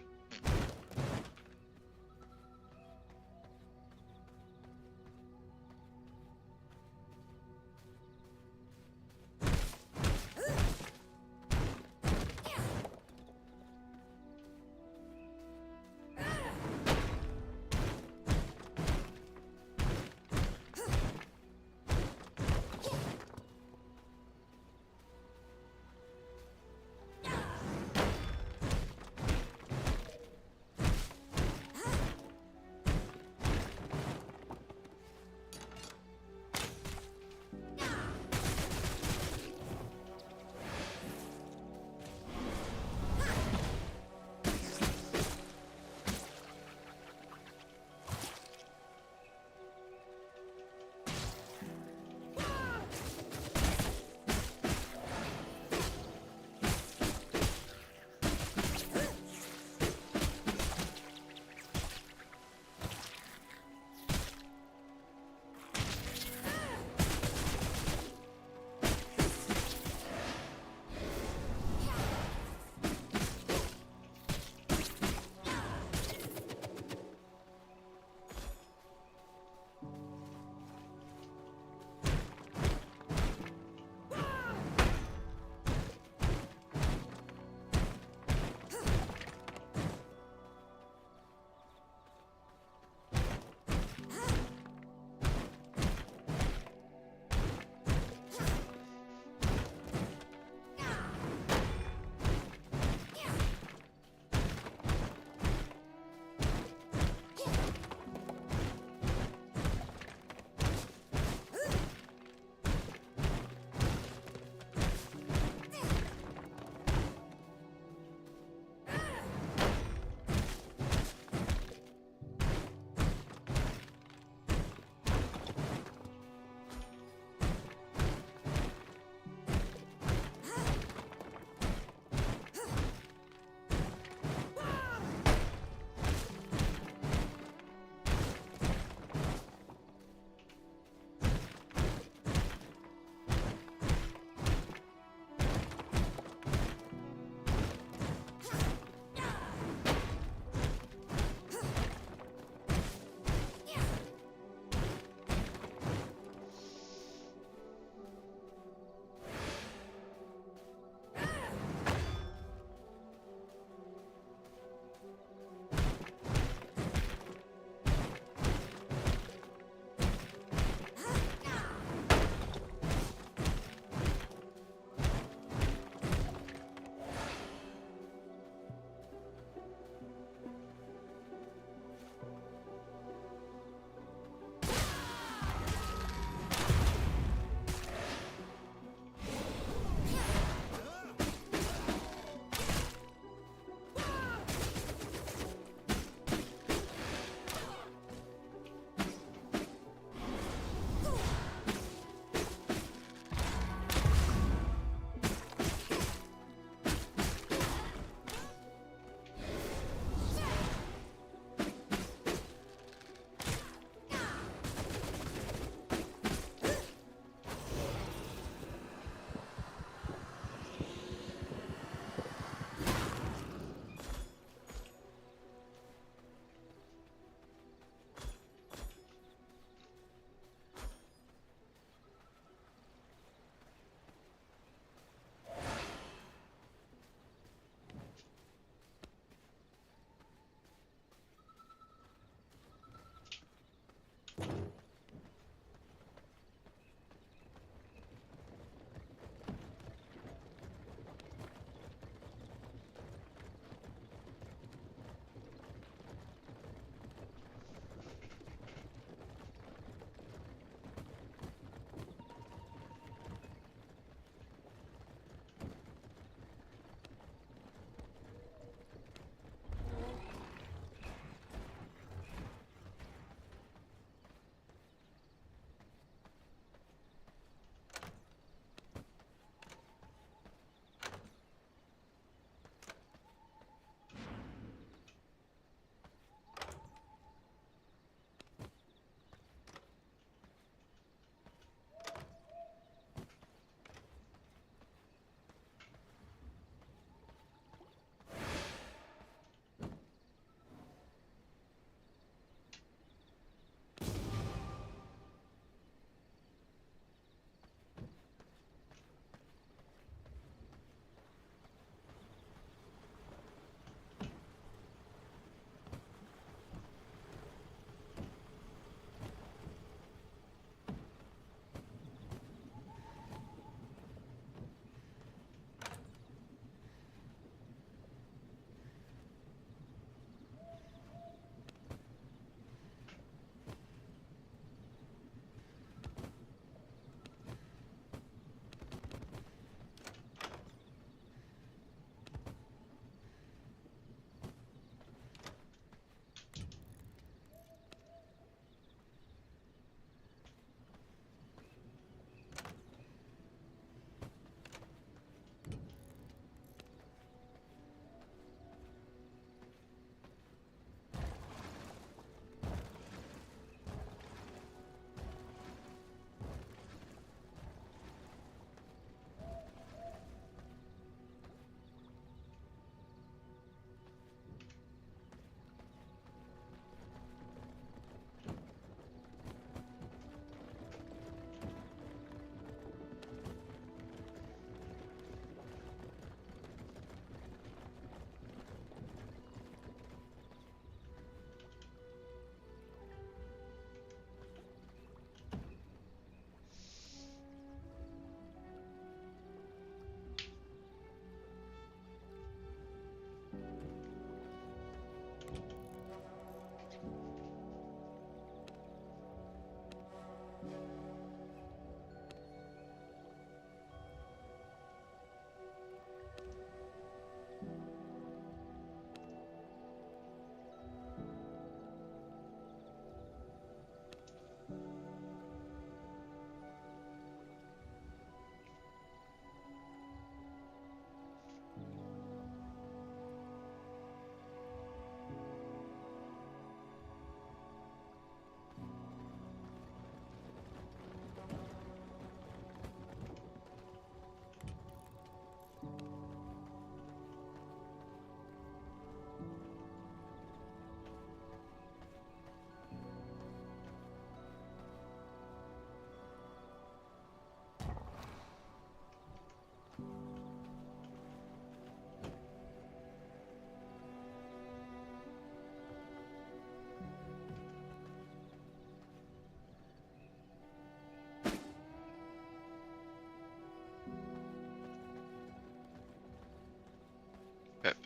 Bet.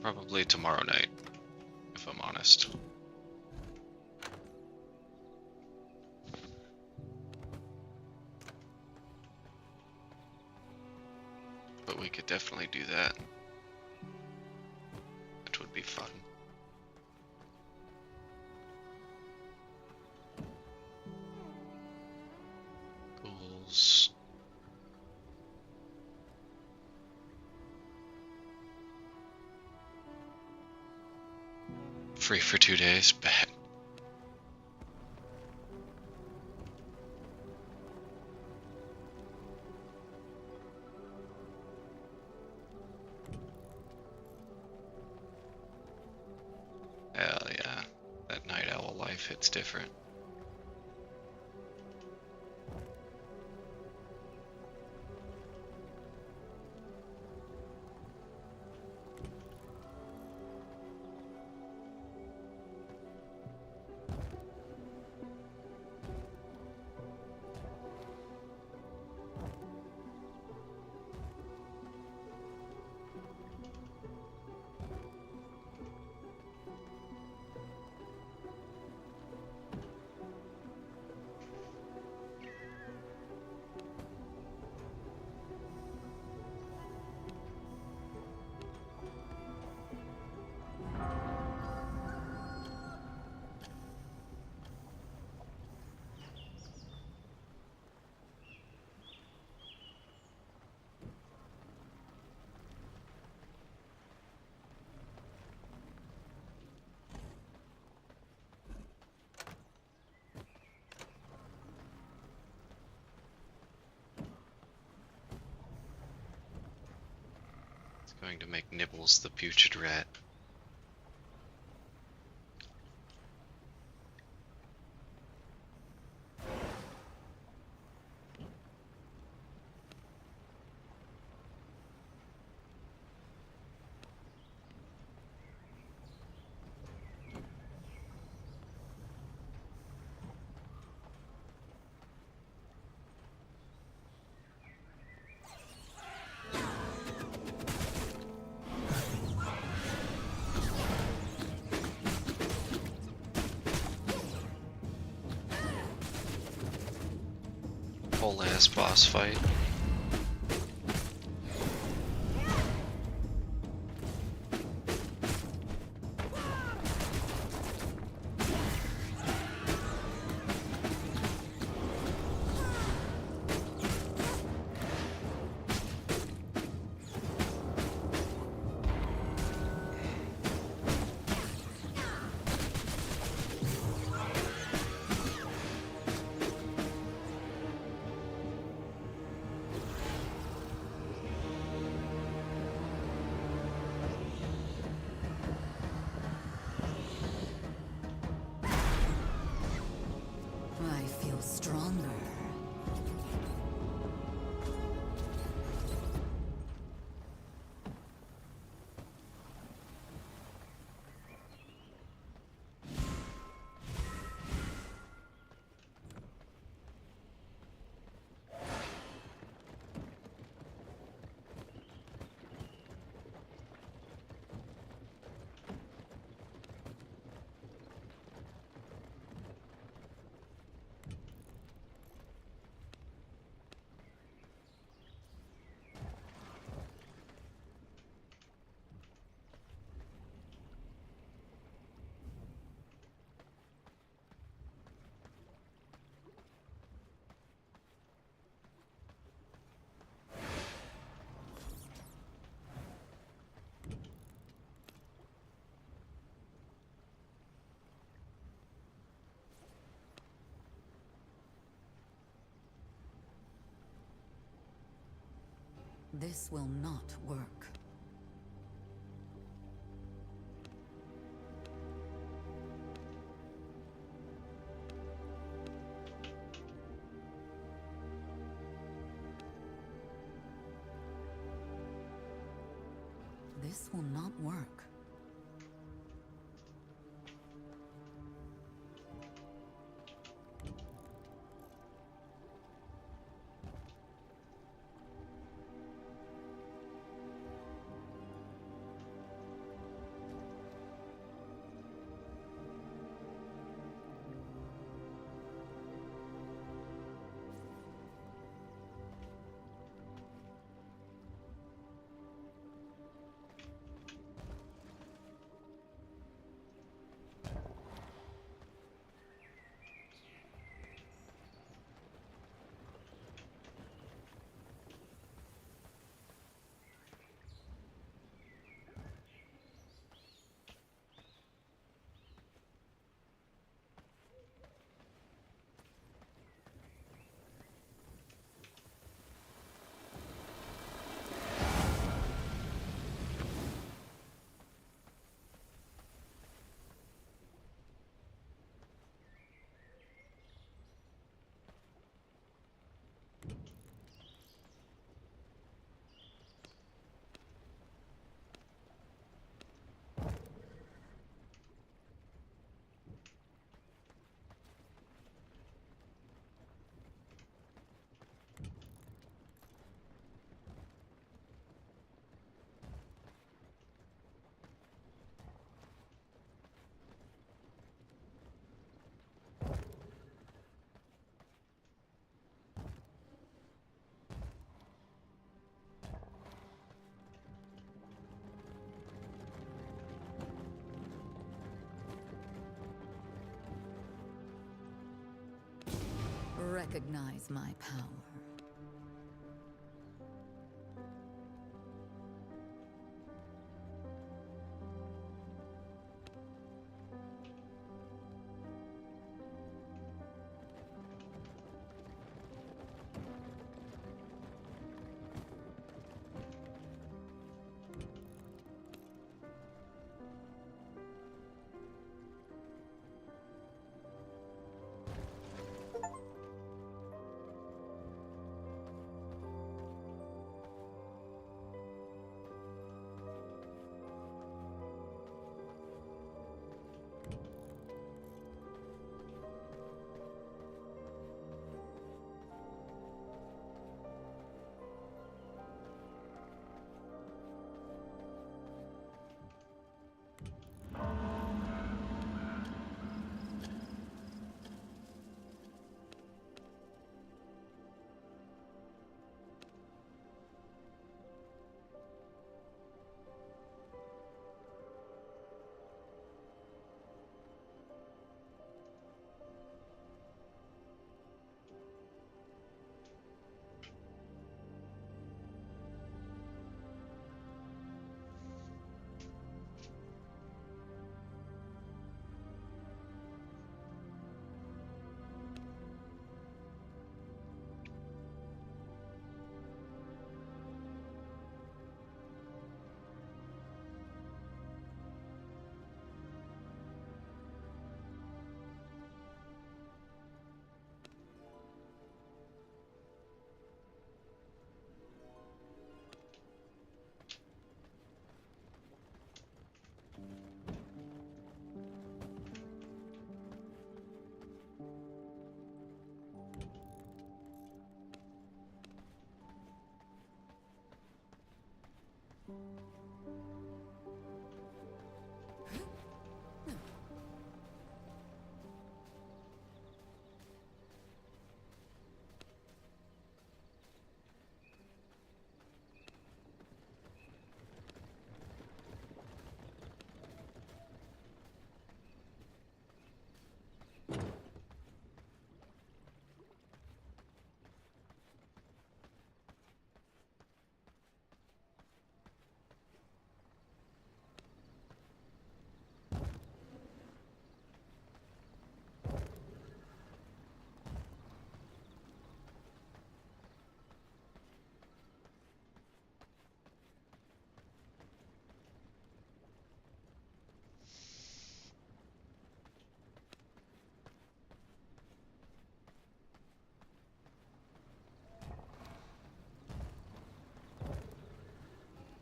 Probably tomorrow night, if I'm honest. But we could definitely do that. That would be fun. Goals. Free for 2 days, bet. Hell yeah, that night owl life hits different. Going to make Nibbles the putrid rat. Whole ass boss fight. I feel stronger. This will not work. This will not work. recognize my power.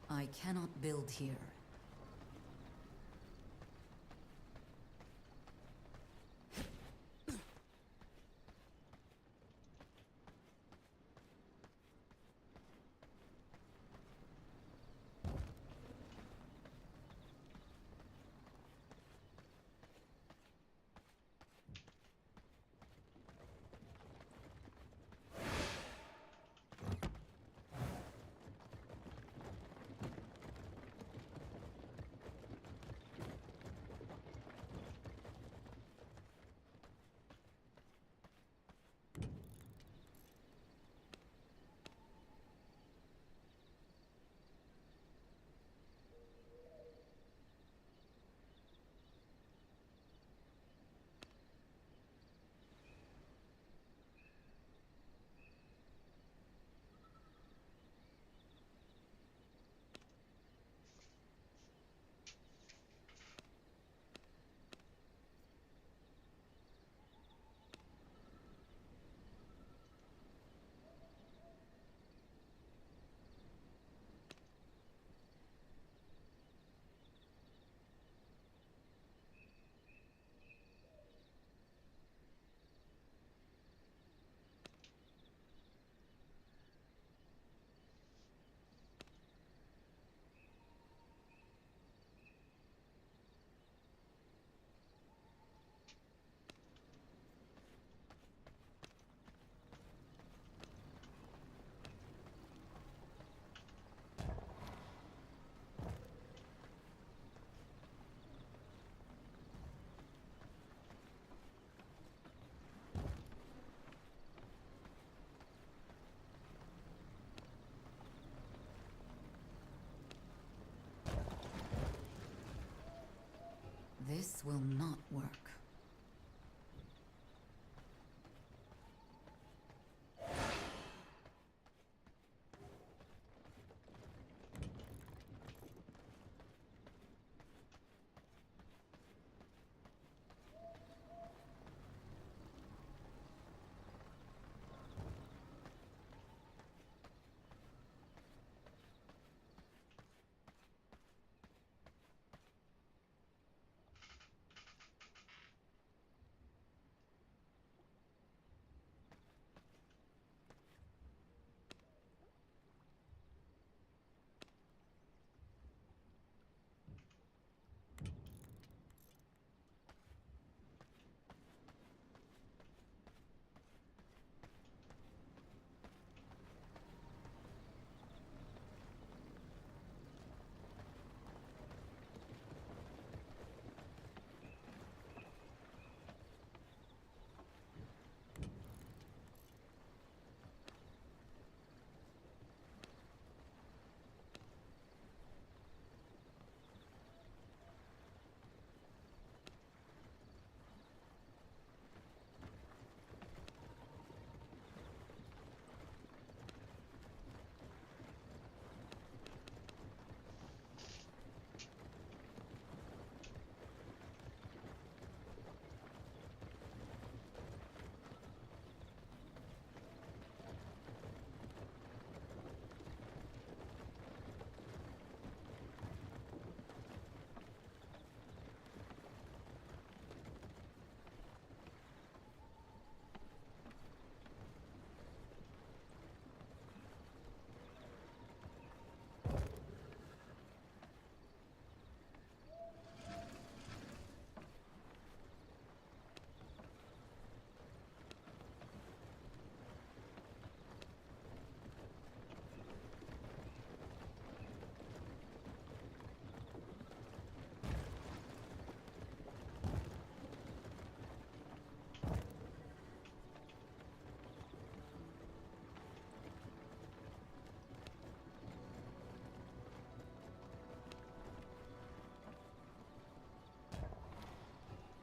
I cannot build here. will not work.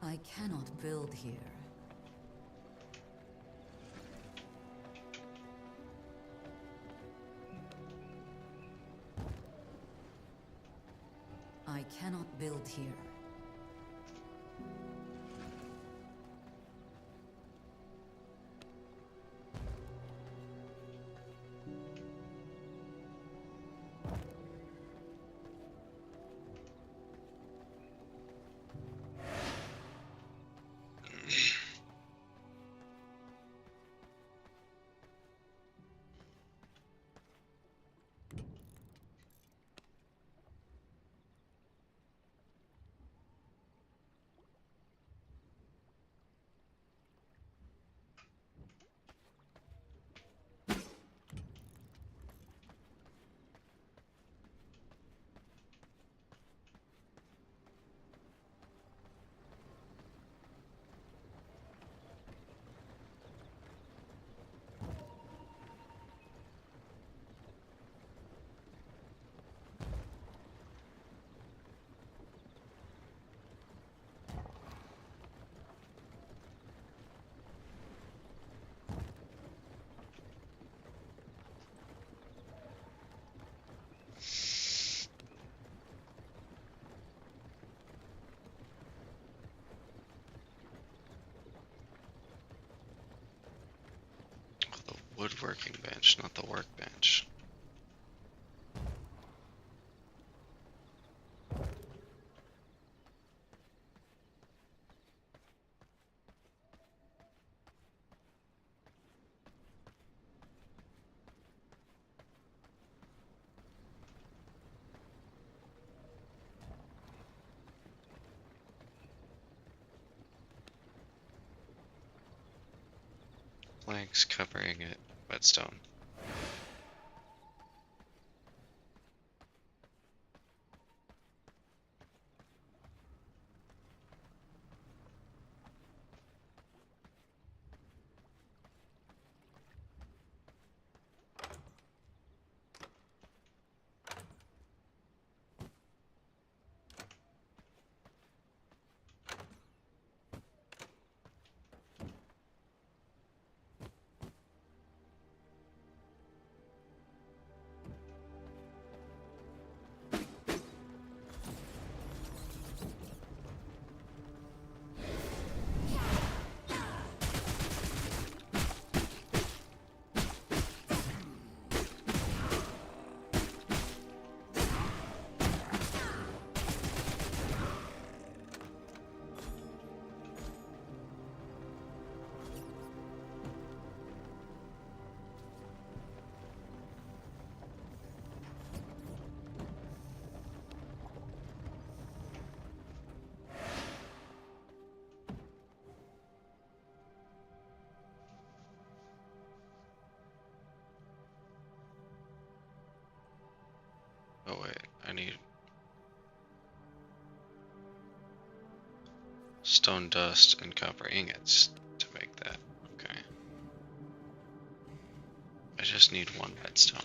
I cannot build here. I cannot build here. Woodworking bench, not the workbench. Planks covering it, whetstone. Oh wait, I need stone dust and copper ingots to make that. Okay. I just need one redstone.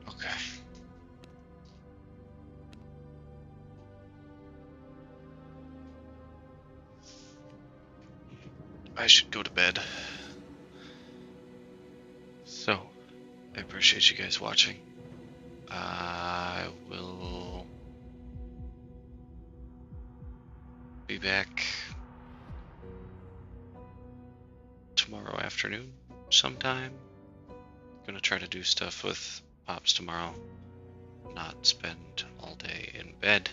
Okay. I should go to bed. So, I appreciate you guys watching. I will be back tomorrow afternoon sometime. Gonna try to do stuff with Pops tomorrow. Not spend all day in bed.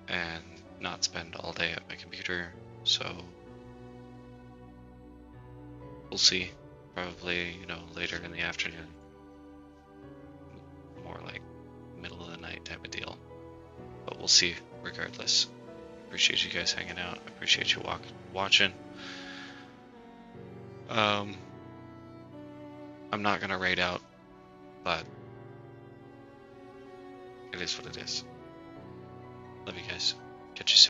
And not spend all day at my computer. So, we'll see. Probably, later in the afternoon. More like middle of the night type of deal. But we'll see regardless. Appreciate you guys hanging out. Appreciate you watching. I'm not gonna raid out, but it is what it is. Love you guys. Catch you soon.